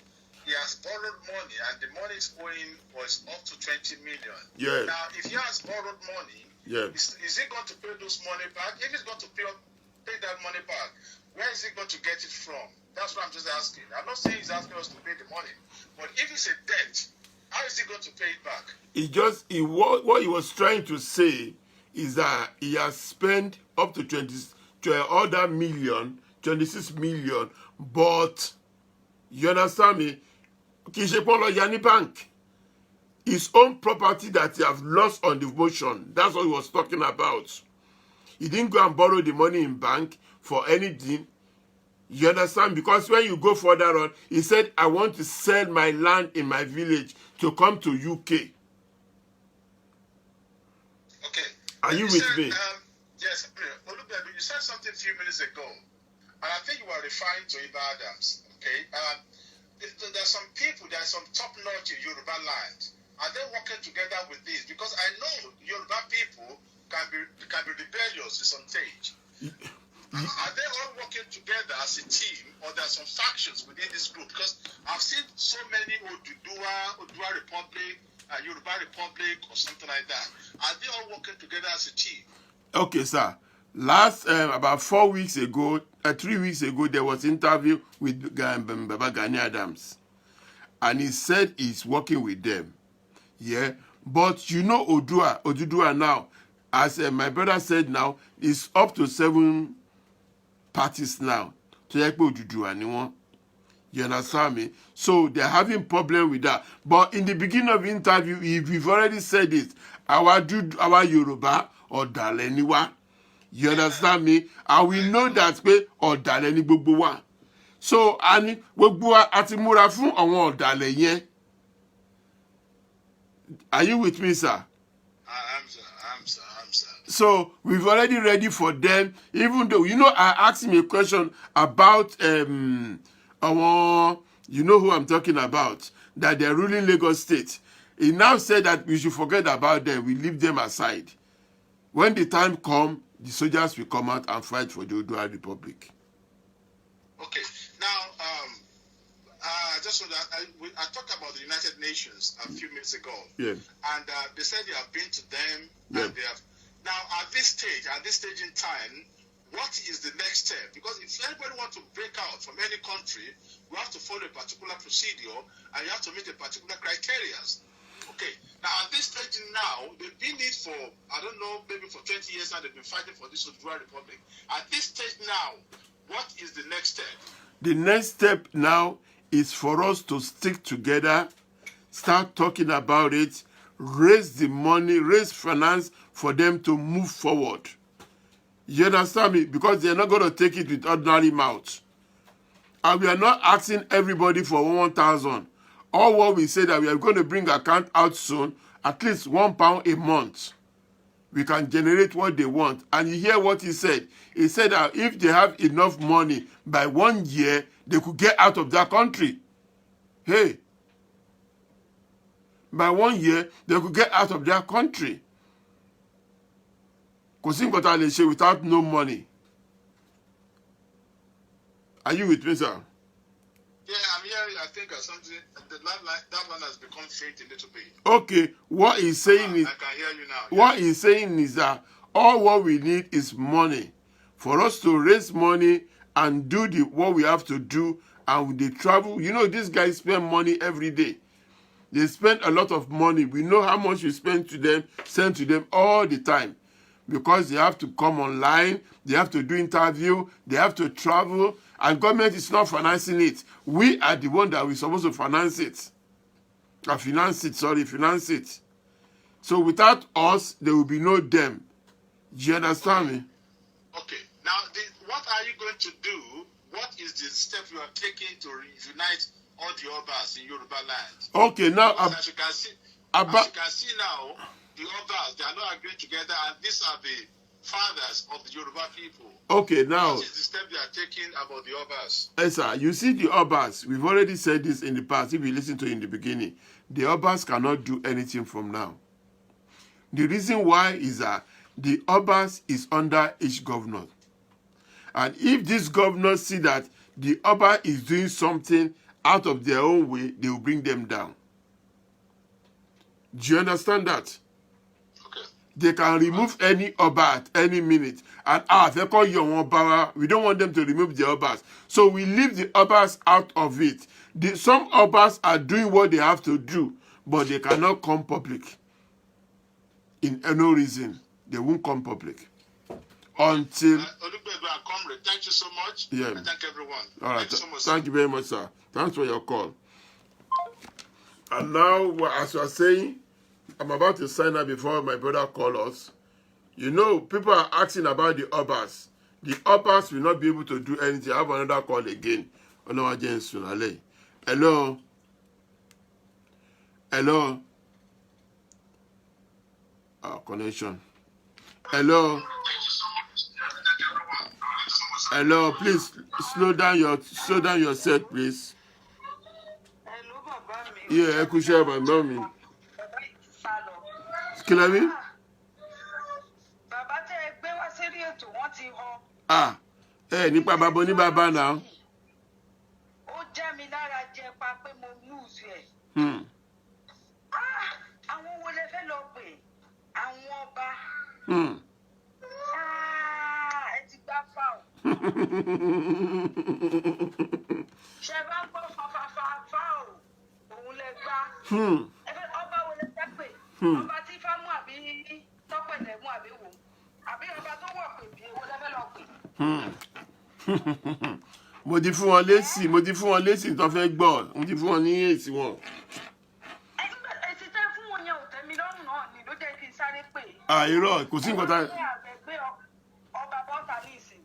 he has borrowed money and the money he's owing was up to 20 million. Yeah. Now, if he has borrowed money, is he going to pay those money back? If he's going to pay that money back, where is he going to get it from? That's what I'm just asking. I'm not saying he's asking us to pay the money, but if it's a debt, how is he going to pay it back? What he was trying to say is that he has spent up to 26 million, but you understand me? Bank. His own property that he have lost on the motion. That's what he was talking about. He didn't go and borrow the money in bank for anything. You understand? Because when you go further on, he said, I want to sell my land in my village to come to UK. Okay. Are you with me? Yes. You said something a few minutes ago, and I think you were referring to Iba Adams. Okay. There's some people, there's some top-notch in Yoruba land. Are they working together with this? Because I know Yoruba people can be rebellious to some stage. Are they all working together as a team, or there are some factions within this group? Because I've seen so many Odua Republic, Yoruba Republic, or something like that. Are they all working together as a team? Okay, sir. Last about 3 weeks ago, there was an interview with Baba Gani Adams, and he said he's working with them. Yeah, but you know Odudua now, as my brother said now, it's up to 7 parties now. To Odudua ni wọ́n. You understand me? So they're having problem with that. But in the beginning of the interview, if we've already said it, our Yoruba or Daleniwa. You understand me? And we know that pé ọ̀dàlẹ̀ ni gbogbo wa. So ani gbogbo wa àti múra fún àwọn ọ̀dàlẹ̀ yẹn. Are you with me, sir? I'm sir. So we've already ready for them. Even though I asked him a question about our, you know who I'm talking about, that they're ruling Lagos State. He now said that we should forget about them. We leave them aside. When the time comes, the soldiers will come out and fight for the Oodua Republic. Okay. Now, just so that I talked about the United Nations a few minutes ago. Yeah. And they said they have been to them. Yeah. And they have. Now, at this stage in time, what is the next step? Because if anybody wants to break out from any country, we have to follow a particular procedure and you have to meet a particular criteria. Okay. Now, at this stage now, they've been it for, I don't know, maybe for 20 years now, they've been fighting for this Oodua Republic. At this stage now, what is the next step? The next step now is for us to stick together, start talking about it, raise the money, raise finance for them to move forward. You understand me? Because they're not going to take it with ordinary mouth. And we are not asking everybody for 1,000. All what we say that we are going to bring account out soon, at least £1 a month. We can generate what they want. And you hear what he said. He said that if they have enough money, by 1 year, they could get out of that country. Hey. By 1 year, they could get out of their country. Because without no money. Are you with me, sir? Yeah, I'm hearing. I think something that one has become faint a little bit. Okay, what he's saying is. I can hear you now. What he's saying is that all what we need is money, for us to raise money and do what we have to do, and they travel. You know, these guys spend money every day. They spend a lot of money. We know how much we send to them all the time, because they have to come online, they have to do interview, they have to travel, and government is not financing it. We are the one that we're supposed to finance it. Finance it. So without us, there will be no them. Do you understand me? Okay. Now, what are you going to do? What is the step you are taking to reunite all the Obas in Yoruba land? Okay, now as you can see now, the Obas, they are not agreeing together, and these are the fathers of the Yoruba people. Okay, now. What is the step they are taking about the Obas? Yes, sir. You see, the Obas, we've already said this in the past, if you listen to it in the beginning, the Obas cannot do anything from now. The reason why is that the Obas is under each governor. And if this governor see that the Oba is doing something out of their own way, they will bring them down. Do you understand that? Okay. They can remove any Oba at any minute. And they call you Oba. We don't want them to remove the Obas. So we leave the Obas out of it. Some Obas are doing what they have to do, but they cannot come public. In no reason. They won't come public. Until Comrade, thank you so much. Yeah. And thank everyone. All right. Thank you so much. Thank you very much, sir. Thanks for your call. And now, as you are saying, I'm about to sign up before my brother calls us. You know, people are asking about the Obas. The Obas will not be able to do anything. I have another call again. Hello. Hello. Connection. Hello. Hello, please slow down your set, please. Hello, bàbá mi. Yeah, ẹ kú iṣẹ́ bàbá mi. Kí lẹ wí? Bàbá tẹ́ ẹ gbé wá sórí ètò wọ́n ti họ. Nípa bàbá oníbàbá náà. Ó já mi lára jẹ pa pé mo lose ẹ̀. Àwọn wo lẹ fẹ́ lọ pè? Àwọn ọba. Ẹ ti gbá fáwọn. Ṣé bá gbọ́ fàfàfà o, òun lẹ gbá. Ọba wo lẹ fẹ́ pè? Ọba tí Ifá mú àbí Tọ́pẹ̀lẹ̀ mú àbí wò? Àbí ọba tó wọ̀ pè bí ewo lẹ fẹ́ lọ pè? mo ti fún wọn lésì tó fẹ́ gbọ́ mo ti fún wọn ní èsì wọn. èsì tẹ́ fún wọn yẹn ò tẹ́ mi lọ́rùn náà ni ló jẹ́ kí n sáré pè. Irọ́ kò sí nǹkan tá. àgbẹ̀gbẹ̀ ọba bọ́ta ní ìsìn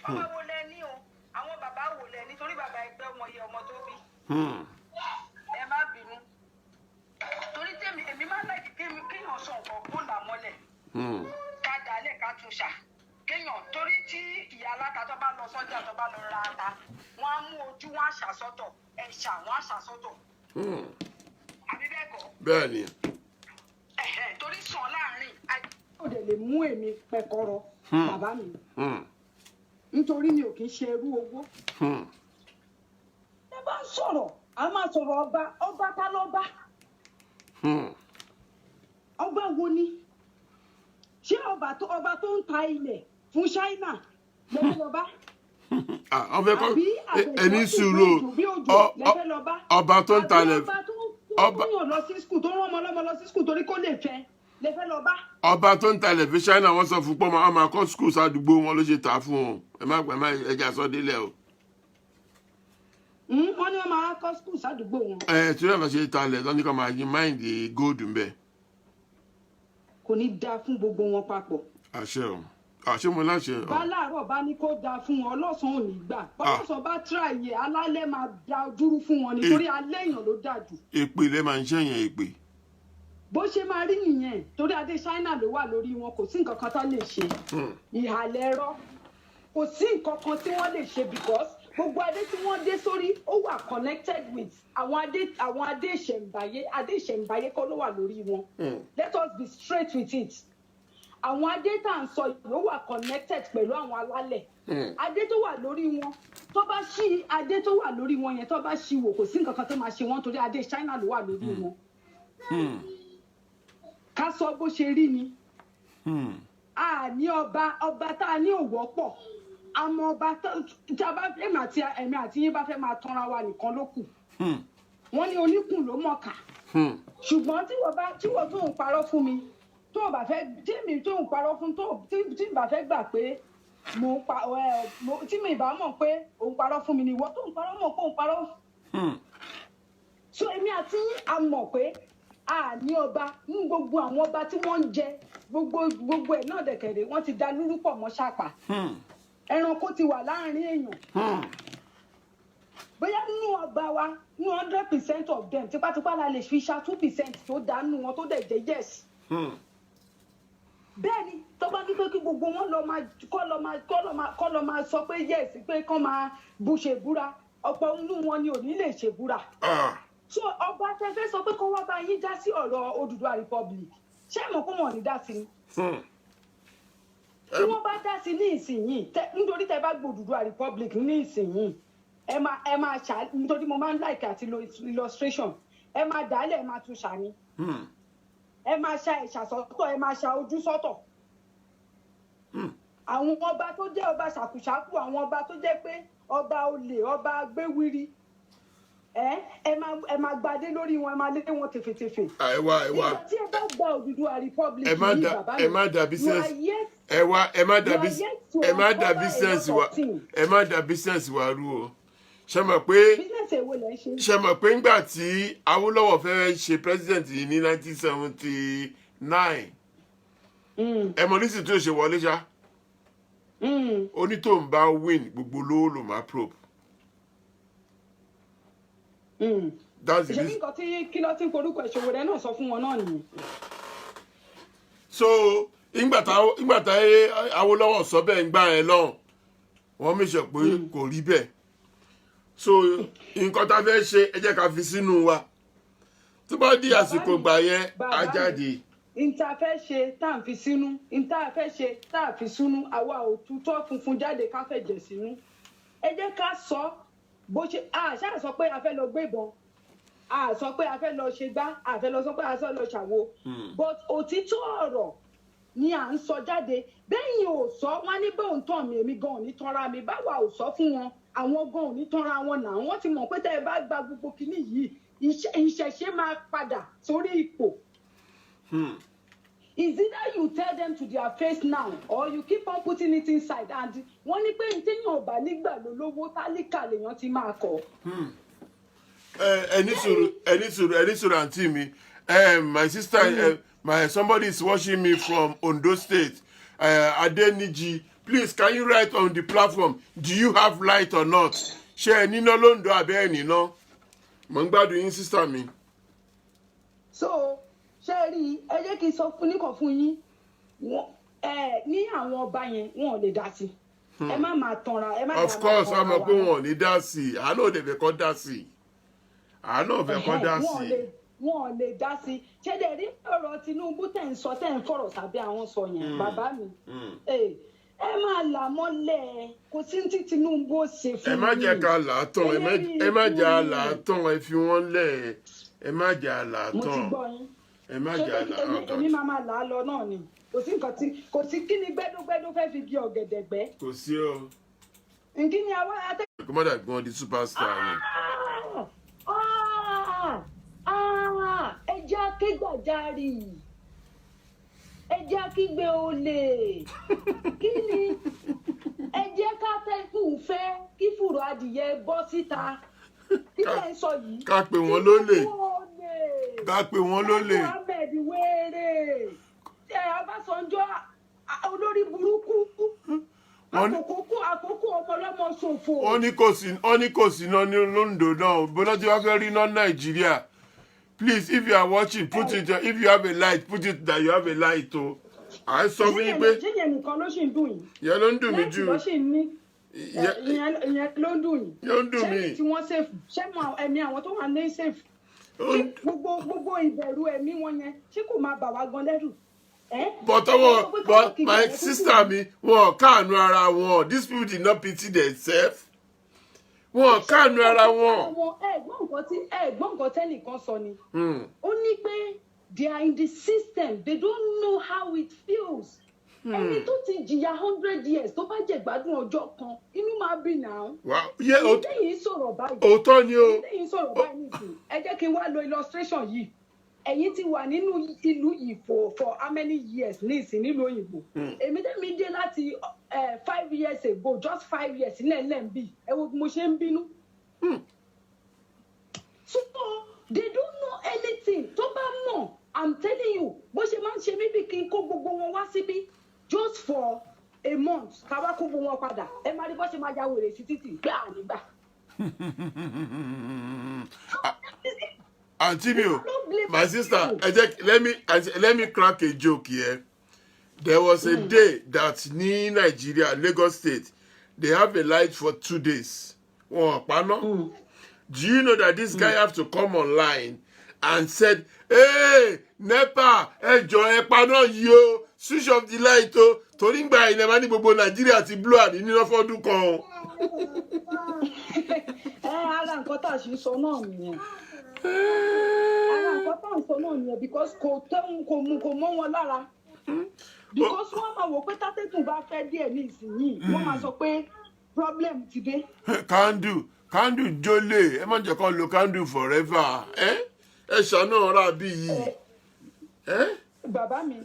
ọba wo lẹ ní o àwọn bàbá wo lẹ ní torí bàbá ẹgbẹ́ ọmọ yẹ ọmọ tó bí. ẹ má bínú torí èmi máa ń láì kéèyàn sọ nǹkan kó là mọ́lẹ̀ ká dálẹ̀ ká tún ṣà kéèyàn torí tí ìyá aláta tó bá lọ sọ́jà tó bá lọ ra ata wọ́n á mú ojú wọn àṣà sọ́tọ̀ ẹ̀ṣà wọn àṣà sọ́tọ̀. àbí bẹ́ẹ̀ kọ́. bẹ́ẹ̀ ni. torí sàn láàrin. ó dẹ̀ lè mú èmi pẹ̀kọ́rọ bàbá mi nítorí mi ò kì í ṣe ẹrú owó. ẹ bá ń sọ̀rọ̀ a máa sọ̀rọ̀ ọba tá lọ́ba. ọba wo ni ṣé ọba tó ń ta ilẹ̀ fún China lẹ́fẹ́ lọ́ba. ọbẹ̀ kọ́ ẹni sùúrù ọba tó ń talẹ̀. ọba tó ń lọ sí skul tó rán ọmọ ọlọ́mọ lọ sí skul torí kó lè fẹ́ lẹ́fẹ́ lọ́ba. ọba tó ń talẹ̀ fi China wọ́n sọ fún pọ́ máa kọ́ skul sádùúgbò wọn ló ṣe tà fún wọn ẹ má ẹja sọ délẹ̀ o. wọ́n ní wọ́n máa kọ́ skul sádùúgbò wọn. tí wọ́n ṣe talẹ̀ lọ́ní kan máa yí máìndì góòdù ń bẹ̀. kò ní dáa fún gbogbo wọn papọ̀. àṣẹ o àṣẹ mo láṣẹ. bá láàárọ̀ bá ní kó dáa fún wọn ọlọ́sàn ò ní gbà ọlọ́sàn bá tíráyè alálẹ̀ máa da dúró fún wọn nítorí alẹ́ èèyàn ló dáa jù. èpè lẹ máa ń ṣẹ̀yìn èpè. bó ṣe máa rí nìyẹn torí adé China ló wà lórí wọn kò sí nǹkan kan tó lè ṣe ìhàlẹ̀ ẹ̀rọ kò sí nǹkan kan tí wọ́n lè ṣe because gbogbo adé tí wọ́n dé sórí ó wà connected with àwọn adé ìṣẹ̀ǹbáyé kọ́ ló wà lórí wọn let us be straight with it. àwọn adé tá à ń sọ yìí ó wà connected pẹ̀lú àwọn alálẹ̀ adé tó wà lórí wọn tó bá ṣí adé tó wà lórí wọn yẹn tó bá ṣí wò kò sí nǹkan kan tó máa ṣe wọn torí adé China ló wà lórí wọn. ká sọ bó ṣe rí ni a ní ọba tá a ní òwò pọ̀ àmọ́ ọba tí a bá ẹ̀mí àti yín bá fẹ́ máa tanra wa nìkan ló kù wọ́n ní oníkùn ló mọ̀ọ́kà ṣùgbọ́n tí wọ́n tó ń parọ́ fún mi tó o bá fẹ́ tí mi tó ń parọ́ fún tí mi bá fẹ́ gbà pé tí mi bá mọ̀ pé òun parọ́ fún mi ni ìwọ tó ń parọ́ mọ̀ pé òun parọ́. so èmi àti a mọ̀ pé a ní ọba ní gbogbo àwọn ọba tí wọ́n ń jẹ gbogbo ẹ̀ náà dẹ̀kẹ̀rẹ̀ wọ́n ti da lúrúpọ̀ mọ́ ṣàpà ẹranko ti wà láàrin èèyàn bóyá nínú ọba wa ní 100% of them tipátipá la lè fi ṣá 2% tó dánú wọn tó dẹ̀ jẹ́ yes. bẹ́ẹ̀ni tó bá ní pé kí gbogbo wọn kọ́ lọ máa sọ pé yes pé kán máa bú ṣe búra ọ̀pọ̀ inú wọn ni ò ní lè ṣe búra. so ọba tẹfẹ́ sọ pé kó wá bá yín dá sí ọ̀rọ̀ Odùduwà Republic ṣé mọ̀ kó wọn ò ní dá sí ni. tí wọ́n bá dá sí ní ìsinyìí nítorí tẹ bá gbọ́ Odùduwà Republic ní ìsinyìí ẹ máa ṣá nítorí mo máa ń like àti lo illustration ẹ máa dálẹ̀ ẹ máa tún ṣá ni. ẹ máa ṣa ẹ̀ṣà sọ́tọ̀ ẹ máa ṣa ojú sọ́tọ̀. àwọn ọba tó jẹ́ ọba ṣàkùṣàkù àwọn ọba tó jẹ́ pé ọba olè ọba gbéwìrì ẹ máa gbadé lórí wọn ẹ máa lé wọn tèfètèfè. nígbà tí ẹ bá gba Odùduwà Republic yìí bàbá mi ẹ má dà business wa rú o ṣe mọ̀ pé ńgbà tí Awólọ́wọ̀ fẹ́ ṣe president yìí ní 1979 ẹ mọ̀ nísìsiyìí tó ṣe wọlé ṣá onítòun bá win gbogbo ló máa probe. ṣe bí nǹkan tí kí ló ti ń forúkọ ìṣòwò rẹ náà sọ fún wọn náà nìyẹn. so ìgbà tá Awólọ́wọ̀ sọ bẹ́ẹ̀ ń gbà ẹ lọ́hùn wọ́n mẹ́sàn pé kò rí bẹ́ẹ̀ so nǹkan tá a fẹ́ ṣe ẹ jẹ́ ká fi sínú wa tó bá di àsìkò gbà yẹn á jáde. ìta fẹ́ ṣe tá à ń fi sínú ìta fẹ́ ṣe tá à fi sínú àwa ò tutọ́ funfun jáde ká fẹ́ jẹ̀ sínú ẹ jẹ́ ká sọ bó ṣe ṣáà sọ pé a fẹ́ lọ gbé ìbọn a sọ pé a fẹ́ lọ ṣe gbá a fẹ́ lọ sọ pé a fẹ́ lọ ṣàwo but òtítọ́ ọ̀rọ̀ ni à ń sọ jáde bẹ́yìn ò sọ wọn ní bóun tàn mí èmi gan ò ní tanra mi báwa ò sọ fún wọn àwọn gan ò ní tanra wọn náà wọ́n ti mọ̀ pé tẹ́ ẹ bá gba gbogbo kinní yìí ìṣẹ̀ṣe máa padà sórí ipò is either you tell them to their face now or you keep on putting it inside and wọ́n ní pé téèyàn ò bá nígbà lólówó tálíkà lèèyàn ti máa kọ̀. Any suru auntie me. My sister, somebody is watching me from Ondo State. Adeniji, please can you write on the platform? Do you have light or not? Ṣé níná lóńdó àbẹ́ ẹ̀ níná? Mo ń gbádùn yín sister mi. So ṣé rí ẹ jẹ́ kí n sọ fún nìkan fún yín ní àwọn ọba yẹn wọn ò lè dá sí. Ẹ má máa tanra ẹ má máa. Of course a mọ̀ pé wọn ò ní dá sí i. Àánú òde fẹ́ kọ́ dá sí i. Àánú òde fẹ́ kọ́ dá sí i. Wọn ò lè dá sí ṣé dẹ̀ rí ọ̀rọ̀ Tinubu tẹ̀ ń sọ tẹ̀ ń fọ̀rọ̀ sábẹ́ àwọn sọ yẹn bàbá mi ẹ máa là mọ́lẹ̀ kò sí tí Tinubu ó ṣe fún mi. Ẹ má jẹ́ ká là á tán ẹ má jẹ́ à là á tán ẹ fi wọ́n lẹ̀ ẹ má jẹ́ à là á mo ti tán gbọ́ yín ẹ má jẹ́ à là á tán. èmi máa là á lọ náà ni kò sí kí ni gbẹ́dúgbẹ́dú fẹ́ fi bí ọ̀gẹ̀dẹ̀ gbẹ́. Kò sí o. nkí ni àwa àtẹ. Kọ́mọ́dà gbọ́n di superstar ni. Ẹ jẹ́ akégbàjarì ẹ jẹ́ akígbe olè kí ni ẹ jẹ́ ká tẹ́kùn fẹ́ kí fùrọ̀ adìyẹ bọ́ síta kí lẹ́ ń sọ yìí. Ká pè wọ́n lólè. Ká pè wọ́n lólè. Ahmed wéèrè Ọbásanjọ́ olórí burúkú àkókò ọmọlọ́mọ ṣòfò. Ó ní kò sí iná ní London náà bọ́lá tí wọ́n fẹ́ rí iná Nàìjíríà. Please, if you are watching, put it. If you have a light, put it that you have a light. Oh, I saw me. Ìyẹn nìkan ló ṣì ń dùn yìí. Ìyẹn ló ń dùn mí jù. Ló ṣì ń ní. Ìyẹn ló ń dùn yìí. Ló ń dùn mí. Ṣé tí wọ́n ṣèfù? Ṣé ẹ̀mí àwọn tó wà ní ṣèfù? Gbogbo ìbẹ̀rù ẹ̀mí wọn yẹn ṣé kò máa bà wá gan lẹ́rù? But my sister mi, wọn káànú ara wọn. These people did not pity themselves. Wọn káànú ara wọn. Ẹ̀gbọ́n nǹkan tẹ́nìkan sọ ni. Ó ní pé they are in the system, they don't know how it feels. Ẹni tó ti jìyà 100 years tó bá jẹ gbádùn ọjọ́ kan inú máa bí náà. Ìdẹ́yìn sọ̀rọ̀ báyìí. Òótọ́ ni o. Ìdẹ́yìn sọ̀rọ̀ báyìí nìsín. Ẹ jẹ́ kí n wá lo illustration yìí. Ẹ̀yin ti wà nínú ìlú yìí for how many years nísìn nílùú òyìnbó. Èmi dé láti 5 years ago, just 5 years nílẹ̀ lẹ́ǹbì. Ẹ wo bí mo ṣe ń bínú. So they don't know anything. Tó bá mọ̀, I'm telling you, bó ṣe máa ń ṣe mí bí kí n kó gbogbo wọn wá síbí just for a month. Ká wá kó gbogbo wọn padà. Ẹ máa rí bó ṣe máa ya wèrè sí títì gbé ànígbà. Auntie Mio, my sister, let me crack a joke here. There was a day that in Nigeria, Lagos State, they have a light for 2 days. Do you know that this guy have to come online and said, "Hey, NEPA, ẹ paná yìí o, switch off the light o, torí ngba ina ma ní gbogbo Nigeria ti blow àní ní fọ́dún kan." Ara nǹkan tá ṣì sọ náà nìyẹn. Ara nǹkan tá sọ náà nìyẹn because kò mọ́ wọn lára. Because wọ́n máa wò pé tátẹ́gùn bá fẹ́ díẹ̀ ní ìsinyìí, wọ́n máa sọ pé problem ti dé. Candle jolè, ẹ má jẹ́ kó lo candle forever. Ẹ ṣàánú ọ̀rá bí yìí. Bàbá mi,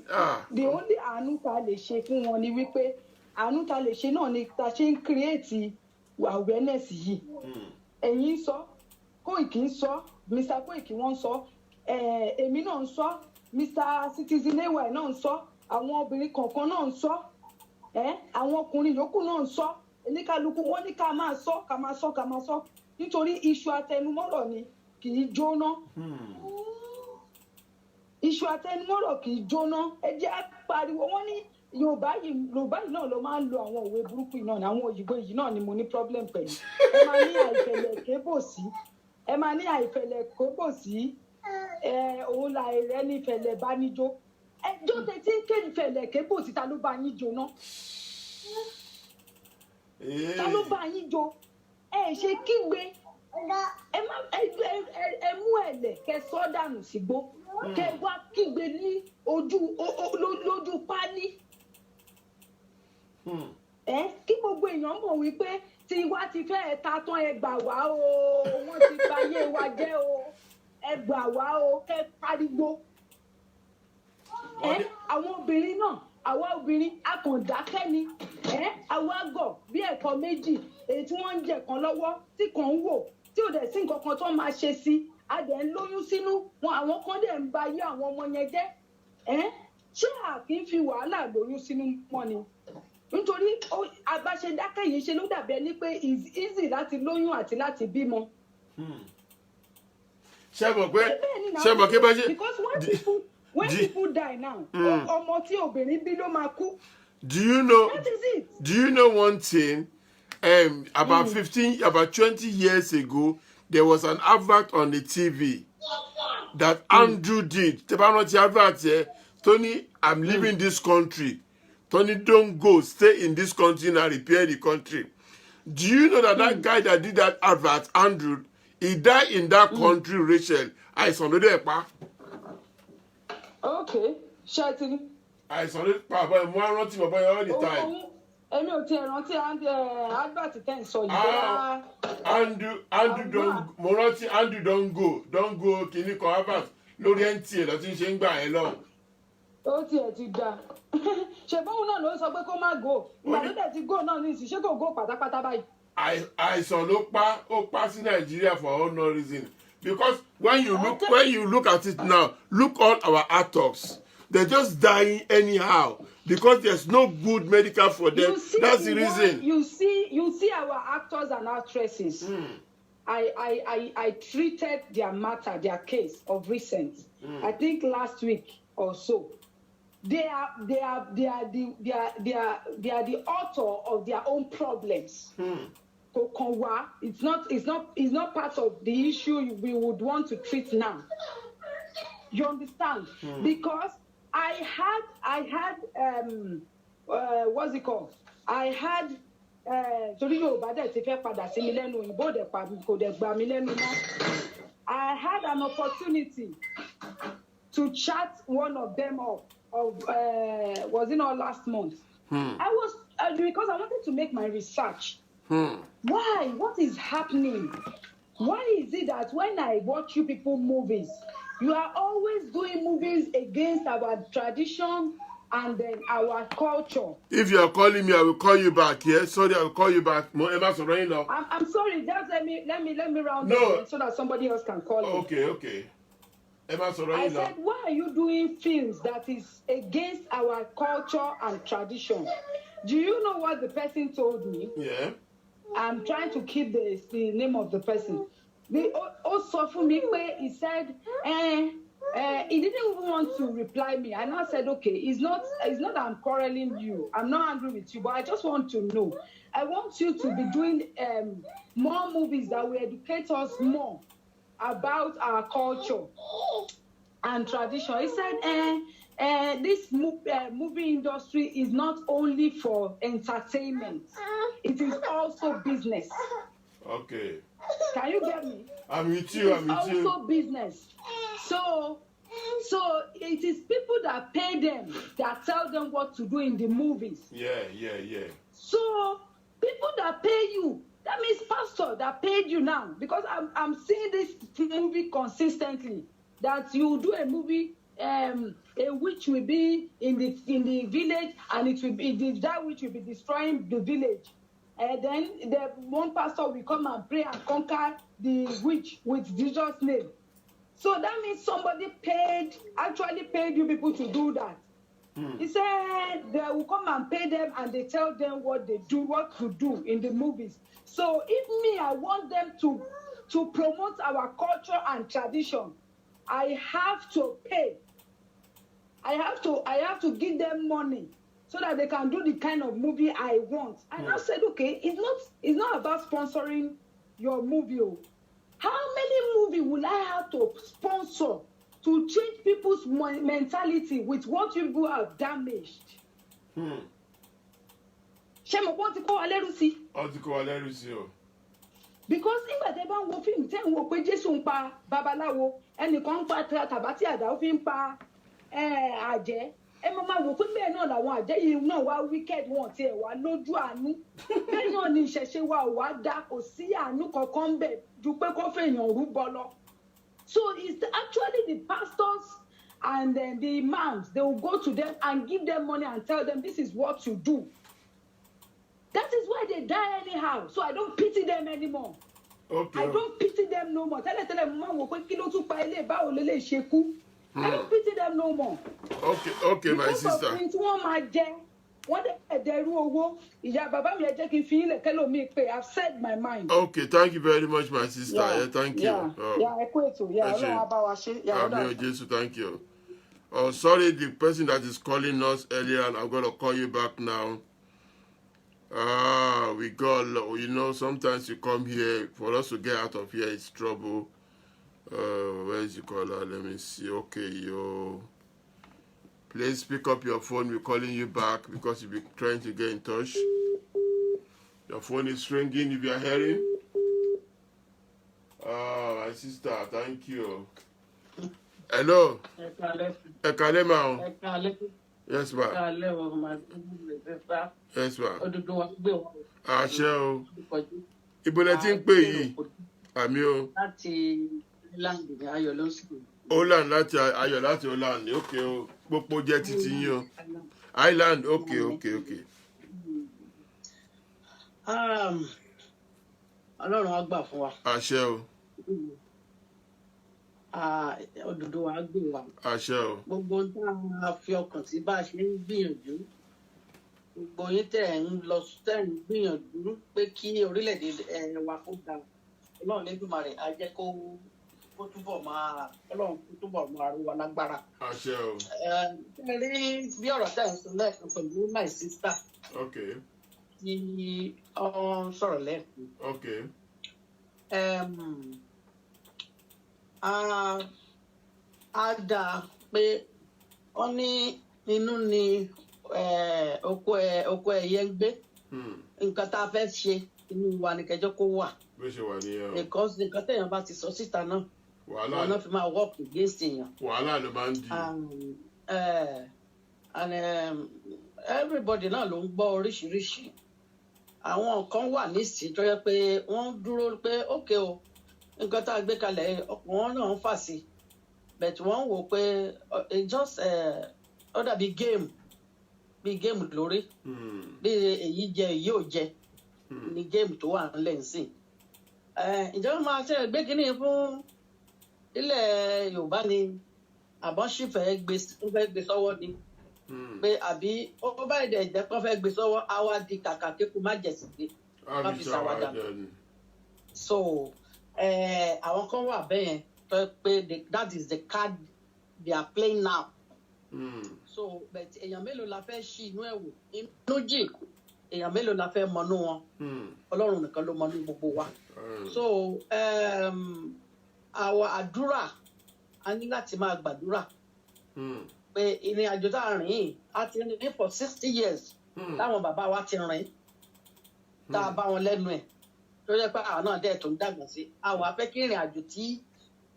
the only àánú ta lè ṣe fún wọn ni wípé àánú ta lè ṣe náà ni ta ṣe ń create awareness yìí. Ẹ̀yin sọ, Koiki ń sọ, Mr. Koiki wọ́n ń sọ, èmi náà ń sọ, Mr. Citizen AY náà ń sọ, àwọn obìnrin kọ̀ọ̀kan náà ń sọ, àwọn ọkùnrin yòókù náà ń sọ, oníkálukú wọn ní ká máa sọ nítorí iṣu atẹnumọ́rọ̀ ni kì í jóná. Iṣu atẹnumọ́rọ̀ kì í jóná. Ẹ jẹ́ pariwo wọn ní Yorùbá yìí náà ló máa ń lo àwọn òwe burúkú náà ní àwọn òyìnbó yìí náà ni mo ní problem pẹ̀lú. Ẹ máa ní àìfẹ̀lẹ̀ kébòsí. Ẹ máa ní àìfẹ̀lẹ̀ kébòsí. Òun la ẹ̀rẹ́ ní fẹ̀lẹ̀ bá níjó. Ẹjọ́ tẹ tí ń ké fẹ̀lẹ̀ kébòsí ta ló bá yín jóná. Ta ló bá yín jó? Ẹ ṣe kígbe. Ẹ mú ẹ̀lẹ̀ kẹ sọ dànù sígbó. Kẹ wá kígbe ní lójú pálí. Kí gbogbo èèyàn mọ̀ wípé tí wá ti fẹ́ ta tán ẹ gbà wá o. Wọ́n ti bayé wa jẹ́ o. Ẹ gbà wá o. Kẹ pariwo. àwọn obìnrin náà àwa obìnrin a kàn dákẹ́ ni àwa gọ̀ bí ẹ̀kọ́ méjì èyí tí wọ́n ń jẹ kan lọ́wọ́ tí kàn ń wò tí ò dẹ̀ sí nǹkan kan tó máa ṣe sí a dẹ̀ ń lóyún sínú wọn àwọn kan dẹ̀ ń ba ayé àwọn ọmọ yẹn jẹ́ ṣé a kì í fi wàhálà lóyún sínú mọ́ ni nítorí àbáṣe dákẹ́ yìí ṣe ló dàbí ẹni pé it's easy láti lóyún àti láti bímọ. ṣé mọ̀ pé bá ṣe. because when people die now ọmọ tí obìnrin bí ló máa kú. Do you know? That is it. Do you know one thing? About 20 years ago, there was an advert on the TV that Andrew did. Tebano advert here. Tony, I'm leaving this country. Tony, don't go. Stay in this country and repair the country. Do you know that that guy that did that advert, Andrew, he died in that country, Rachel? I saw the pa. Okay, Shetty. I saw it pa, but I'm not all the time. Èmi ò tiẹ̀ rántí advert tẹ́ ń sọ yìí. Andrew don't go kìíní kan advert lórí NTA lọ tí ń ṣe ń gbà ẹ́ lọ. Ó tiẹ̀ ti dà. Ṣèbóhùn náà ló sọ pé kó má go. Ìgbà tó dẹ̀ ti go náà ní ìsìn ṣé kò go pátápátá báyìí. Àìsàn ló pa sí Nàìjíríà for all no reason. Because when you look at it now, look all our actors. They're just dying anyhow because there's no good medical for them. That's the reason. You see our actors and actresses. I treated their matter, their case of recent. I think last week or so. They are the author of their own problems. It's not part of the issue we would want to treat now. You understand? Because I had what's it called? I had I had an opportunity to chat one of them up was it not last month? I was because I wanted to make my research. Why? What is happening? Why is it that when I watch you people movies, you are always doing movies against our tradition and then our culture? If you are calling me, I will call you back. Yes, sorry, I will call you back. I'm sorry, just let me round up so that somebody else can call you. Okay. I said, why are you doing films that is against our culture and tradition? Do you know what the person told me? Yeah. I'm trying to keep the name of the person. They also for me, he said, he didn't even want to reply me. And I said, okay, it's not that I'm quarreling you. I'm not angry with you, but I just want to know. I want you to be doing more movies that will educate us more about our culture and tradition. He said, this movie industry is not only for entertainment. It is also business. Okay. Can you get me? I'm with you. It's also business. So it is people that pay them that tell them what to do in the movies. Yeah. So people that pay you, that means pastor that paid you now, because I'm seeing this movie consistently. That you do a movie, a witch will be in the village, and it will be that witch will be destroying the village. And then the one pastor will come and pray and conquer the witch with Jesus' name. So that means somebody actually paid you people to do that. He said they will come and pay them and they tell them what to do in the movies. So if I want them to promote our culture and tradition, I have to pay. I have to give them money so that they can do the kind of movie I want. And I said, okay, it's not about sponsoring your movie. How many movies will I have to sponsor to change people's mentality with what people have damaged? Because nígbà tẹ́ bá ń wo fíìmù tẹ́ ń wo pé Jésù ń pa babaláwo, ẹnìkan ń pa tàbátì àdá ó fi ń pa àjẹ́, ẹ máa wò pé bẹ́ẹ̀ náà làwọn àjẹ́ yìí náà wá wicked wọn tiẹ̀ wá lójú àánú. Bẹ́ẹ̀ náà ni ìṣẹ̀ṣe wa ò wá dá, kò sí àánú kankan bẹ̀ ju pé kó fèèyàn rúbọ lọ. So it's actually the pastors and then the imams, they will go to them and give them money and tell them this is what you do. That is why they die anyhow. So I don't pity them anymore. Okay. I don't pity them no more. Tell them, Mama, I don't pity them no more. Okay, my sister. Because of I've said my mind. Okay, thank you very much, my sister. Yeah, thank you. Thank you. Oh, sorry, the person that is calling us earlier, and I'm gonna call you back now. We got, sometimes you come here, for us to get out of here, it's trouble. Where is the caller? Let me see. Okay, please pick up your phone. We're calling you back because you'll be trying to get in touch. Your phone is ringing if you're hearing. My sister, thank you. Hello. Ekalema. Yes, ma'am. Yes, ma'am. Àṣẹ o. Ibo lẹ ti ń pè yìí? Àmì o. Láti Holland ní Ayọ̀ ló ń sùn. Holland láti Ayọ̀ láti Holland. Okay o. Pópó jẹ́ títí yín o. Island. Okay. Ọlọ́run á gbà fún wa. Àṣẹ o. Òdòdó wa gbé wa. Àṣẹ o. Gbogbo tá a fi ọkàn sí bá a ṣe ń gbìyànjú. Gbogbo yín tẹ̀ ń lọ tẹ̀ ń gbìyànjú pé kí orílẹ̀-èdè wa kó ga. Ọlọ́run Elédùmarè á jẹ́ kó túbọ̀ máa rú wa lágbára. Àṣẹ o. Ẹ rí bí ọ̀rọ̀ tẹ̀ ń sọ lẹ́ẹ̀kan pẹ̀lú my sister. Okay. Tí ọ sọ̀rọ̀ lẹ́ẹ̀kan. Okay. A dáa pé wọ́n ní inú ni oko ẹyẹ ń gbé. Nǹkan tá a fẹ́ ṣe inú wa ni kẹjọ kó wà. Bó ṣe wà nìyẹn o. Because nǹkan téèyàn bá ti sọ síta náà. Wàhálà. Wọn náà fi máa work against èèyàn. Wàhálà ló máa ń di. And everybody náà ló ń gbọ́ oríṣiríṣi. Àwọn kan wà nísìsiyìí tó yẹ pé wọ́n dúró pé okay o nǹkan tá a gbé kalẹ̀ wọn náà ń fà sí but wọ́n wò pé just ó dàbí game lórí bí èyí jẹ èyí ò jẹ ní game tó wà nílẹ̀ nsìn. Ìjọba máa ṣe gbé kínní fún ilẹ̀ Yorùbá ni àbọ̀ṣìfẹ́ gbé sọ́wọ́ ni pé àbí ó bá ìdẹ̀ ìjẹ́ kan fẹ́ gbé sọ́wọ́ á wá di kàkà kíkú má jẹ̀sì gbé má fi ṣàwádà. So àwọn kan wà bẹ́ẹ̀ yẹn tó pé that is the card they are playing now. So but èèyàn mélòó la fẹ́ ṣí inú ẹ̀ wò inú jì èèyàn mélòó la fẹ́ mọnú wọn Ọlọ́run nìkan ló mọnú gbogbo wa. So àwọn àdúrà a ní láti máa gbàdúrà pé ìrìn àjò tá a rìn yìí a ti rìn for 60 years táwọn bàbá wa ti rìn tá a bá wọn lẹ́nu ẹ̀ tó yẹ pé àwọn náà dẹ̀ tó ń dàgbà sí àwọn afẹ́ kí ìrìn àjò tí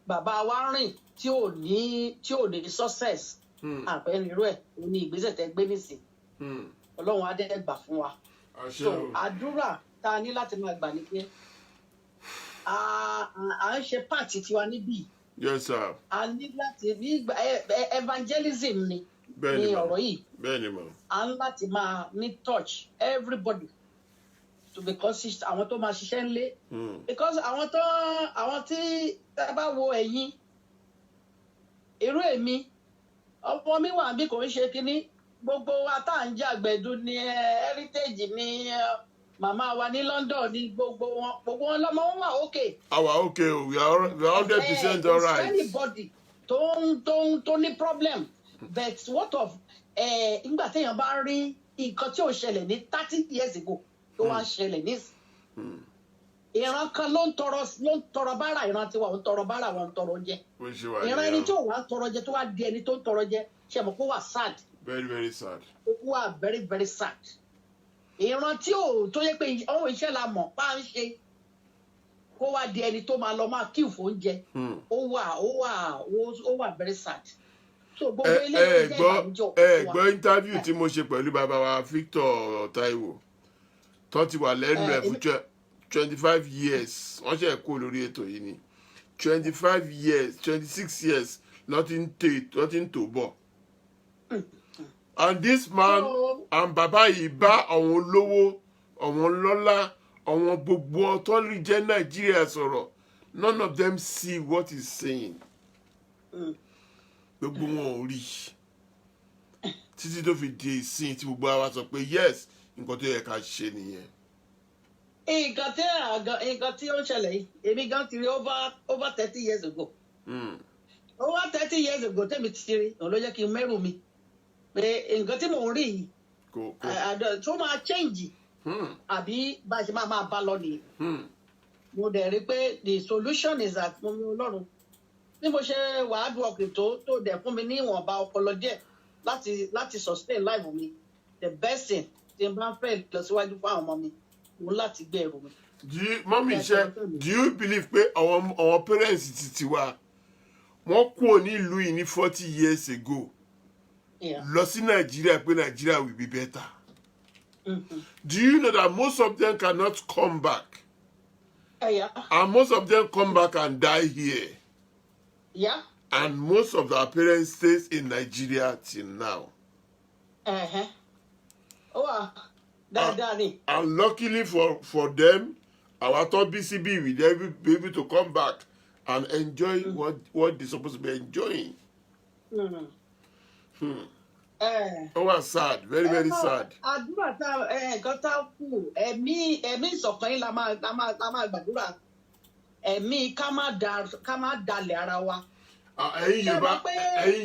bàbá wa rìn tí ò ní success àpẹẹrẹ ẹ̀ òun ni ìgbésẹ̀ tẹ́ gbé nísìn Ọlọ́run á dẹ̀ gbà fún wa. So àdúrà tá a ní láti máa gbà ní pé à ń ṣe pàtì tiwa níbí. Yes, sir. A ní láti ní evangelism ni ọ̀rọ̀ yìí. Bẹ́ẹ̀ni ma. A ní láti máa ní touch everybody to be consistent àwọn tó máa ṣiṣẹ́ ńlé. Because àwọn tí ẹ bá wo ẹ̀yìn irú èmi ọmọ mi wà bí kò ń ṣe kínní gbogbo wa tá à ń jẹ àgbẹ̀dù ní heritage ní màmá wa ní London ní gbogbo wọn lọ́mọ wọn wà okay. Àwa okay o, we are 100% all right. Anybody tó ní problem but what of nígbà téèyàn bá rí nǹkan tí ò ṣẹlẹ̀ ní 30 years ago tó wá ń ṣẹlẹ̀ ní ìran kan ló ń tọrọ bára ìran tiwa ò ń tọrọ bára wọn ń tọrọ jẹ ìran ẹni tí ò wá ń tọrọ jẹ tó wá di ẹni tó ń tọrọ jẹ ṣe mọ̀ kó wà sad. Very, very sad. Ó wà very, very sad. Ìran tí ò tó yẹ pé ọ̀hún iṣẹ́ la mọ̀ bá ń ṣe kó wá di ẹni tó máa lọ máa kíù fún oúnjẹ ó wà very sad. So gbogbo ilé ìjẹ́ ìbànújẹ́ gbọ́ interview tí mo ṣe pẹ̀lú bàbá wa Victor Taiwo tó ti wà lẹ́nu ẹ̀ fún 25 years wọ́n ṣe kó lórí ètò yìí ni 25 years 26 years nothing to bọ̀. And this man and bàbá yìí bá àwọn olówó àwọn lọ́lá àwọn gbogbo tó rí jẹ́ Nàìjíríà sọ̀rọ̀, none of them see what he's saying. Gbogbo wọn ò rí títí tó fi di ìsìn tí gbogbo àwa sọ pé yes nǹkan tó yẹ ká ṣe nìyẹn. nǹkan tí ó ń ṣẹlẹ̀ yìí èmi gan ti rí over 30 years ago. Over 30 years ago tẹ́mi ti rí òun ló jẹ́ kí n mẹ́rù mi pé nǹkan tí mò ń rí yìí tó máa change àbí bá a ṣe máa bá lọ nìyí. Mo dẹ̀ rí pé the solution is at fún mi Ọlọ́run bí mo ṣe wàá du ọkùnrin tó dẹ̀ fún mi ní ìwọ̀nba ọpọlọ díẹ̀ láti sustain life mi, the best thing tí n bá fẹ́ lọ síwájú fún àwọn ọmọ mi mo láti gbé ẹrù mi. Mọ́mí iṣẹ́, do you believe pé àwọn parents ti tiwa wọ́n kúrò ní ìlú yìí ní 40 years ago lọ sí Nàìjíríà pé Nàìjíríà will be better? Do you know that most of them cannot come back? And most of them come back and die here. Yeah. And most of our parents stays in Nigeria till now. And luckily for them, our top BCB will be able to come back and enjoy what they're supposed to be enjoying. Oh, was sad, very, very sad. Àdúrà tá nǹkan tá kù ẹ̀mí ìṣọ̀kan yìí la máa gbàdúrà ẹ̀mí ká má dalẹ̀ ara wa. Ẹ̀yin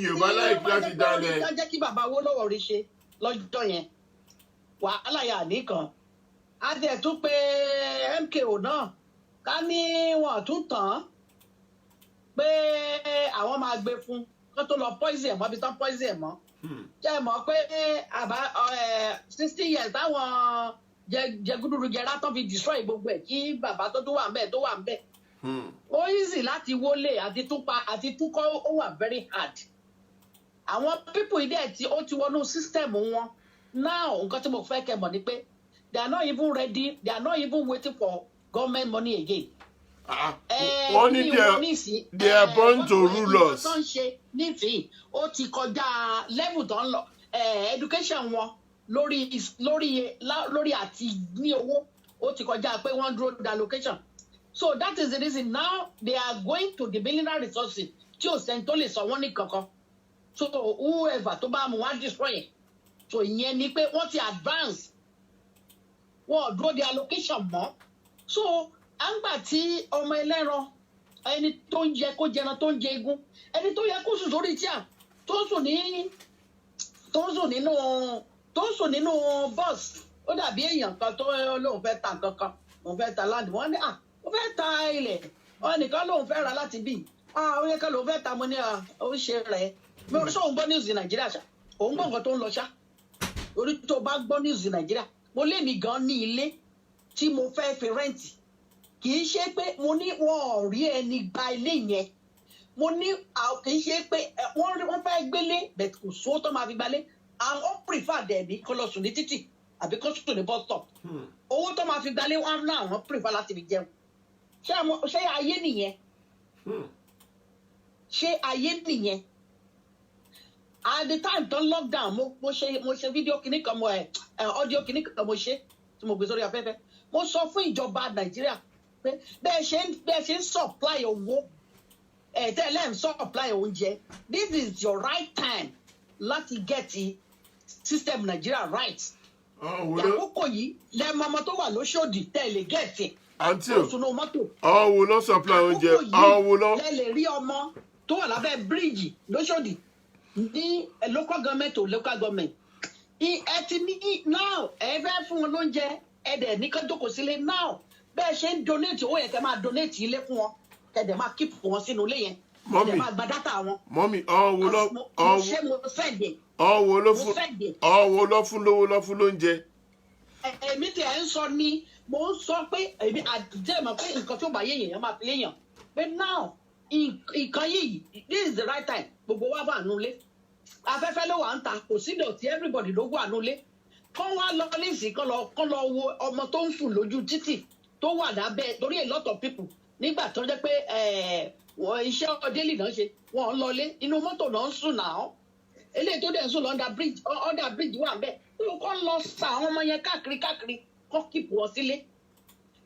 Yorùbá láti dalẹ̀. Ká jẹ́ kí bàbá wo lọ́wọ́ rí ṣe lọ́jọ́ yẹn wàhálà yà nìkan a dẹ̀ tún pé MKO náà ká ní wọn tún tàn pé àwọn máa gbé fún kó tó lọ poison ẹ̀ mọ́ bí tán poison ẹ̀ mọ́. Jẹ́ mọ̀ pé àbá 60 years táwọn jẹgúdúrú jẹrá tán fi destroy gbogbo ẹ̀ kí bàbá tó wà ń bẹ̀. Ó easy láti wọlé àti túkọ́ ó wà very hard. Àwọn people ìdẹ́ tí ó ti wọnú system wọn now nǹkan tí mo fẹ́ kẹ́ mọ̀ ni pé they are not even ready, they are not even waiting for government money again. They are born to rule us. Tó ń ṣe nísìnyí ó ti kọjá level tó ń lọ education wọn lórí àti ní owó ó ti kọjá pé wọ́n dúró da location. So that is the reason now they are going to the mineral resources tí ò sẹ́ni tó lè sọ wọ́n ní kankan. So whoever tó bá mú wá destroy it. So ìyẹn ni pé wọ́n ti advance wọ́n dúró the allocation mọ́. So àǹgbà tí ọmọ ẹlẹ́ran ẹni tó ń jẹ kó jẹran tó ń jẹ egun ẹni tó yẹ kó sùn sórí tíà tó ń sùn nínú bus ó dàbí èèyàn kan tó lóun fẹ́ ta kankan òun fẹ́ ta land wọ́n ní ó fẹ́ ta ilẹ̀ wọ́n nìkan lóun fẹ́ ra láti bì ó yẹ ká lóun fẹ́ ta mo ní ó ń ṣe rẹ̀ ṣé òun gbọ́ news Nàìjíríà ṣá òun gbọ́ nǹkan tó ń lọ ṣá orí tó bá gbọ́ news Nàìjíríà mo lé mi gan ní ilé tí mo fẹ́ fi rẹ́ǹtì kì í ṣe pé mo ní wọn ò rí ẹni gba ilé yẹn mo ní kì í ṣe pé wọ́n fẹ́ gbélé bẹ̀t kò sówó tó máa fi gbalé àwọn prefer dẹ̀bi kó lọ sùn ní títì àbí kó sùn ní bus stop owó tó máa fi gbalé wọn náà àwọn prefer láti fi jẹun ṣé ayé nìyẹn ṣé ayé nìyẹn at the time tó lockdown mo ṣe fídíò kìíní kan audio kìíní kan mo ṣe tí mo gbé sórí afẹ́fẹ́ mo sọ fún ìjọba Nàìjíríà pé bẹ́ẹ̀ ṣe ń supply owó tẹ́lẹ̀ ń supply oúnjẹ this is your right time láti get system Nigeria right. Àkókò yìí lẹ́mọ̀ ọmọ tó wà lóṣòdì tẹ̀lé gẹ̀ẹ́tì òsùnú mọ́tò. Àwọn wo ló supply oúnjẹ? Àwọn wo ló. Àkókò yìí lẹ lè rí ọmọ tó wà lábẹ́ bíríìjì lóṣòdì ní local government to local government. Ẹ ti ní now ẹ fẹ́ fún wọn lóúnjẹ ẹ dẹ̀ ní ká jókòó sílé now bẹ́ẹ̀ ṣe ń donate owó yẹn kẹ́ máa donate ilé fún wọn kẹ́ dẹ̀ máa keep wọn sínú ilé yẹn kẹ́ dẹ̀ máa gba data wọn. Mọ́mí ọ̀wọ́ lọ ṣé mo fẹ́ dé. ọ̀wọ́ lọ fún lóúnjẹ. Èmi tí ẹ ń sọ ni mo ń sọ pé èmi àjẹ́ mọ̀ pé nǹkan tó bá yé èèyàn máa fi léèyàn pé now nǹkan yìí this is the right time gbogbo wa wà nulẹ̀ afẹ́fẹ́ ló wà ń ta kò sí dọ̀tí everybody ló wà nulẹ̀ kọ́ wá lọ nísìnyí kọ́ lọ wo ọmọ tó ń sùn lójú títì tó wà lábẹ́ torí a lot of people nígbà tó jẹ́ pé wọ́n iṣẹ́ ọdẹ́lì náà ṣe wọ́n ń lọlé inú mọ́tò náà ń sùn náà eléyìí tó dẹ̀ ń sùn lọ under bridge wà bẹ́ẹ̀ kó ń lọ sa àwọn ọmọ yẹn káàkiri kó kìpù wọn sílé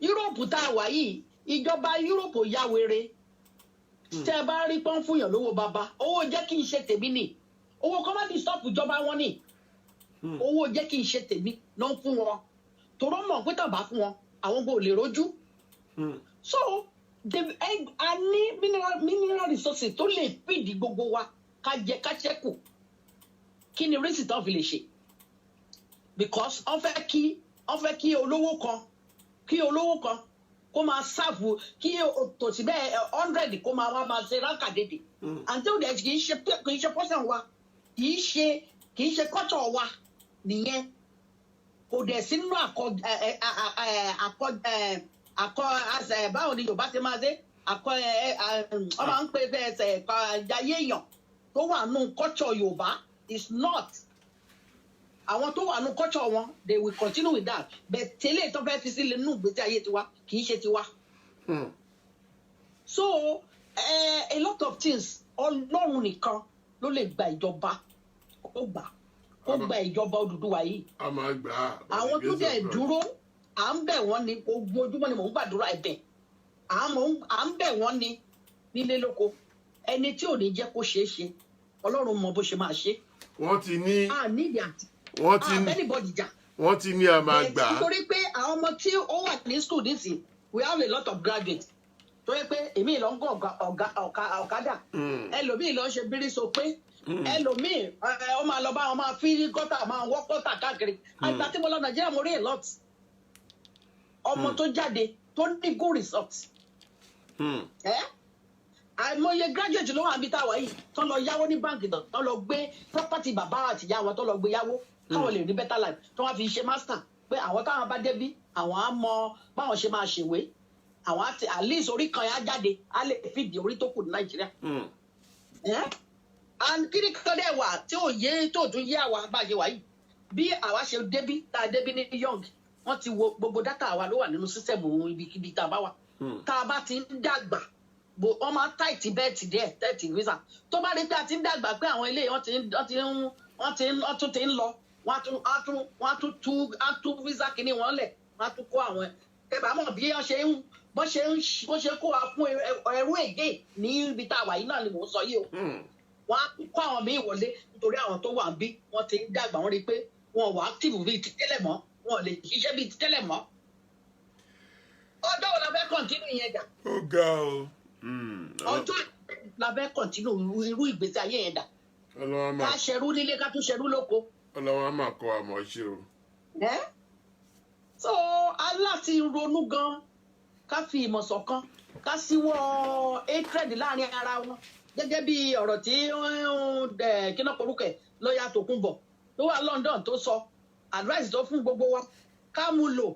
Yúróòpù tá a wà yìí ìjọba Yúróòpù ya wèrè tẹ́ ẹ bá rí pọ́n fúnyàn lówó bàbá owó jẹ́ kí n ṣe tèmi nì owó kọ́mádì stop ìjọba wọn nì owó jẹ́ kí n ṣe tèmi náà fún wọn tòrọ́ mọ̀ pé tàbá fún wọn àwọn gbọ́ ò lè rojú so a ní mineral resources tó lè fìdí gbogbo wa ká jẹ ká ṣẹ́kù kí ni rísì tán fi lè ṣe because wọ́n fẹ́ kí olówó kan kó máa ṣàfù kí tòsí bẹ́ẹ̀ 100 kó máa ṣe rákàdédé until then kì í ṣe pọ́sẹ̀ wa kì í ṣe culture wa nìyẹn kò dẹ̀ sí nínú báwo ni Yorùbá ṣe máa ṣe ọmọ à ń pè ẹsẹ̀ jayé èèyàn tó wà nù culture Yorùbá is not àwọn tó wà nù culture wọn they will continue with that but tẹ́lẹ̀ tó fẹ́ fi sílẹ̀ nù gbèsè ayé tiwa kì í ṣe tiwa. So a lot of things Ọlọ́run nìkan ló lè gba ìjọba ó gba ìjọba Odùduwà yìí. a máa gbà á. àwọn tó dẹ̀ dúró à ń bẹ̀ wọ́n ní ojoojúmọ́ ni mò ń gbàdúrà ẹ̀bẹ̀ à ń bẹ̀ wọ́n ní nílé lóko ẹni tí ò ní jẹ́ kó ṣeé ṣe Ọlọ́run mọ bó ṣe máa ṣe. wọ́n ti ní nídìí àti anybody jà. wọ́n ti ní a máa gbà á. nítorí pé àwọn ọmọ tí ó wà ní school nísìnyí we have a lot of graduates tó yẹ pé èmi lọ ń gọ ọ̀kadà ẹlòmíì lọ ń ṣe bírí so pé ẹlòmíì ó máa lọ bá wọn máa fi gọ́tà máa wọ́ gọ́tà káàkiri àgbà tí mo lọ Nàìjíríà mo rí a lot ọmọ tó jáde tó ní good result àìmọye graduate ló wà níbi táwa yìí tó lọ yáwó ní báńkì tó lọ gbé property bàbá àtìyá wọn tó lọ gbé yáwó káwọn lè rí better life tó wá fi ṣe master pé àwọn táwọn bá débí àwọn á mọ báwọn ṣe máa ṣèwé àwọn àti at least orí kan yá jáde á lè fìdí orí tó kù ní Nàìjíríà. And kíni kan dẹ̀ wà tí ò yé tó tún yé àwa bá ṣe wà yìí bí àwa ṣe débí tá a débí ní young wọ́n ti wo gbogbo dátà wa ló wà nínú sísẹ̀mù ibikíbi tá a bá wà tá a bá ti ń dàgbà wọ́n máa táìtì bẹ́ẹ̀tì díẹ̀ táìtì visa tó bá rí pé a ti ń dàgbà pé àwọn ilé wọ́n tún ti ń lọ wọ́n á tún visa kìíní wọn lẹ̀ wọ́n á tún kó àwọn ẹ̀bà mọ̀ bí wọ́n ṣe kó wa fún ẹrú ègé ní ibi tá a wà yìí náà ni mò ń sọ yìí o wọ́n á kó àwọn míì wọlé nítorí àwọn tó wà ń bí wọ́n ti ń dàgbà wọ́n rí pé wọn wà active bíi ti tẹ́lẹ̀ mọ́ wọn lè ṣiṣẹ́ bíi ti tẹ́lẹ̀ mọ́ ọjọ́ wo la fẹ́ continue yẹn dà. ó ga o. ọjọ́ la fẹ́ continue irú ìgbésí ayé yẹn dà. ká ṣerú nílé ká tún ṣerú lóko. Ọlọ́run á máa kọ́ àmọ́ ṣe o. so aláti ronú gan ká fi ìmọ̀ ṣọ̀kan ká síwọ́ hatred láàrin ara wọn gẹ́gẹ́ bí ọ̀rọ̀ tí kíná korúkẹ̀ lọ́ọ̀yà Tòkunbọ̀ tó wà London tó sọ advice tó fún gbogbo wa ká mú lò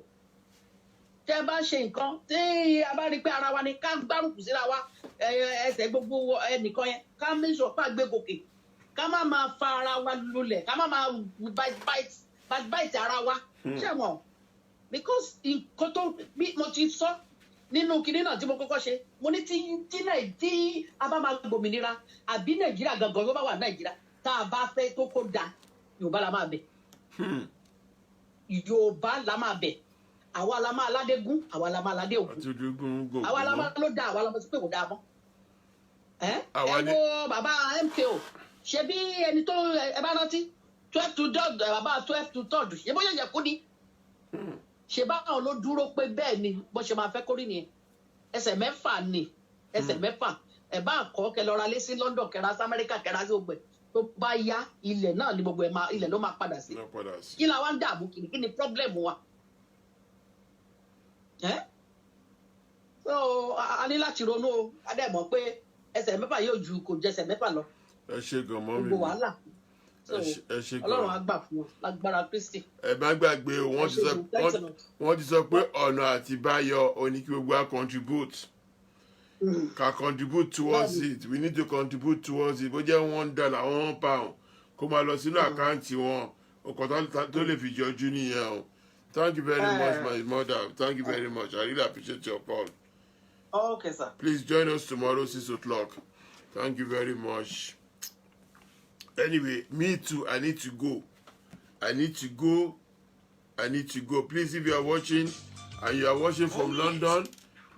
tẹ́ bá ṣe nǹkan tí a bá rí pé ara wa ni ká gbárùkù síra wa ẹsẹ̀ gbogbo ẹnìkan yẹn ká mẹ́sọ̀ pa gbé gòkè ká má máa fa ara wa lulẹ̀ ká má máa bite ara wa ṣé wọn because nǹkan tó bí mo ti sọ nínú kinní náà tí mo kọ́kọ́ ṣe mo ní tí a bá máa gbòmìnira àbí Nàìjíríà gangan ló bá wà Nàìjíríà tá a bá fẹ́ tó kó da Yorùbá la máa bẹ̀ Yorùbá la máa bẹ̀ àwa la máa ládégún àwa la máa ládé ògún àwa la máa ló da àwa la máa sọ pé kò dáa mọ́ ẹ wo bàbá MKO ṣe bí ẹni tó ẹ bá rántí 12 to 3 bàbá 12 to 3 ṣe bó yẹ kú ni ṣe báwọn ló dúró pé bẹ́ẹ̀ ni bó ṣe máa fẹ́ kórìí nìyẹn ẹsẹ̀ mẹ́fà ni ẹsẹ̀ mẹ́fà ẹ̀ bá kọ́ kẹ lọ ra lé sí London kẹra sí Amẹ́ríkà kẹra sí ògbẹ́ tó bá yá ilẹ̀ náà ni gbogbo ilẹ̀ ló máa padà sí kí la wá ń dààmú kiri kí ni problem wa so a ní láti ronú o a dẹ̀ mọ̀ pé ẹsẹ̀ mẹ́fà yóò ju kò jẹsẹ̀ mẹ́fà lọ ẹ ṣe gan mọ́ mi gbogbo wàhálà Ọlọ́run á gbà fún ọ lágbára Kristi. ẹ má gbàgbé wọ́n ti sọ pé ọ̀nà àti báyọ̀ oní kí gbogbo wa contribute ká contribute towards it we need to contribute towards it bó jẹ́ $1 £1 kó máa lọ sínú àkáǹtì wọn ọkọ̀ tó lè fi jọjú nìyẹn o. Thank you very much, my mother. Thank you very much. I really appreciate your call. Okay, sir. Please join us tomorrow, 6 o'clock. Thank you very much. Anyway, me too. I need to go. Please, if you are watching and you are watching from London,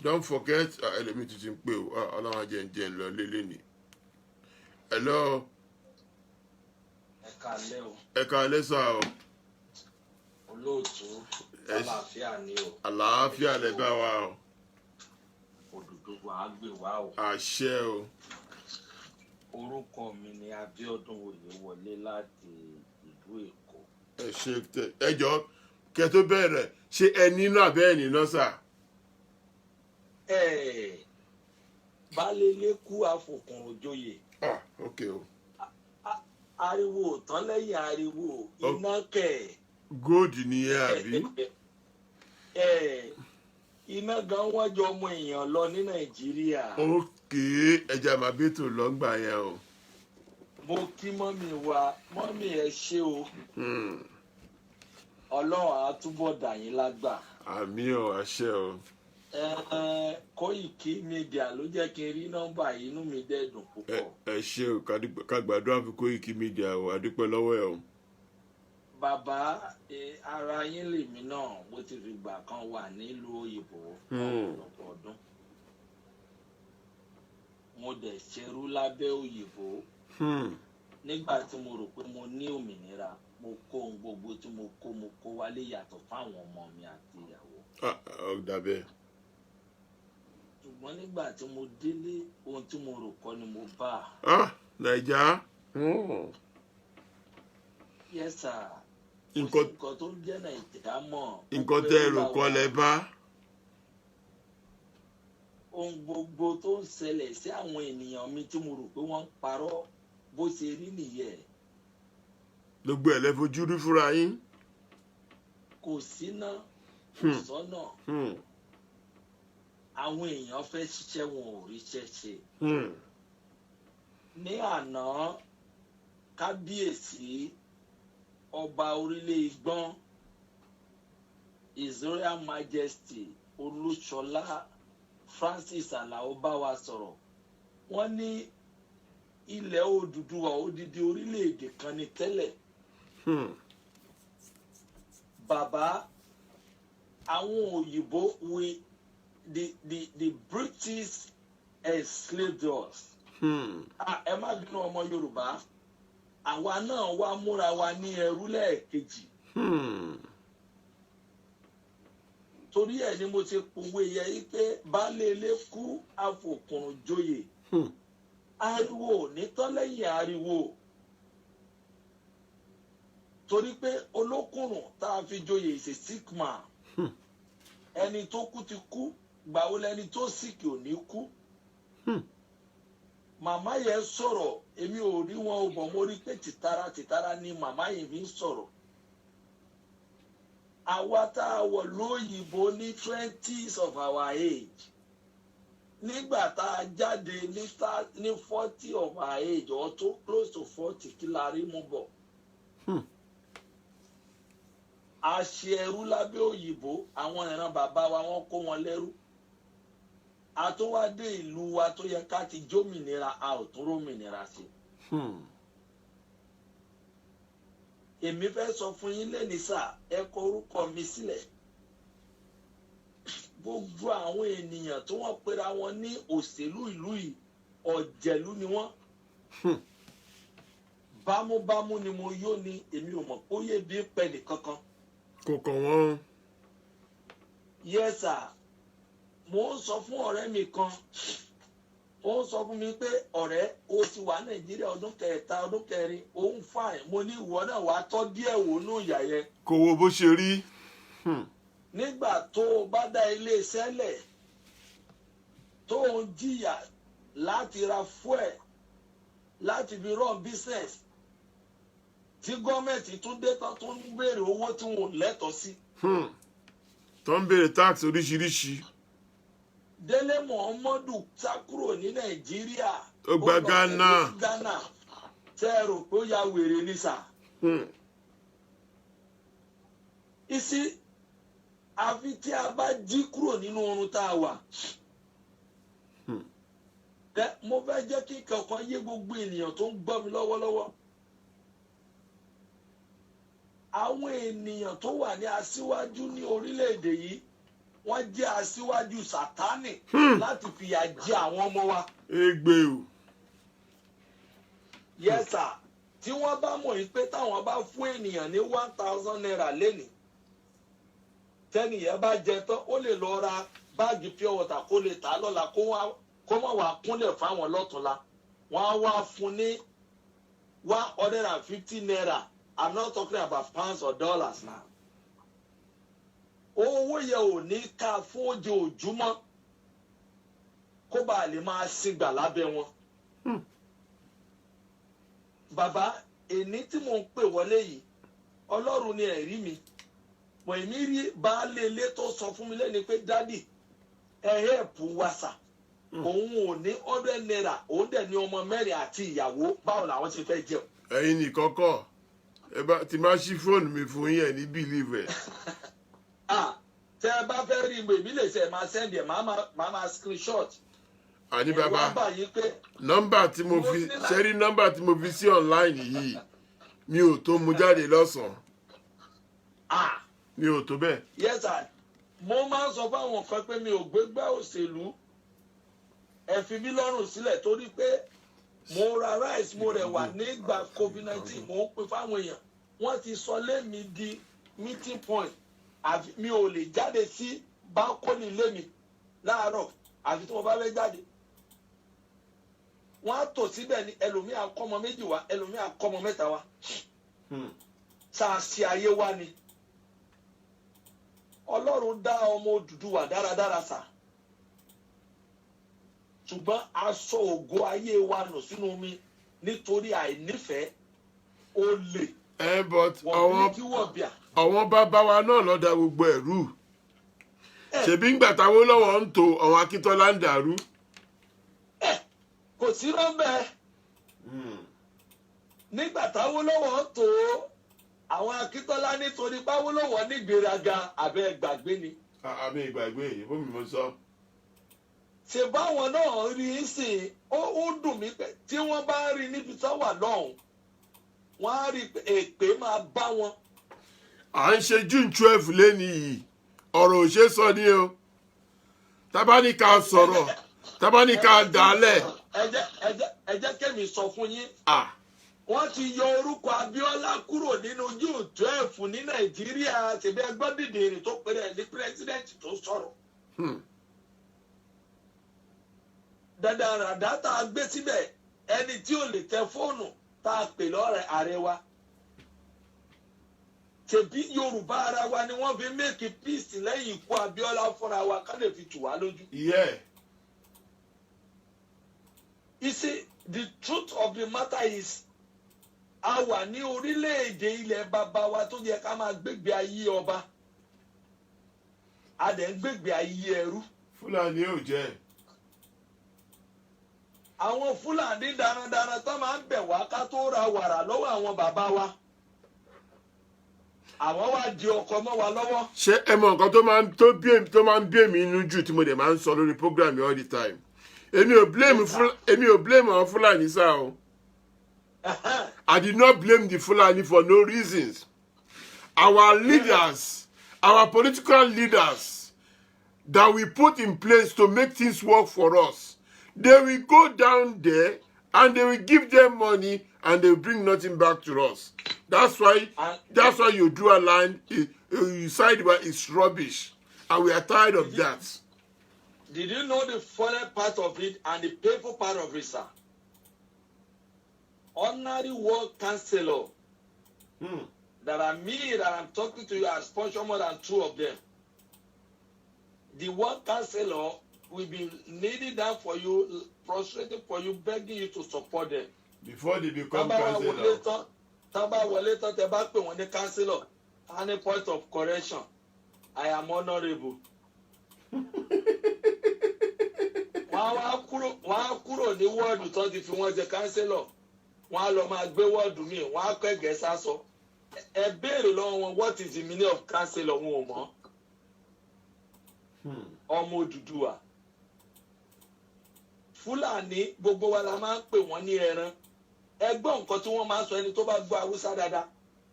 don't forget. Let me just hello. Ẹ káalẹ́ sà o. Olóòtú àlàáfíà ni o. Àlàáfíà lẹ bá wa o. Òdòdó wa gbé wa o. Àṣẹ o. Orúkọ mi ni Abíọ́dún Oyèwọlé láti ìlú Èkó. Ẹ ṣé ẹ jọ̀ọ́ kẹ́ tó bẹ̀rẹ̀ ṣé ẹ nínú àbẹ́ ẹ̀ níná sà? Balẹ̀lẹ̀ kú àfòkùn òjòyè. Ok o. Ariwo tán lẹ́yìn ariwo iná kẹ̀. Gold nìyẹn àbí? Iná gan wọ́n jọ ọmọ èèyàn lọ ní Nàìjíríà. Ok, ẹja máa bẹ́tò lọ́ngbà yẹn o. Mo kí mọ́mì wa, mọ́mì ẹ ṣé o. Ọlọ́run á túbọ̀ dà yín lágbà. Àmín o, àṣẹ o. Koiki Media ló jẹ́ kí n rí nọ́mbà yìí, inú mi dẹ̀ dùn púpọ̀. Ẹ ṣé o, ká gbàdúrà fún Koiki Media o, a dúpẹ́ lọ́wọ́ ẹ o. Bàbá ara yín lèmi náà, mo ti fi gbà kan wà nílùú òyìnbó ọ̀pọ̀lọpọ̀ ọdún. Mo dẹ̀ ṣerú lábẹ́ òyìnbó. Nígbà tí mo rò pé mo ní òmìnira, mo kó ohun gbogbo tí mo kó wálé yàtọ̀ fáwọn ọmọ mi àti ìyàwó. Ó dàbẹ́. Ṣùgbọ́n nígbà tí mo délé, ohun tí mo rò kọ́ ni mo bá. Nàìjà. Yes sir. Nǹkan tó ń jẹ́ Nàìjíríà mọ̀. Nǹkan tẹ́ rò kọ́ lẹ bá. Ohun gbogbo tó ń ṣẹlẹ̀ sí àwọn ènìyàn mi tí mo rò pé wọ́n ń parọ́ bó ṣe rí nìyẹn. Gbogbo ẹ̀ lẹ fojú rí fúnra yín. Kò síná, kò sọ́nà. Àwọn èèyàn fẹ́ ṣiṣẹ́ wọn ò ríṣẹ́ ṣe. Ní àná, kábíyèsí ọba orílẹ̀ Igbọ́n, His Royal Majesty Olúṣọlá Francis Alao bá wa sọ̀rọ̀. Wọ́n ní ilẹ̀ Odùduwà odidi orílẹ̀-èdè kan ní tẹ́lẹ̀. Bàbá, àwọn òyìnbó the British enslaved us. Ẹ má bínú ọmọ Yorùbá, àwa náà wá múra wa ní ẹrú lẹ́ẹ̀kejì. Torí ẹ̀ ni mo ti pòwe yẹ yí pé baálé ilé kú àfòkùn joyè. Ariwo ò ní tán lẹ́yìn ariwo. Torí pé olókùnrùn tá a fi joyè is a sick man. Ẹni tó kú ti kú, gbàwo lẹni tó sick ò ní kú. Màmá yẹn sọ̀rọ̀, èmi ò rí wọn ò bọ̀, mo rí pé tìtara ni màmá yẹn fi ń sọ̀rọ̀. Àwa tá a wọ̀ lóyìnbó ní 20s of our age. Nígbà tá a jáde ní 40 of our age or too close to 40 kí la rí mú bọ̀. A ṣe ẹrú lábẹ́ òyìnbó, àwọn ìran bàbá wa wọ́n kó wọn lẹ́rú. A tó wá dé ìlú wa tó yẹ ká ti jómìnira, a ò tún rómìnira sí. Èmi fẹ́ sọ fún yín lẹ́ni sà, ẹ kọ orúkọ mi sílẹ̀. Gbogbo àwọn ènìyàn tí wọ́n pera wọn ní òṣèlú ìlú yìí, ọ̀jẹ̀lú ni wọ́n. Bámúbámú ni mo yó ni, èmi ò mọ̀ pé ó yé bí pẹ̀lú kankan. Kò kàn wọ́n. Yes sir. Mo ń sọ fún ọ̀rẹ́ mi kan, ó ń sọ fún mi pé ọ̀rẹ́ o ti wà Nàìjíríà ọdún kẹta ọdún kẹrin, ó ń fà ẹ̀. Mo ní ìwọ náà wàá tọ́ díẹ̀ wò nú ìyà yẹn. Kò wo bó ṣe rí. Nígbà tó o bá dá ilé-iṣẹ́ lẹ̀, tó ń jìyà láti ra fuel, láti fi run business, tí gọ́ọ̀mẹ̀ntì tún dé tán tó ń béèrè owó tí wọn ò lẹ́tọ̀ọ́ sí. Tó ń béèrè tax oríṣiríṣi. Délé Muhammadu sá kúrò ní Nàìjíríà. Ó gba Ghana. Tẹ́ ẹ rò pé ó ya wèrè ní sà. Ìsí àfi tí a bá jí kúrò nínú oorun tá a wà. mo fẹ́ jẹ́ kí kankan yé gbogbo ènìyàn tó ń gbọ́ mi lọ́wọ́lọ́wọ́. Àwọn ènìyàn tó wà ní aṣíwájú ní orílẹ̀-èdè yìí wọ́n jẹ́ aṣíwájú sátánì láti fìyà jẹ àwọn ọmọ wa. Egbe o. Yes sir. Tí wọ́n bá mọ̀ yìí pé táwọn bá fún ènìyàn ní 1,000 naira lénìí tẹ́nìyàn bá jẹ tán ó lè lọ ra báàgì pure water kó lè tà á lọ́la kó má wàá kúnlẹ̀ fáwọn lọ́tùnla wọ́n á wá fún ní 150 naira. I'm not talking about pounds or dollars now. Owó yẹ ò ní ká fún ojoojúmọ́ kó bá lè máa sígbà lábẹ́ wọn. Bàbá èní tí mò ń pè wọlé yìí Ọlọ́run ni ẹ̀rí mi. Mọ̀ èmi rí baálé ilé tó sọ fún mi lẹ́ni pé dádì ẹ̀hẹ́ẹ̀pù wàsà òun ò ní 100 naira òun dẹ̀ ní ọmọ mẹ́rin àti ìyàwó báwo làwọn ṣe fẹ́ jẹun. Ẹ̀yin nìkan kọ́ tí máa ṣí fóònù mi fún yín ẹ̀ ní bílíìfù ẹ̀. Tẹ́ ẹ bá fẹ́ rí ìgbè mi lè ṣe máa sẹ́ndì ẹ̀ máa screenshot. Àní bàbá nọ́mbà tí mo fi ṣẹ́rí nọ́mbà tí mo fi sí online yìí mi ò tó mú jáde lọ́sàn-án. Mi ò tó bẹ́ẹ̀. Yes sir. Mo máa ń sọ fáwọn kan pé mi ò gbégbá òṣèlú ẹ fi mí lọ́rùn sílẹ̀ torí pé mo ra rice mo rẹ̀ wà nígbà COVID-19 mo ń pè fáwọn èèyàn wọ́n ti sọ lémi di meeting point mi ò lè jáde sí báńkọ́nì lémi láàárọ̀ àfi tí mo bá fẹ́ jáde. Wọ́n á tò síbẹ̀ ní ẹlòmíì akọ́mọ méjì wá ẹlòmíì akọ́mọ mẹ́ta wá. Ṣàṣì ayé wa ni. Ọlọ́run dá ọmọ Odùduwà dáradára sà. Ṣùgbọ́n aṣọ ògo ayé wa nù sínú omi nítorí àìnífẹ̀ẹ́ olè. But àwọn bàbá wa náà ló dá gbogbo ẹ̀rú. Ṣèbí ńgbà táwọn lọ́wọ́ ń tò àwọn Akíntọ́lá ń dàrú. Kò sí rọ́bẹ̀. Nígbà táwọn lọ́wọ́ ń tò àwọn Akíntọ́lá nítorí báwọn lọ́wọ́ ní ìgbéraga abẹ́ gbàgbé ni. Àmì ìgbàgbé ìbò mi mo sọ. Ṣé báwọn náà rí í sìn ó dùn mí pé tí wọ́n bá rí níbi tó wà lọ́hùn wọ́n á rí èpè máa bá wọn. À ń ṣe June 12 léni yìí ọ̀rọ̀ ò ṣe sọ ní o tábánikà sọ̀rọ̀ tábánikà dálẹ̀. ẹ jẹ́ kẹ́mi sọ fún yín. Wọ́n ti yọ orúkọ Abíọ́lá kúrò nínú June 12 ní Nàìjíríà ṣèbí ẹgbọ́n dìdìrì tó pèrè ní pírẹsidẹ́ǹtì tó sọ̀rọ̀. Dandan tá a gbé síbẹ̀ ẹni tí ò lè tẹ fóònù tá a pè lọ́rẹ̀ ààrẹ wa. Ṣèbí Yorùbá ara wa ni wọ́n fi make peace lẹ́yìn ikú Abíọ́lá fúnra wa ká lè fi tù wá lójú. You see, the truth of the matter is a wà ní orílẹ̀-èdè ilẹ̀ bàbá wa tó yẹ ká máa gbégbé ayé ọba. A dẹ̀ ń gbégbé ayé ẹrú. Fúlàní ò jẹ́. Àwọn Fúlàní darandaran tó máa ń bẹ̀ wá ká tó ra wàrà lọ́wọ́ àwọn bàbá wa. Àwọn wá di ọkọ mọ́ wa lọ́wọ́. Ṣé ẹ mọ nǹkan tó máa ń bí èmi inú jù tí mo dẹ̀ máa ń sọ lórí program all the time? Èmi ò blame àwọn Fúlàní sá o. I did not blame the Fulani for no reasons. Our leaders, our political leaders that we put in place to make things work for us, they will go down there and they will give them money and they will bring nothing back to us. That's why you drew a line, you side where it's rubbish. And we are tired of that. Did you know the funny part of it and the painful part of it, sir? Ordinary work councillor that I'm talking to you, I sponsor more than 2 of them. The work councillor will be kneeling down for you, prostrating for you, begging you to support them. Before they become councillor. Taba wọlé tán tẹ bá pè wọ́n ní councillor, any point of correction, I am honourable. Wọ́n á kúrò ní wọ́ọ̀dù tó ti fi wọ́n jẹ councillor. Wọ́n á lọ máa gbé wọ́ọ̀dù míì, wọ́n á kẹ́gẹ̀ẹ́ sásọ. Ẹ béèrè lọ́wọ́ wọn, what is the meaning of councillor wọn ò mọ̀? Ọmọ Odùduwà. Fúlàní gbogbo wa la máa ń pè wọ́n ní ẹran. Ẹgbọ́n nǹkan tí wọ́n máa ń sọ ẹni tó bá gbọ́ Haúsá dáadáa.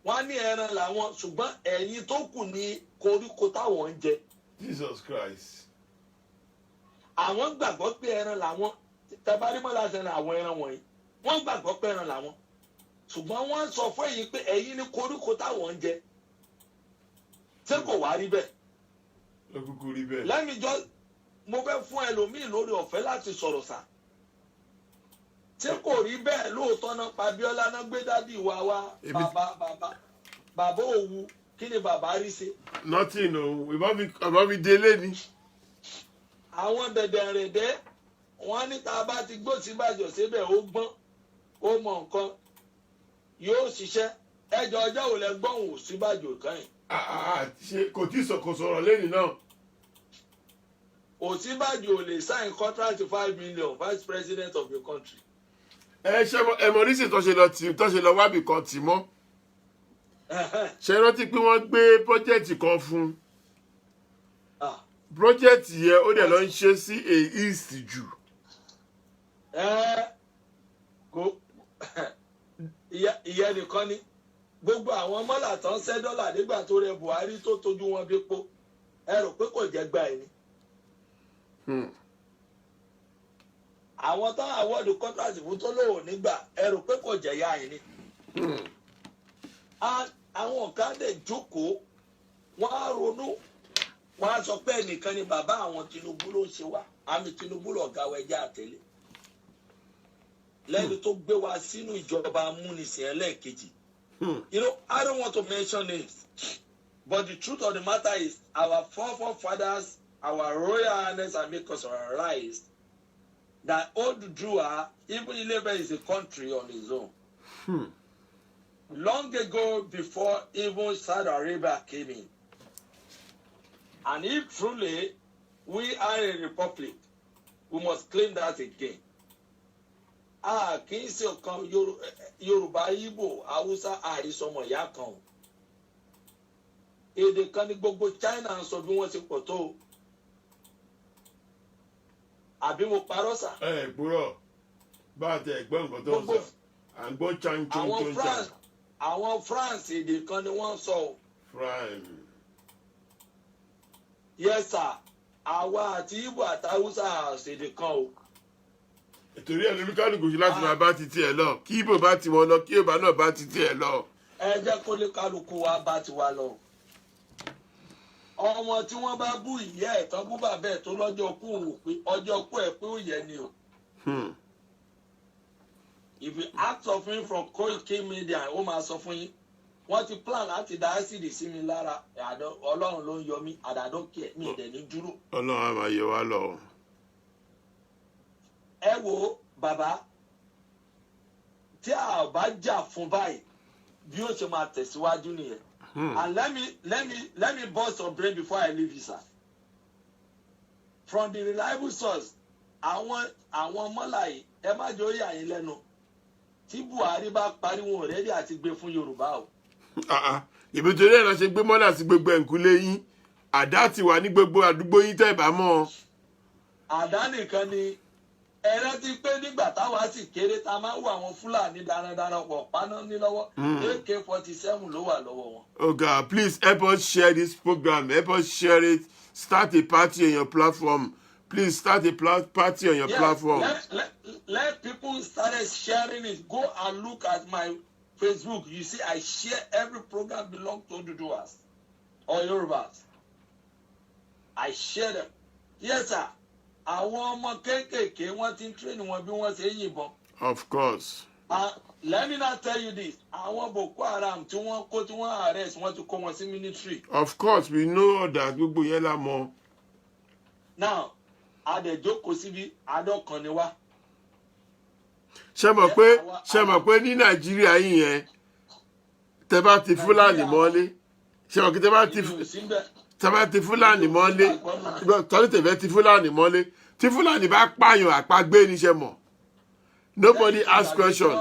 Wọ́n á ní ẹran làwọn ṣùgbọ́n ẹ̀yin tó kù ní koríko táwọn ń jẹ. Jesus Christ. Àwọn gbàgbọ́ pé ẹran làwọn tabarímọ́lá sẹ́nu àwọn ẹran wọ̀nyí. Wọ́n gbàgbọ́ pé ẹran làwọn. Ṣùgbọ́n wọ́n sọ fún ẹ̀yin pé ẹ̀yin ní koríko táwọn ń jẹ. Ṣé kò wá rí bẹ́ẹ̀? Lọ́kùnkùn rí bẹ́ẹ̀. Let me just mo fẹ́ fún ẹlòmíì lórí ọ̀fẹ́ láti sọ̀rọ̀ sà. Ṣé kò rí bẹ́ẹ̀ lóòótọ́ náà Pabiola náà gbé dádì wa bàbá òwu kí ni bàbá rí ṣe? Nothing o, ìbá mi délé ni. Àwọn dẹ̀dẹ̀rẹ̀dẹ́ wọ́n ní tá a bá ti gbó síbàjọ́ síbẹ̀ ó gbọ́n ó mọ nǹkan yóò ṣiṣẹ́ ẹjọ́ ọjọ́ ò lẹ gbọ́n ò síbàjọ́ kan yìí. Ṣe kò tí kò sọ̀rọ̀ lẹ́yìn náà. Òsínbàjò ò lè sign contract to 5 million vice president of the country. Ṣé mọ̀ nísìnyí tó ṣe lọ wábì kan tì mọ́. Ṣé rántí pé wọ́n gbé pọ́jẹ́ẹ̀tì kan fún un. Pọ́jẹ́ẹ̀tì yẹn ó dẹ̀ lọ ń ṣe sí east jù. Ìyẹn nìkan ni gbogbo àwọn mọ́là tán ṣẹ́ dọ́là nígbà tó rẹ Buhari tó tójú wọn bí po ẹ rò pé kò jẹ́ gbà ẹni. Àwọn tán àwọ́dù kọ́ńtàtì fún tó lòwò nígbà ẹ rò pé kò jẹ́ yá ẹni. Àwọn kan dẹ̀ jókòó wọ́n á ronú wọ́n á sọ pé ẹnìkan ni bàbá àwọn Tinubu ló ń ṣe wá àmì Tinubu lọ̀gá wa ẹjẹ́ àtẹ̀lé lẹ́ni tó gbé wa sínú ìjọba amúnisìn ẹlẹ́ẹ̀kejì. You know, I don't want to mention names, but the truth of the matter is our forefathers, our royal highness and makers realized that Oduduwa, even Ilebe is a country on its own. Long ago, before even Saudi Arabia came in. And if truly we are a republic, we must claim that again. Kì í ṣe ọ̀kan Yorùbá, Igbo, Hausa, àìsọmọ ìyá kan o. Èdè kan ní gbogbo China ń sọ bí wọ́n ṣe pọ̀ tó o. Àbí mo parọ́ sà? Gbúrọ̀ bá a tẹ ẹ̀gbọ́n nǹkan tó ń sọ. À ń gbọ́ chan. Àwọn France èdè kan ni wọ́n sọ o. France. Yes sir, àwa àti Igbo àti Hausa èdè kan o. Torí ẹ̀ lóríkàlùkù sí láti máa bá ti tiẹ̀ lọ kí Ìgbò bá ti wọn lọ kí Yorùbá náà bá ti tiẹ̀ lọ. Ẹ jẹ́ kó lè kálukú wa bá ti wa lọ. Ọmọ tí wọ́n bá bú ìyá ẹ̀ tán bú bàbá ẹ̀ tó lọ́jọ́ kú wò pé ọjọ́ kú ẹ̀ pé ó yẹ ni o. If you ask of him from Koiki Media ó máa sọ fún yín wọ́n ti plan láti dá ásìdì sí mi lára Ọlọ́run ló ń yọ mí àdàdókè mi ìdẹ̀ ní dúró. Ọlọ́run á máa yẹ wá lọ. Ẹ wo bàbá tí a bá jà fún báyìí bí ó ṣe máa tẹ̀síwájú nìyẹn. And let me burst your brain before I leave you, sir. From the reliable source, àwọn mọ́là yìí ẹ má jẹ́ ó yà yín lẹ́nu tí Buhari bá parí wọn rẹ́dí àti gbé fún Yorùbá o. Ìbí torí ẹ̀ lọ ṣe gbé mọ́là sí gbogbo ẹ̀ǹkúlé yín àdá ti wà ní gbogbo àdúgbò yín tẹ́ ẹ̀ bá mọ́. Àdá nìkan ni ẹ rántí pé nígbà táwa sì kéré tá a máa ń wo àwọn Fúlàní darandaran pọ̀ paná ní lọ́wọ́ AK-47 ló wà lọ́wọ́ wọn. Oh God, please help us share this program. Help us share it. Start a party on your platform. Please start a party on your platform. Let people start sharing it. Go and look at my Facebook. You see, I share every program belong to Oduduwas or Yorubas. I share them. Yes, sir. Àwọn ọmọ kéékèèké wọ́n ti ń train wọn bí wọ́n ṣe ń yìnbọn. Of course. Let me not tell you this. Àwọn Boko Haram tí wọ́n kó tí wọ́n arrest wọ́n ti kó wọn sí military. Of course, we know that gbogbo yẹn la mọ̀. Now, adẹ̀jókòó síbi àádọ́kan ni wá. Ṣé mọ̀ pé ní Nàìjíríà yìí yẹn tẹ́ bá ti Fúlàní mọ́lé ṣé mọ̀ kí tẹ́ bá ti Fúlàní mọ́lé tọ́lú tẹ̀fẹ́ ti Fúlàní mọ́lé tí Fúlàní bá pààyàn àpagbé níṣẹ́ mọ̀ nobody ask question.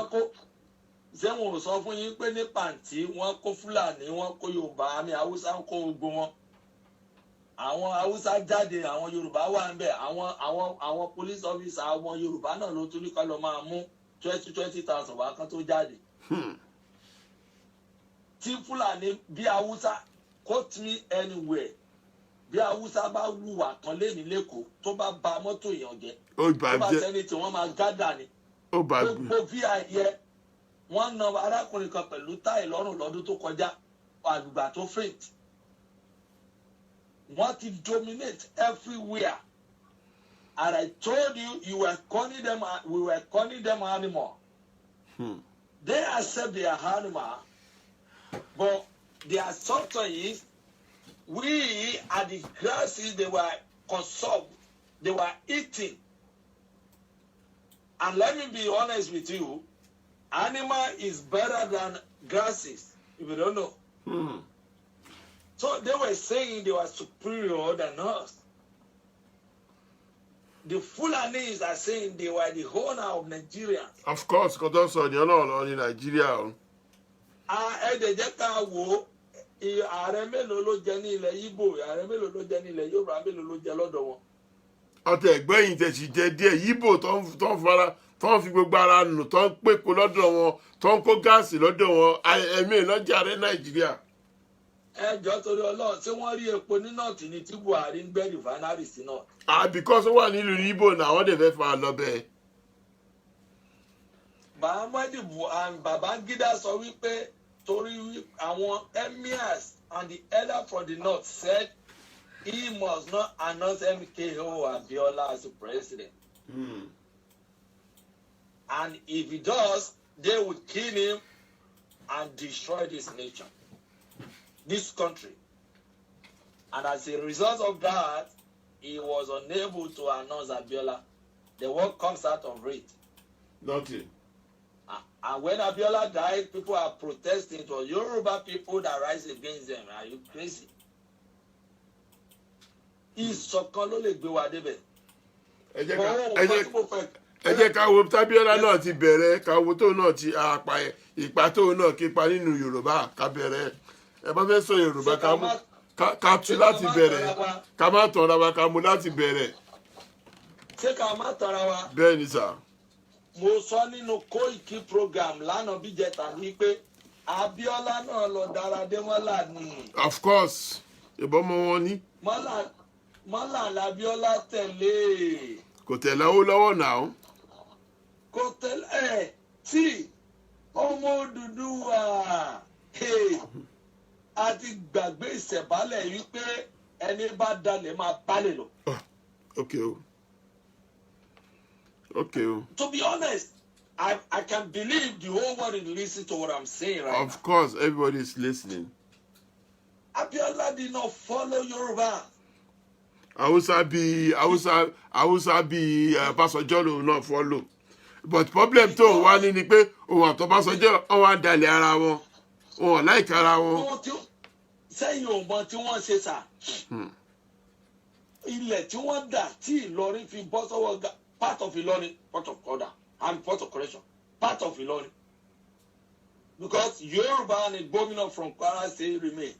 Ṣé wọn ò sọ fún yín pé ní pàǹtí wọ́n kó Fúlàní wọ́n kó Yorùbá àmì Haúsá ń kó gbogbo wọn àwọn haúsá jáde àwọn yorùbá wà ń bẹ̀ àwọn police officer àwọn yorùbá náà ló tún ní ká lọ máa mú 20,000 wá kán tó jáde. tí fúlàní bí haúsá quote me anywhere bí haúsá bá wùwà kan léni lẹ́kọ̀ọ́ tó bá ba mọ́tò èèyàn jẹ́ tó bá sẹ́ni tí wọ́n máa gádà ni gbogbo vi yẹ wọ́n na arákùnrin kan pẹ̀lú táì lọ́rùn lọ́dún tó kọjá àgbà tó faint wọ́n ti dominate everywhere and I told you we were calling them animal. They accept their animal but their assumption is we are the grasses they were consumed, they were eating. And let me be honest with you, animal is better than grasses, if you don't know. So they were saying they were superior than us. The Fulanis are saying they were the owner of Nigeria. Of course, because also you're not in Nigeria. Ẹ̀dẹ̀ jẹ́ ká wo ààrẹ mélòó ló jẹ ní ilẹ̀ Igbo, ààrẹ mélòó ló jẹ ní ilẹ̀ Yorùbá, mélòó ló jẹ lọ́dọ̀ wọn. Ọ̀tẹ̀ ẹ̀gbẹ́yìn tẹ̀sí jẹ díẹ̀ Igbo tó ń fi gbogbo ara nù tó ń pèkó lọ́dọ̀ wọn tó ń kó gáàsì lọ́dọ̀ wọn ẹ̀mí lọ́jà ààrẹ Nàìjíríà. Ẹjọ́ torí Ọlọ́run tí wọ́n rí epo ní nọ́ọ̀tì ní tí Buhari ń gbẹ́ rìfánárì sí náà. Because ó wà nílùú Igbo náà wọ́n dẹ̀ fẹ́ fà á lọ bẹ́ẹ̀. Babangida sọ wípé torí àwọn emirs and the elder from the north said he must not announce MKO Abiola as the president. And if he does, they would kill him and destroy this nation, this country. And as a result of that, he was unable to announce Abiola. The word comes out of it. Nothing. And when Abiola died, people are protesting. It was Yoruba people that rise against them. Are you crazy? Ìṣọ̀kan ló lè gbé wa débẹ̀. Ẹ jẹ́ ká wo tábíọ́lá náà ti bẹ̀rẹ̀ ká wo tóun náà ti àpá ìpá tóun náà kípa nínú Yorùbá ká bẹ̀rẹ̀ ẹ bá fẹ́ sọ Yorùbá ká tú láti bẹ̀rẹ̀ ká má tọ̀ra wa ká mú láti bẹ̀rẹ̀. Ṣé ká má tọ̀ra wa? Bẹ́ẹ̀ ni sà. Mo sọ nínú Koiki program lánàá bíjẹta wípé Abiola náà lọ dára dé mọ́là ni. Of course ìbọn mọ wọn ní. Mọ́là l'Abiola tẹ̀lé. Kò tẹ̀lé owó lọ́wọ́ náà. Kò tẹ̀lé tí ọmọ Odùduwà àti gbàgbé ìṣẹ̀bálẹ̀ wípé ẹni bá dalẹ̀ máa balẹ̀ lọ. Okay. To be honest, I can believe the whole world is listening to what I'm saying right now. Of course, everybody is listening. Abiola did not follow Yoruba. Hausa bí Ọbásanjọ́ lòun náà follow. But problem tó wà ní ni pé òun àti Ọbásanjọ́ wọ́n wá dalẹ̀ ara wọn. Wọ́n like ara wọn. Sẹ́yìn òmọ tí wọ́n ṣe sà. Ilẹ̀ tí wọ́n dà tí Ìlọrin fi bọ́ sọ́wọ́ part of Ilorin, part of order, and part of correction, part of Ilorin. Because Yoruba and a governor from Kwara State remain.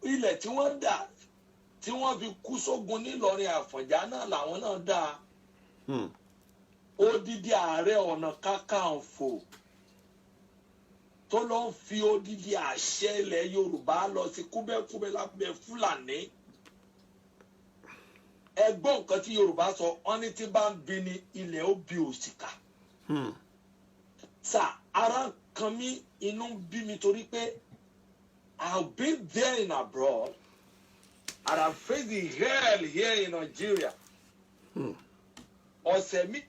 Ilẹ̀ tí wọ́n dà tí wọ́n fi kú sógun ní Ìlọrin Àfọ̀njá náà làwọn náà dà. Odidi Ààrẹ Ọ̀nà Kakanfò tó lọ ń fi odidi àṣẹ ilẹ̀ Yorùbá lọ sí kúbẹ́kúbẹ́ lábẹ́ Fúlàní. Ẹgbọ́n nǹkan tí Yorùbá sọ wọ́n ní tí bá ń bi ni ilẹ̀ ó bi òṣìkà. Sà ara kan mi inú ń bí mi torí pé I've been there in abroad and I've faced the hell here in Nigeria. Ọ̀sẹ̀ mi.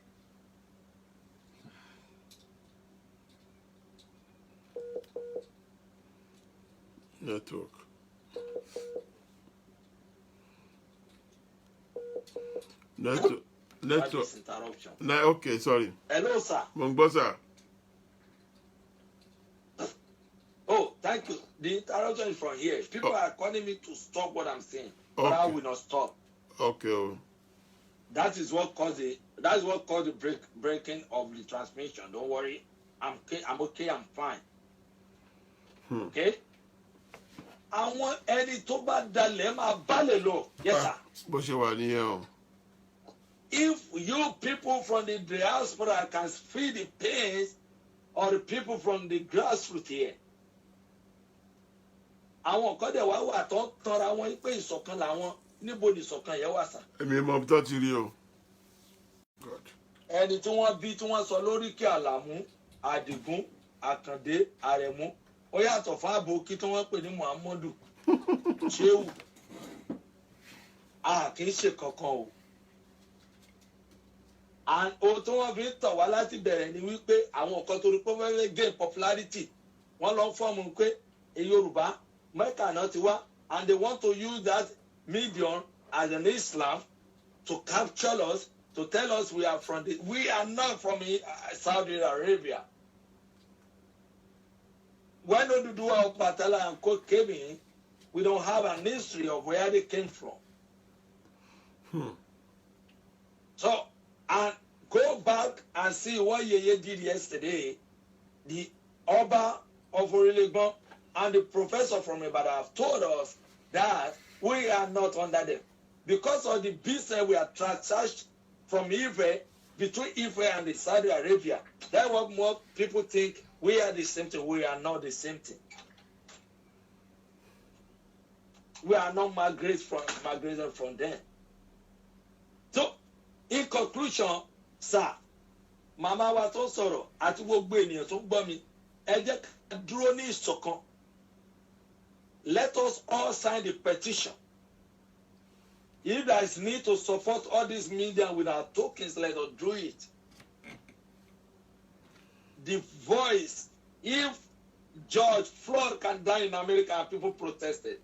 Network. Okay, sorry. Hello, sir. Mongbosa. Oh, thank you. The interruption is from here. People are calling me to stop what I'm saying, but I will not stop. Okay. That is what caused the breaking of the transmission. Don't worry. I'm okay. I'm fine. Okay. àwọn ẹni tó bá dalẹ̀ máa balẹ̀ lọ. Yes, sir. bó ṣe wà nìyẹn o. If you people from the diaspora can feel the pains of the people from the grassroots here, àwọn kan dẹ̀ wá wà tó tanra wọn pé ìṣọ̀kan làwọn, níbo ni ìṣọ̀kan yẹn wà sà. èmi mọ tó ti rí o. Ẹni tí wọ́n bí tí wọ́n sọ lórí kí Àlàmú, Àdìgún, Àkàndé, Àrẹ̀mú, ó yàtọ̀ fún àbòkí tí wọ́n pè ní Muhammadu, Ṣéwù. A kì í ṣe kankan o. And ohun tí wọ́n fi ń tàn wá láti bẹ̀rẹ̀ ni wípé àwọn kan torí pé wọ́n fẹ́ gain popularity, wọ́n lọ fọ́ọ̀mù pé Yorùbá Mẹ́kà náà ti wá, and they want to use that medium as an Islam to capture us, to tell us we are not from Saudi Arabia. When Oduduwa, Opatala and Co came in, we don't have an history of where they came from. So, and go back and see what Yeye did yesterday. The Oba of Orilegbon and the professor from Ibadan have told us that we are not under them. Because of the business we are transacted from Ife, between Ife and the Saudi Arabia, that's what more people think we are the same thing. We are not the same thing. We are not migrated from them. So, in conclusion, sir, Mama wa tó sọ̀rọ̀ àti gbogbo ènìyàn tó gbọ́ mi, ẹ jẹ́ ká dúró ní ìṣọ̀kan. Let us all sign the petition. If there is need to support all these media with our tokens, let us do it. The voice, if George Floyd can die in America and people protested,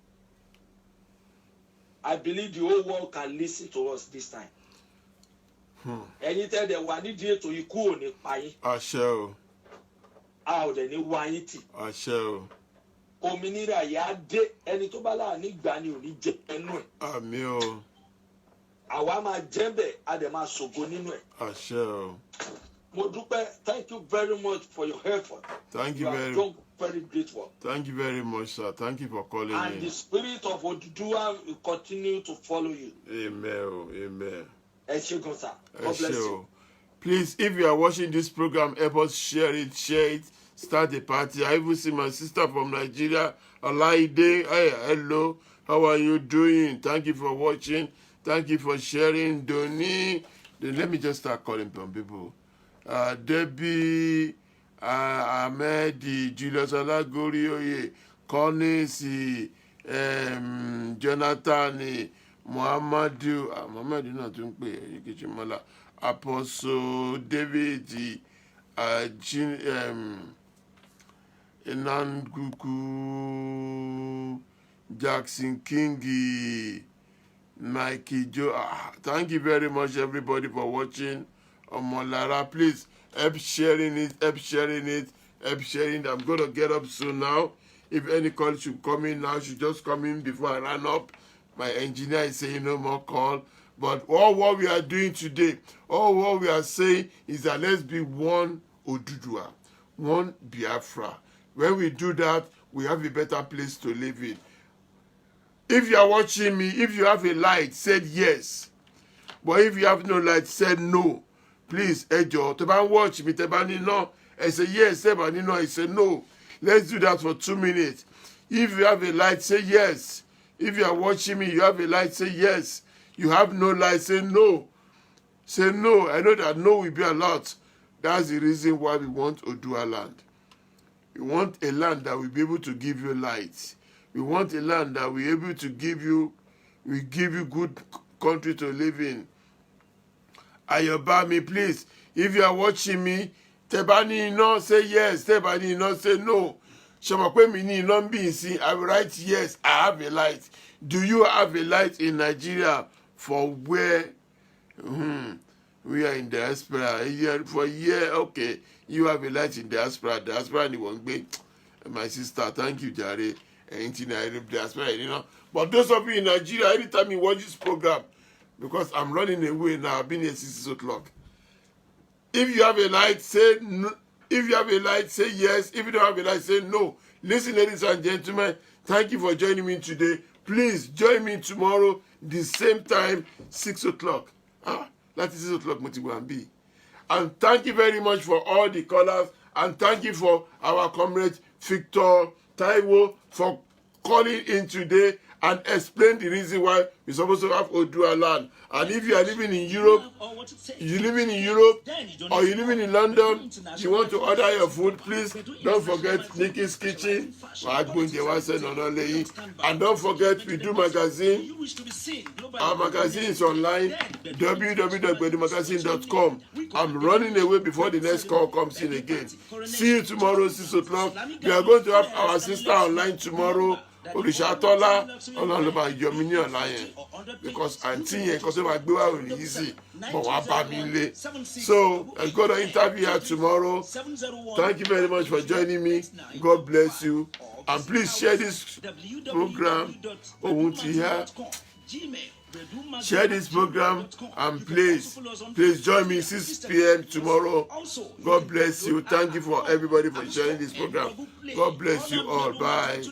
I believe the whole world can listen to us this time. Ẹ̀yin tẹ́ dẹ̀ wà nídìí ètò ikú ò ní pa yín. àṣẹ o. A ò dẹ̀ ní wá yín tì. àṣẹ o. Òmìnira yà á dé, ẹni tó bá láàánú ìgbà ni ò ní jẹ ẹnu ẹ̀. àmì o. Àwa máa jẹ́ bẹ̀, a dẹ̀ máa ṣògo nínú ẹ̀. àṣẹ o. Mo dúpẹ́, thank you very much for your effort. Thank you have very done very great work. Thank you very much, sir. Thank you for calling And the me. spirit of Oduduwa will continue to follow you. Amen. Amen. Ẹ ṣé gan sir. God bless you. Please, if you are watching this program, help us share it, start a party. I even see my sister from Nigeria, Alaide. Hey, hello, how are you doing? Thank you for watching. Thank you for sharing. Doni, then let me just start calling some people. Debbie, Ahmed, Julius Alagorioye, Conesi, Jonathan, Muhammadu, Muhammadu náà tún pè é Kìchìmọ́lá, Apostle David, Enanguku, Jackson King, Nike Joe. Thank you very much, everybody, for watching. Omolara, please help sharing it. I'm going to get up soon now. If any call should come in now, should just come in before I run up. My engineer is saying no more call. But all what we are doing today, all what we are saying is that let's be one Oduduwa, one Biafra. When we do that, we have a better place to live in. If you are watching me, if you have a light, said yes. But if you have no light, said no. Please, Ejo, to watch me, no. I say yes, no. I say no. Let's do that for 2 minutes. If you have a light, say yes. If you are watching me, you have a light, say yes. You have no light, say no. Say no. I know that no will be a lot. That's the reason why we want Odua land. We want a land that will be able to give you light. We want a land that will be able to give you good country to live in. Ayobami, please, if you are watching me, Tebani no say yes, Tebani no say no. Shamakwe ni no be see, I will write yes, I have a light. Do you have a light in Nigeria for where we are in diaspora? Okay, you have a light in diaspora. Diaspora ni won't be. My sister, thank you, Jare. Diaspora, But those of you in Nigeria, anytime you watch this program, because I'm running away now, I've been here since 6 o'clock. If you have a light, say no. If you have a light, say yes. If you don't have a light, say no. Listen, ladies and gentlemen, Thank you for joining me today. Please join me tomorrow, the same time, 6 o'clock. That is 6 o'clock, Motigwambi. And thank you very much for all the callers. And thank you for our comrade Victor Taiwo for calling in today and explain the reason why we're supposed to have Odua land. And if you are living in Europe, or you're living in London, you want to order your food, please don't forget Nikki's Kitchen. And don't forget, we do magazine. Our magazine is online, www.magazine.com. I'm running away before the next call comes in again. See you tomorrow, 6 o'clock. We are going to have our sister online tomorrow. Olùṣàtọ́lá ọlọ́lọ́ba yọmí ní ọ̀la yẹn because àǹtí yẹn kan tó máa gbé wá òní easy but wàá bá mi lé. So I'm going to interview her tomorrow. Thank you very much for joining me. God bless you. And please share this program. Share this program and please join me 6 p.m. tomorrow. God bless you. Thank you for everybody for sharing this program. God bless you all. Bye.